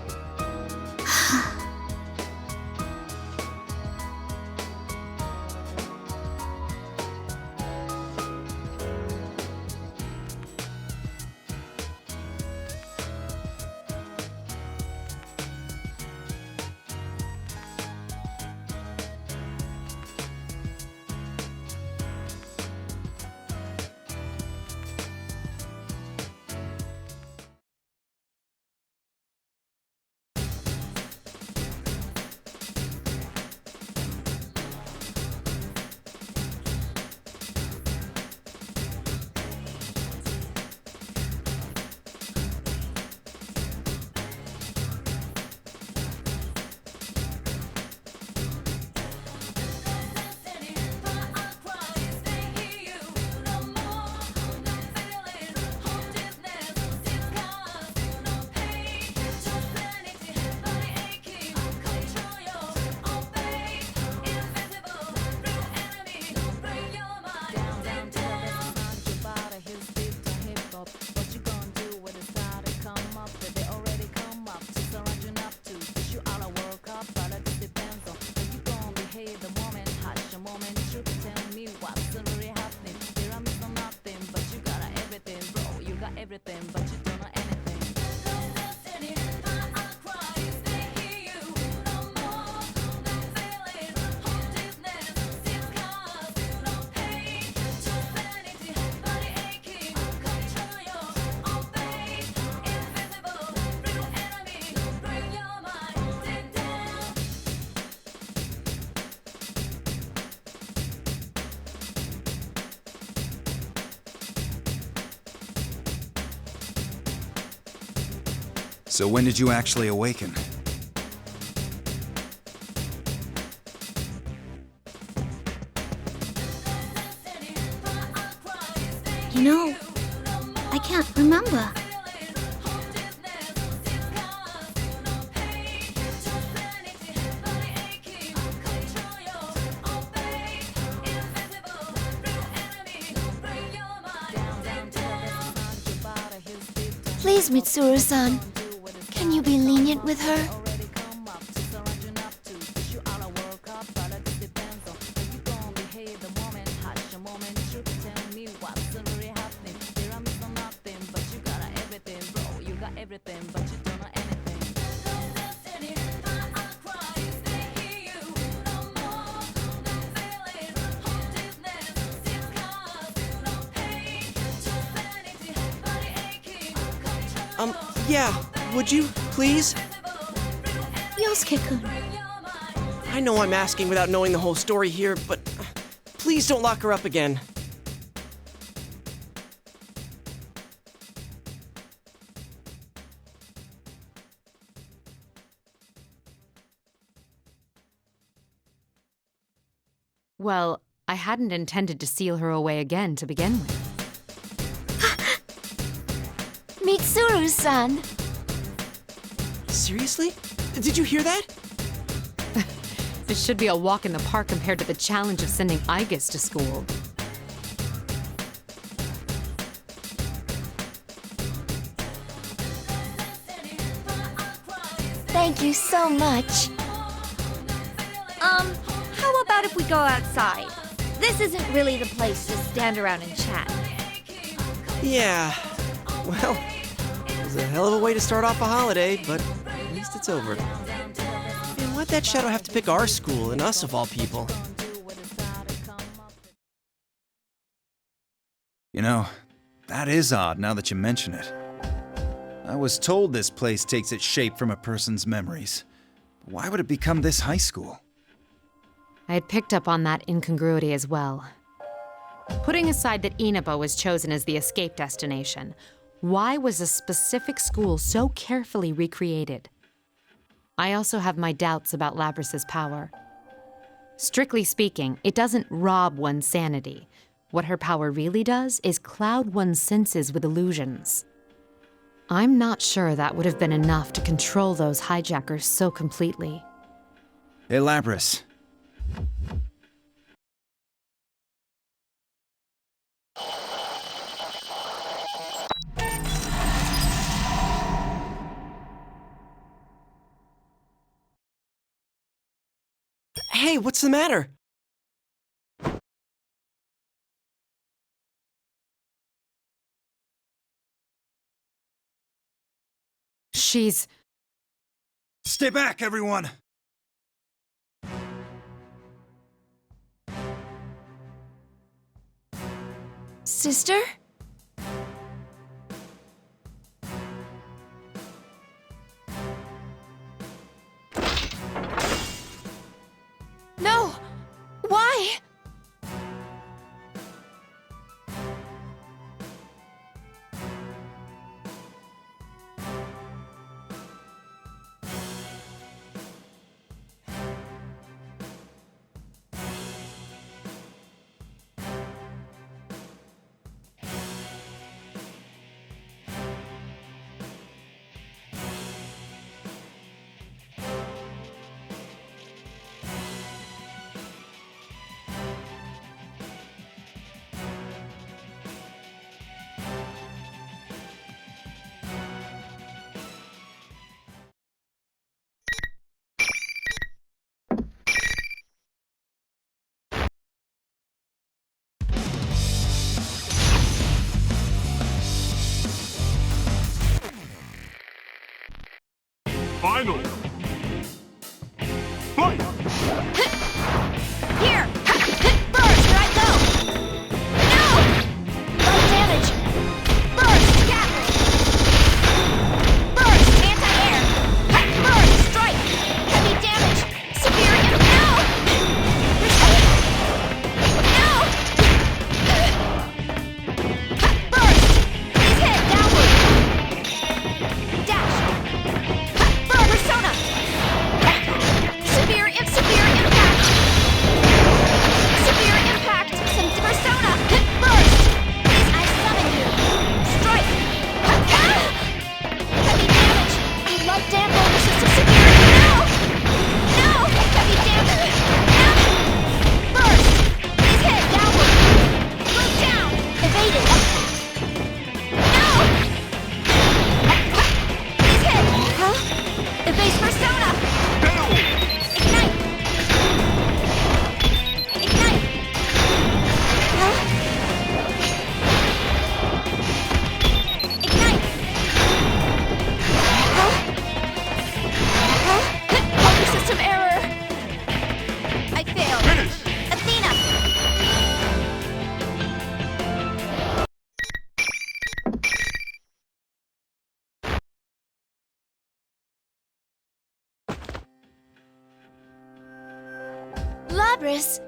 Speaker 9: So when did you actually awaken?
Speaker 13: You know, I can't remember.
Speaker 2: Please, Mitsuru-san, can you be lenient with her?
Speaker 14: Yeah, would you, please?
Speaker 2: Yosuke-kun.
Speaker 14: I know I'm asking without knowing the whole story here, but please don't lock her up again.
Speaker 7: Well, I hadn't intended to seal her away again to begin with.
Speaker 2: Mitsuru-san!
Speaker 14: Seriously? Did you hear that?
Speaker 7: It should be a walk in the park compared to the challenge of sending Aigis to school.
Speaker 2: Thank you so much.
Speaker 15: How about if we go outside? This isn't really the place to stand around and chat.
Speaker 14: Yeah. Well, it was a hell of a way to start off a holiday, but at least it's over. And why'd that shadow have to pick our school and us of all people?
Speaker 9: You know, that is odd now that you mention it. I was told this place takes its shape from a person's memories. Why would it become this high school?
Speaker 7: I had picked up on that incongruity as well. Putting aside that Inaba was chosen as the escape destination, why was a specific school so carefully recreated? I also have my doubts about Labrys's power. Strictly speaking, it doesn't rob one's sanity. What her power really does is cloud one's senses with illusions. I'm not sure that would have been enough to control those hijackers so completely.
Speaker 9: Hey, Labrys.
Speaker 14: Hey, what's the matter?
Speaker 7: She's...
Speaker 9: Stay back, everyone!
Speaker 2: Sister? No! Why?
Speaker 3: Final! Fight!
Speaker 15: Here! Burst, here I go! No!
Speaker 2: Low damage!
Speaker 15: Burst, capture! Burst, anti-air! Burst, strike! Heavy damage! Severe impact! No! Burst! Please hit, downward! Dash! Persona! Severe impact! Severe impact! Some Persona! Burst! Please, I summon you! Strike! Heavy damage!
Speaker 2: You love damage!
Speaker 15: Severe! No! No! Heavy damage! Burst! Please hit! Downward! Move down!
Speaker 2: Evaded!
Speaker 15: No! Please hit! Huh? Evade Persona! Ignite! Ignite! Huh? Ignite! Huh? Huh? Power system error! I failed! Athena!
Speaker 2: Labrys!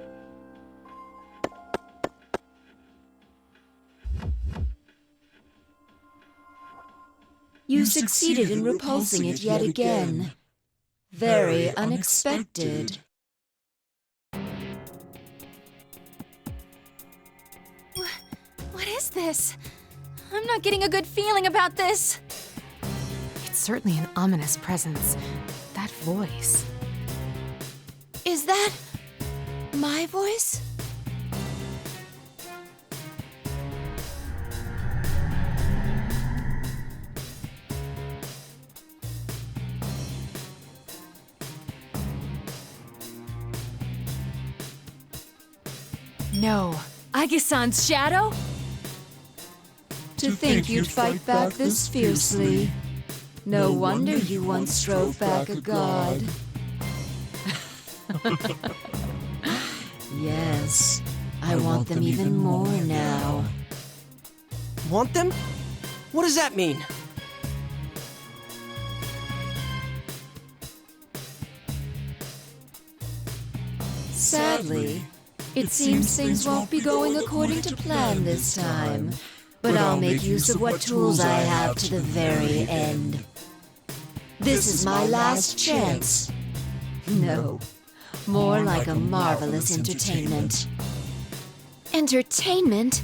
Speaker 2: You succeeded in repulsing it yet again. Very unexpected.
Speaker 11: What is this? I'm not getting a good feeling about this.
Speaker 7: It's certainly an ominous presence. That voice.
Speaker 2: Is that my voice?
Speaker 11: No. Aigis-san's shadow?
Speaker 2: To think you'd fight back this fiercely. No wonder you once drove back a god. Yes, I want them even more now.
Speaker 14: Want them? What does that mean?
Speaker 2: Sadly, it seems things won't be going according to plan this time. But I'll make use of what tools I have to the very end. This is my last chance. No, more like a marvelous entertainment. Entertainment?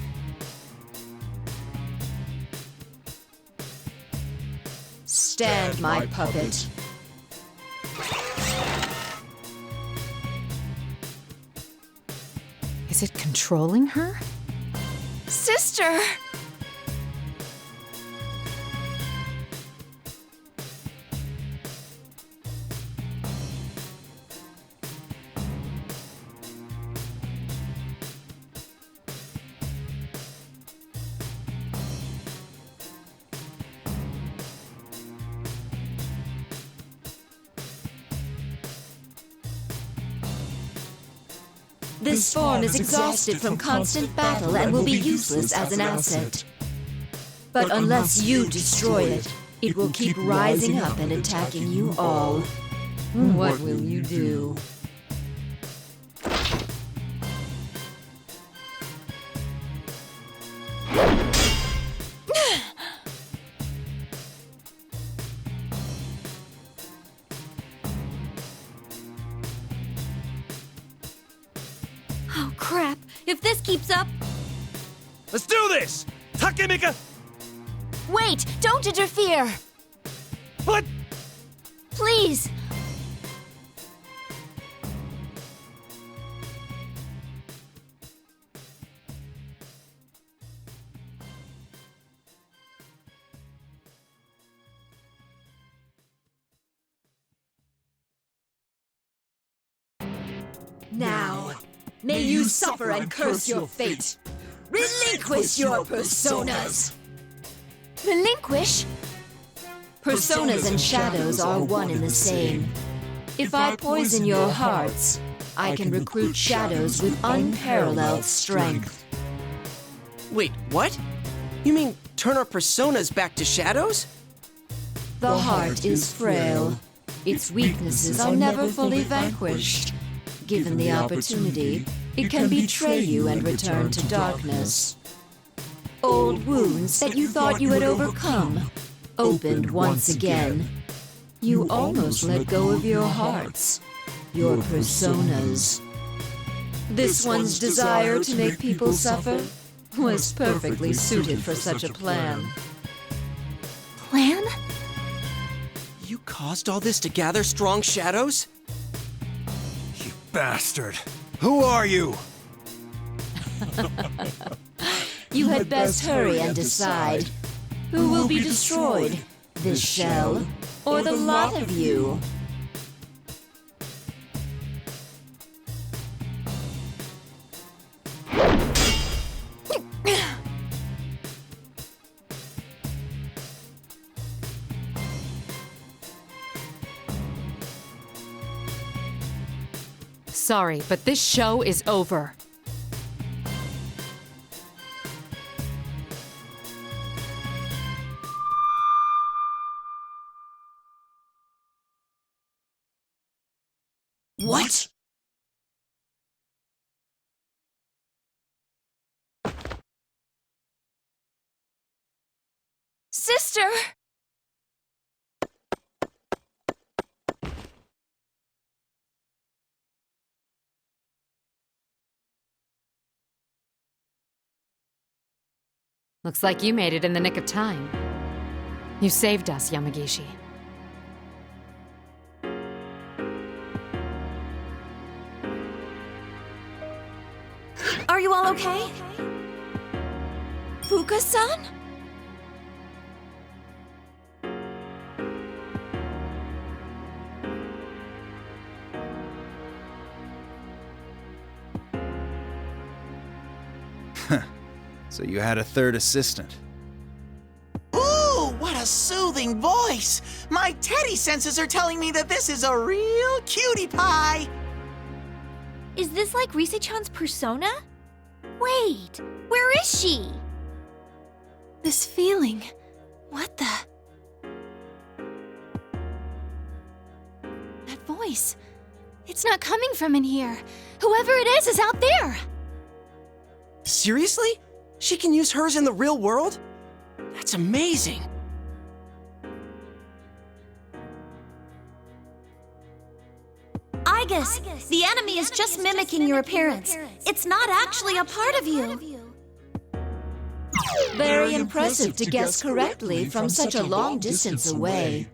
Speaker 2: Stand, my puppet.
Speaker 7: Is it controlling her?
Speaker 2: Sister! This form is exhausted from constant battle and will be useless as an asset. But unless you destroy it, it will keep rising up and attacking you all. What will you do?
Speaker 15: Oh, crap. If this keeps up...
Speaker 10: Let's do this! Takemika!
Speaker 2: Wait! Don't interfere!
Speaker 10: What?
Speaker 2: Please! Now, may you suffer and curse your fate. Relinquish your personas! Relinquish? Personas and shadows are one and the same. If I poison your hearts, I can recruit shadows with unparalleled strength.
Speaker 14: Wait, what? You mean turn our personas back to shadows?
Speaker 2: The heart is frail. Its weaknesses are never fully vanquished. Given the opportunity, it can betray you and return to darkness. Old wounds that you thought you had overcome opened once again. You almost let go of your hearts, your personas. This one's desire to make people suffer was perfectly suited for such a plan.
Speaker 14: Plan? You caused all this to gather strong shadows?
Speaker 6: You bastard! Who are you?
Speaker 2: You had best hurry and decide. Who will be destroyed? This shell, or the lot of you?
Speaker 7: Sorry, but this show is over.
Speaker 2: What? Sister!
Speaker 7: Looks like you made it in the nick of time. You saved us, Yamagishi.
Speaker 2: Are you all okay? Fuka-san?
Speaker 9: So you had a third assistant.
Speaker 12: Ooh, what a soothing voice! My teddy senses are telling me that this is a real cutie pie!
Speaker 15: Is this like Rise-chan's persona? Wait, where is she?
Speaker 2: This feeling. What the? That voice. It's not coming from in here. Whoever it is out there.
Speaker 14: Seriously? She can use hers in the real world? That's amazing.
Speaker 13: Aigis, the enemy is just mimicking your appearance. It's not actually a part of you.
Speaker 2: Very impressive to guess correctly from such a long distance away.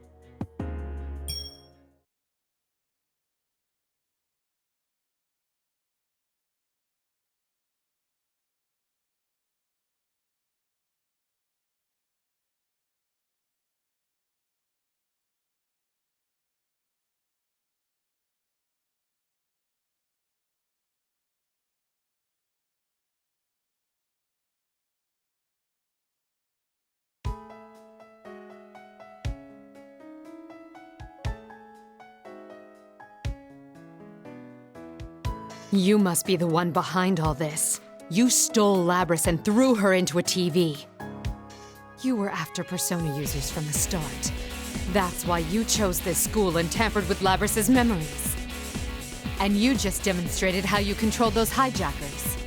Speaker 7: You must be the one behind all this. You stole Labris and threw her into a TV. You were after Persona users from the start. That's why you chose this school and tampered with Labris's memories. And you just demonstrated how you controlled those hijackers.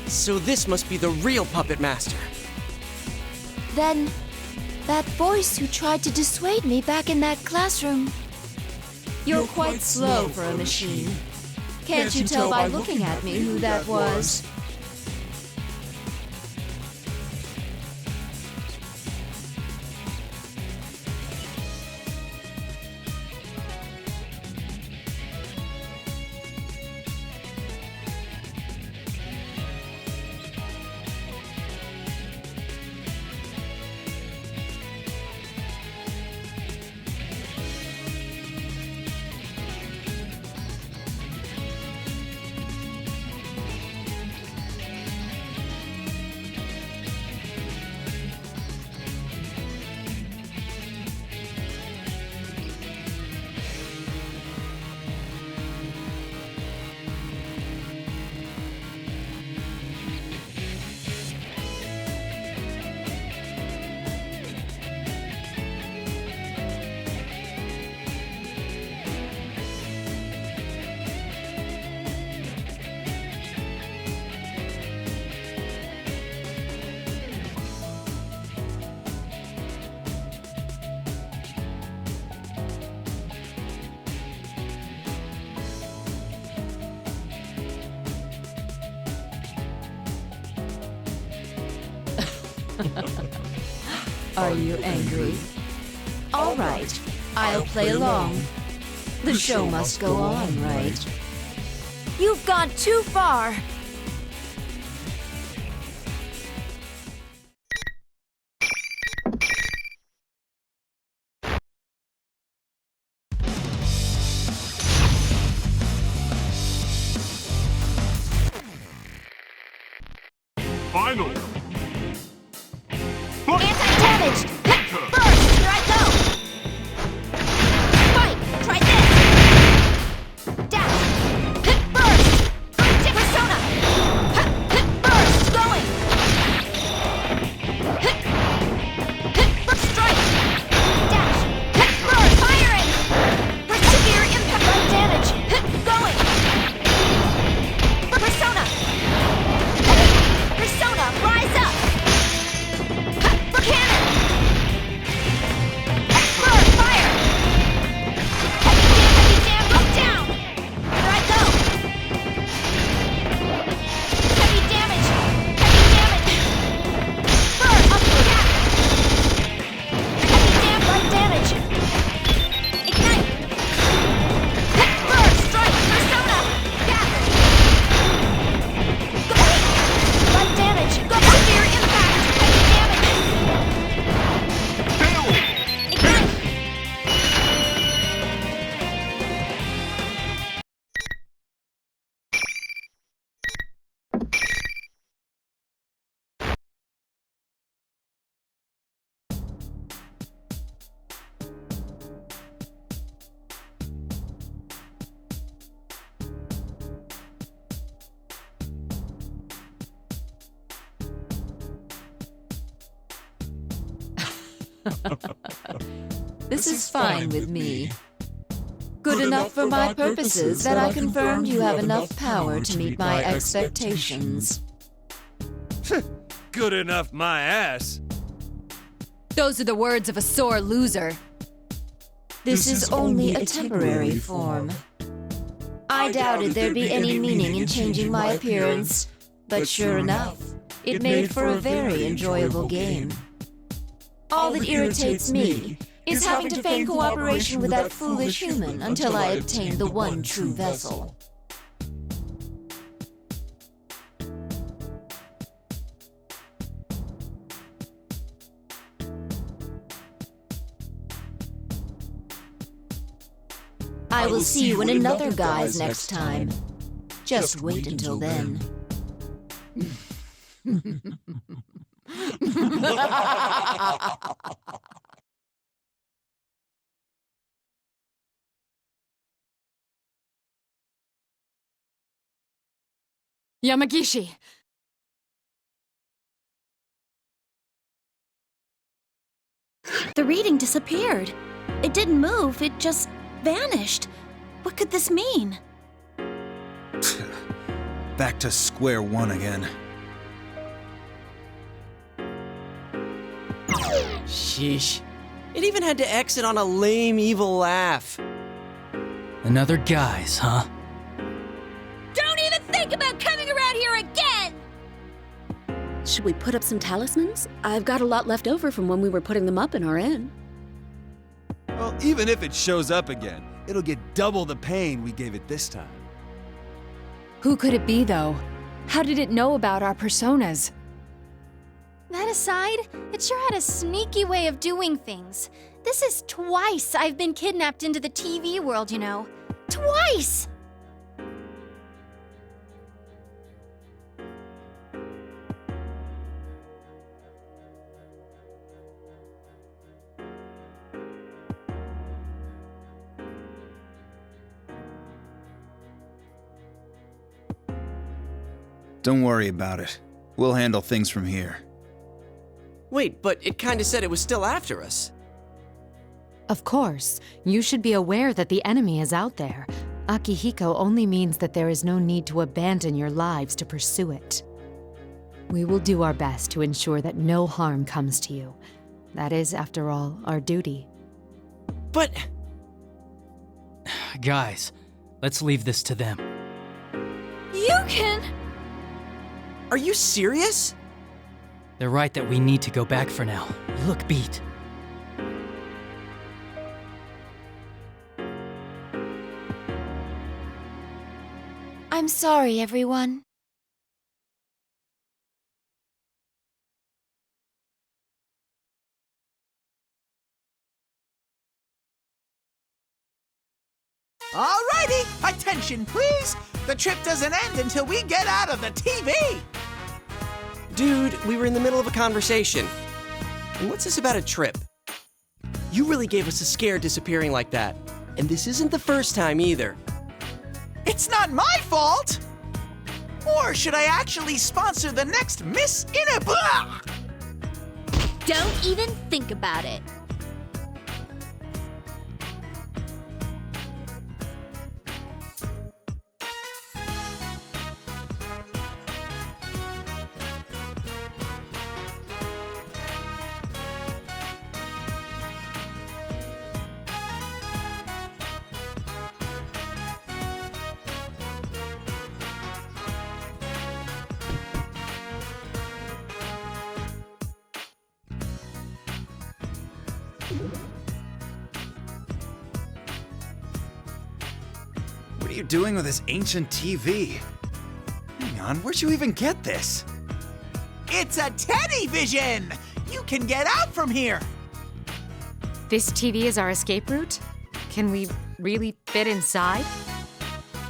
Speaker 14: So this must be the real Puppet Master.
Speaker 2: Then, that voice who tried to dissuade me back in that classroom. You're quite slow for a machine. Can't you tell by looking at me who that was?
Speaker 17: Are you angry? All right, I'll play along. The show must go on, right?
Speaker 2: You've gone too far.
Speaker 18: Final!
Speaker 2: Anti-damaged! Burst! Here I go! Fight! Try this! Dash! Burst! Persona! Burst! Going! Strike! Dash! Burst! Firing! Severe impact on damage! Going! Persona! Persona! Rise up! Cannon!
Speaker 17: This is fine with me. Good enough for my purposes that I confirmed you have enough power to meet my expectations.
Speaker 10: Good enough, my ass.
Speaker 11: Those are the words of a sore loser.
Speaker 17: This is only a temporary form. I doubted there'd be any meaning in changing my appearance, but sure enough, it made for a very enjoyable game. All that irritates me is having to feign cooperation with that foolish human until I obtain the one true vessel. I will see you in another guise next time. Just wait until then.
Speaker 11: Yamagishi!
Speaker 13: The reading disappeared. It didn't move, it just vanished. What could this mean?
Speaker 9: Back to square one again.
Speaker 14: Sheesh. It even had to exit on a lame, evil laugh.
Speaker 1: Another guise, huh?
Speaker 15: Don't even think about coming around here again!
Speaker 19: Should we put up some talismans? I've got a lot left over from when we were putting them up in our inn.
Speaker 10: Well, even if it shows up again, it'll get double the pain we gave it this time.
Speaker 11: Who could it be, though? How did it know about our personas?
Speaker 16: That aside, it sure had a sneaky way of doing things. This is twice I've been kidnapped into the TV world, you know. Twice!
Speaker 9: Don't worry about it. We'll handle things from here.
Speaker 14: Wait, but it kinda said it was still after us.
Speaker 7: Of course, you should be aware that the enemy is out there. Akihiko only means that there is no need to abandon your lives to pursue it. We will do our best to ensure that no harm comes to you. That is, after all, our duty.
Speaker 14: But...
Speaker 1: Guys, let's leave this to them.
Speaker 15: You can...
Speaker 14: Are you serious?
Speaker 1: They're right that we need to go back for now. You look beat.
Speaker 2: I'm sorry, everyone.
Speaker 12: Alrighty, attention please! The trip doesn't end until we get out of the TV!
Speaker 14: Dude, we were in the middle of a conversation. And what's this about a trip? You really gave us a scare disappearing like that. And this isn't the first time either.
Speaker 12: It's not my fault! Or should I actually sponsor the next Miss Inaba?
Speaker 15: Don't even think about it.
Speaker 9: What are you doing with this ancient TV? Hang on, where'd you even get this?
Speaker 12: It's a Teddy Vision! You can get out from here!
Speaker 7: This TV is our escape route? Can we really fit inside?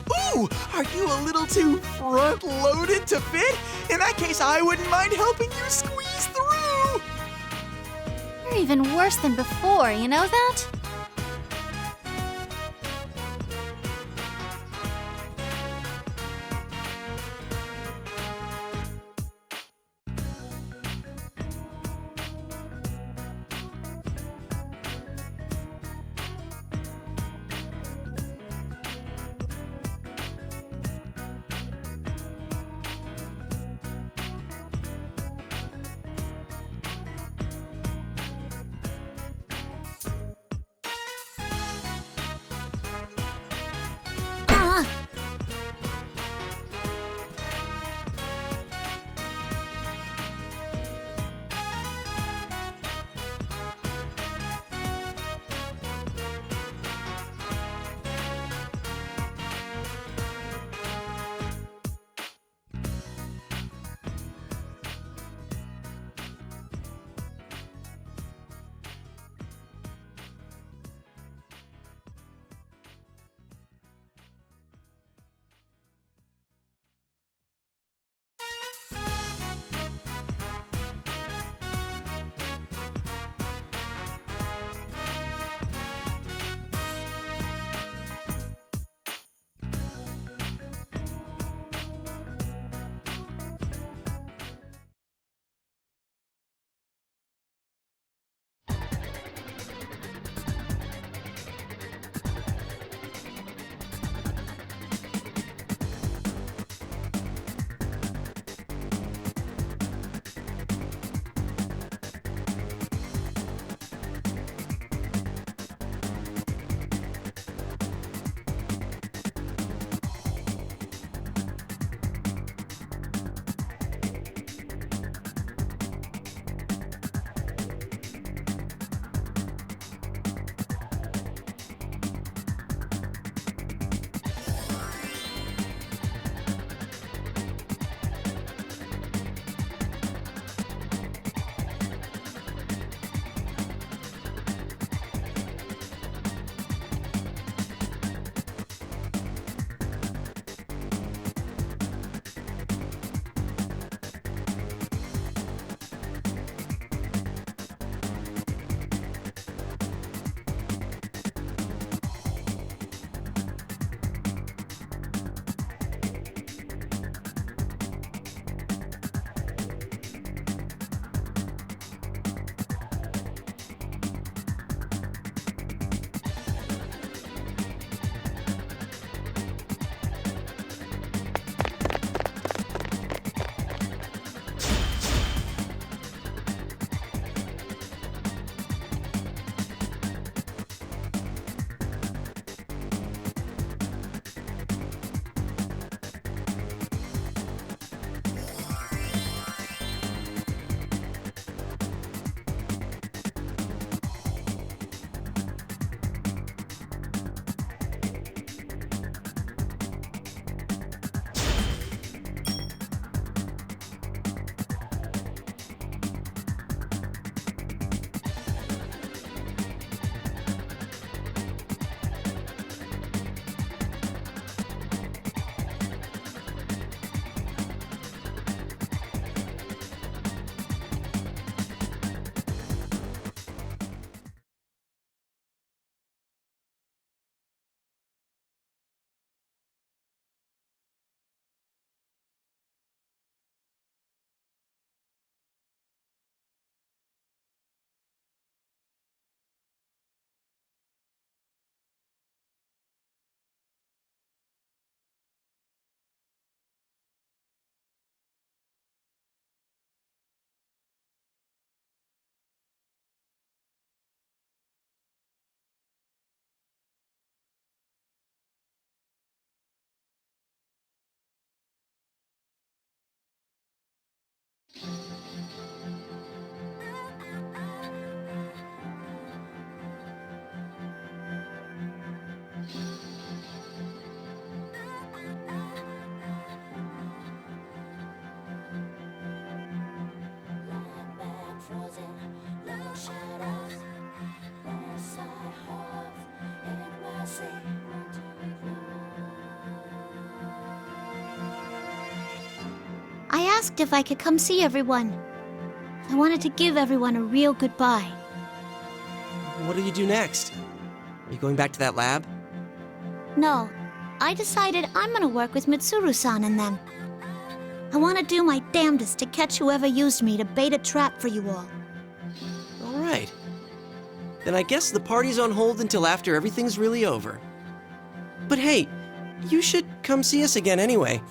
Speaker 12: Ooh, are you a little too front-loaded to fit? In that case, I wouldn't mind helping you squeeze through!
Speaker 16: You're even worse than before, you know that?
Speaker 13: asked if I could come see everyone. I wanted to give everyone a real goodbye.
Speaker 14: What do you do next? Are you going back to that lab?
Speaker 13: No, I decided I'm gonna work with Mitsuru-san and them. I want to do my damnedest to catch whoever used me to bait a trap for you all.
Speaker 14: All right. Then I guess the party's on hold until after everything's really over. But hey, you should come see us again anyway.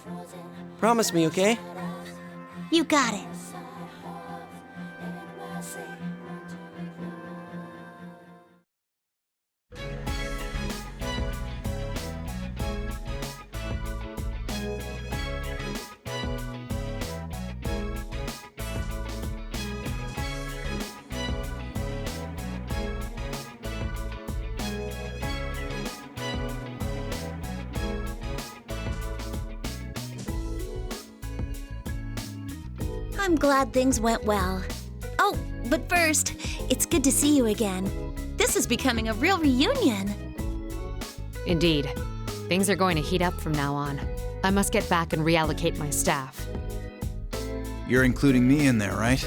Speaker 14: Promise me, okay?
Speaker 13: You got it. I'm glad things went well. Oh, but first, it's good to see you again. This is becoming a real reunion.
Speaker 7: Indeed. Things are going to heat up from now on. I must get back and reallocate my staff.
Speaker 9: You're including me in there, right?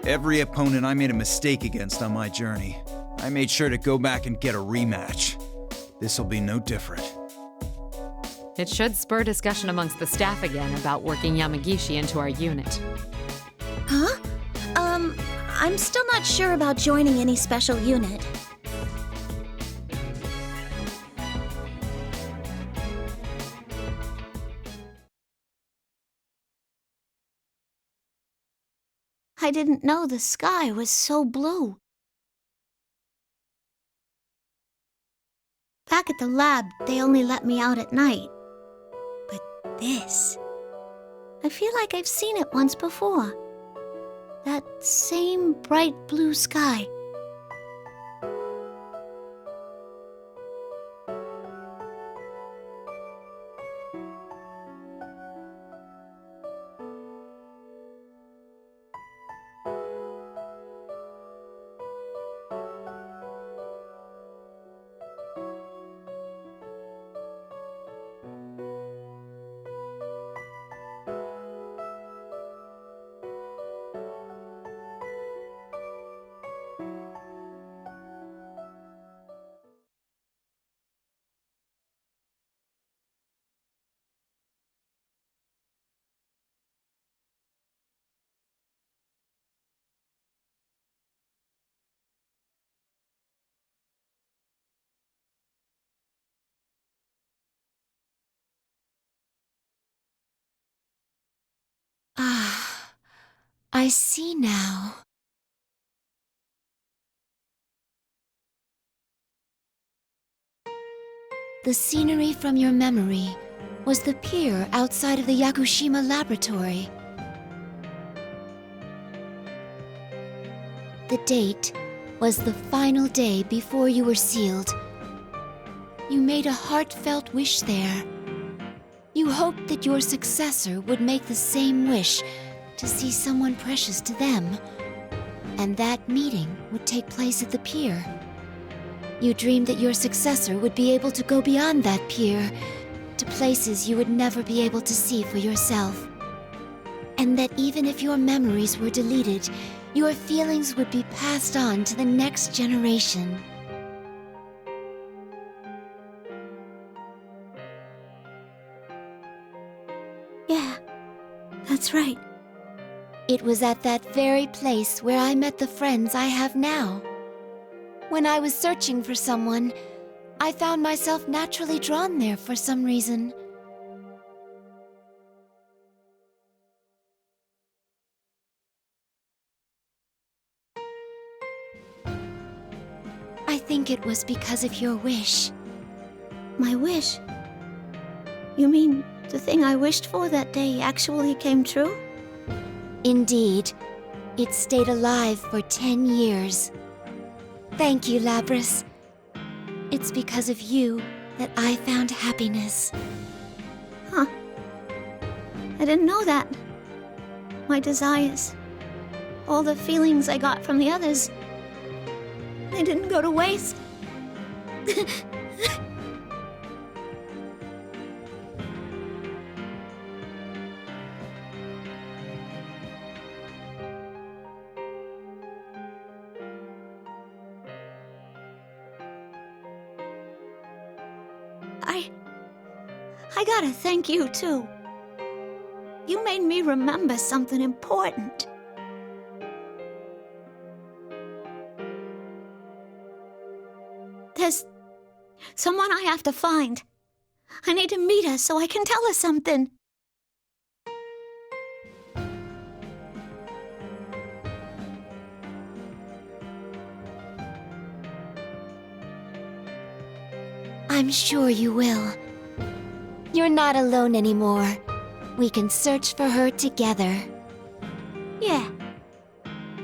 Speaker 9: Every opponent I made a mistake against on my journey, I made sure to go back and get a rematch. This'll be no different.
Speaker 7: It should spur discussion amongst the staff again about working Yamagishi into our unit.
Speaker 13: Huh? I'm still not sure about joining any special unit. I didn't know the sky was so blue. Back at the lab, they only let me out at night. But this... I feel like I've seen it once before. That same bright blue sky.
Speaker 2: Ah, I see now. The scenery from your memory was the pier outside of the Yakushima laboratory. The date was the final day before you were sealed. You made a heartfelt wish there. You hoped that your successor would make the same wish to see someone precious to them, and that meeting would take place at the pier. You dreamed that your successor would be able to go beyond that pier to places you would never be able to see for yourself. And that even if your memories were deleted, your feelings would be passed on to the next generation.
Speaker 13: Yeah, that's right.
Speaker 2: It was at that very place where I met the friends I have now. When I was searching for someone, I found myself naturally drawn there for some reason. I think it was because of your wish.
Speaker 13: My wish? You mean the thing I wished for that day actually came true?
Speaker 2: Indeed. It stayed alive for 10 years. Thank you, Labris. It's because of you that I found happiness.
Speaker 13: Huh. I didn't know that. My desires, all the feelings I got from the others, they didn't go to waste. I... 」I gotta thank you, too. You made me remember something important. There's someone I have to find. I need to meet her so I can tell her something.
Speaker 2: I'm sure you will. You're not alone anymore. We can search for her together.
Speaker 13: Yeah.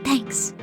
Speaker 13: Thanks.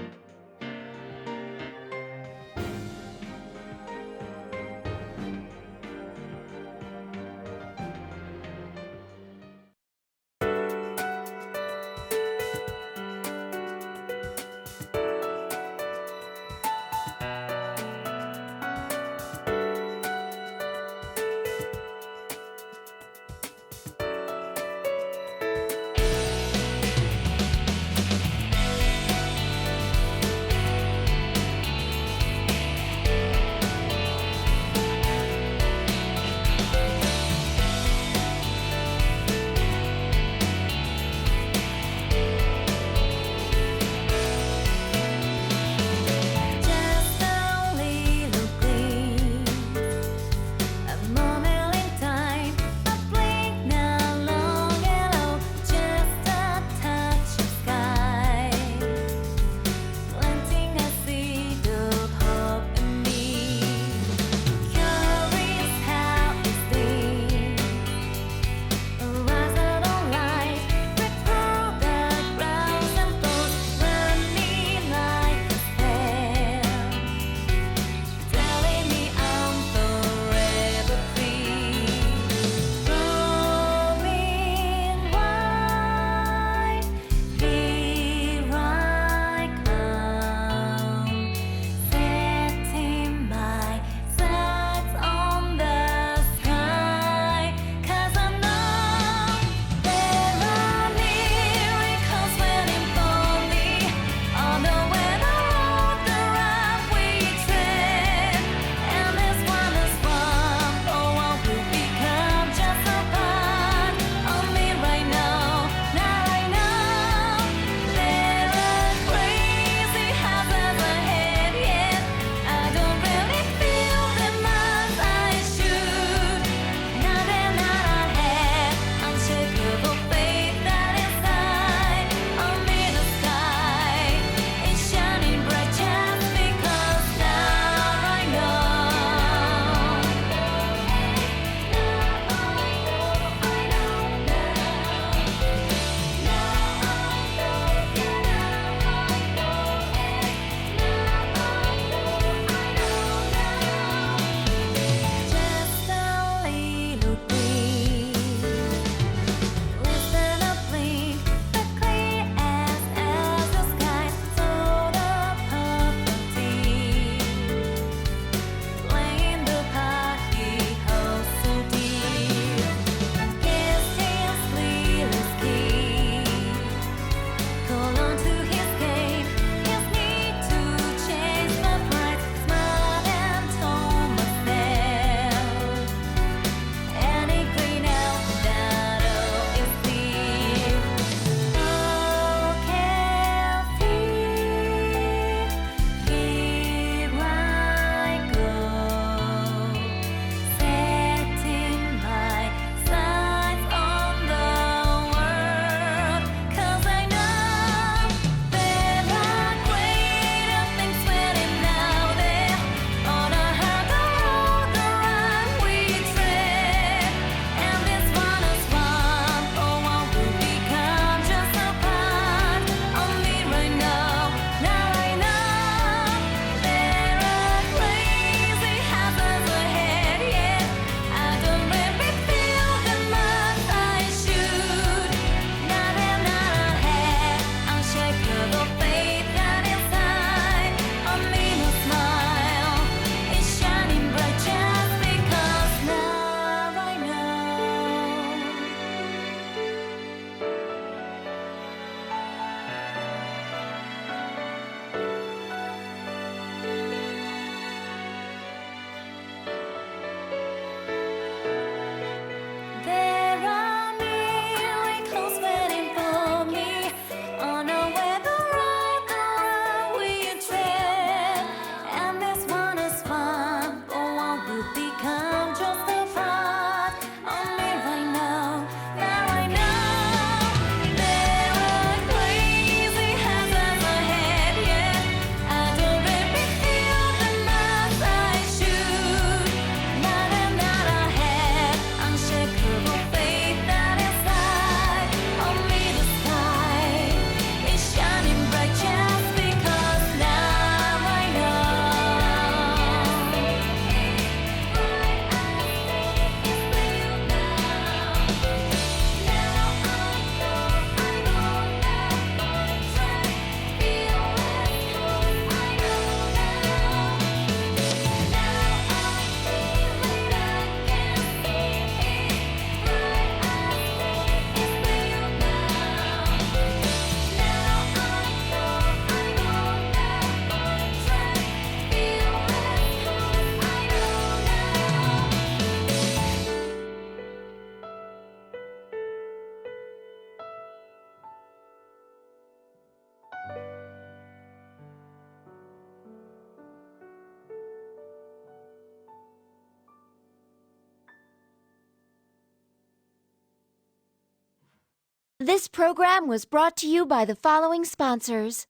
Speaker 2: This program was brought to you by the following sponsors: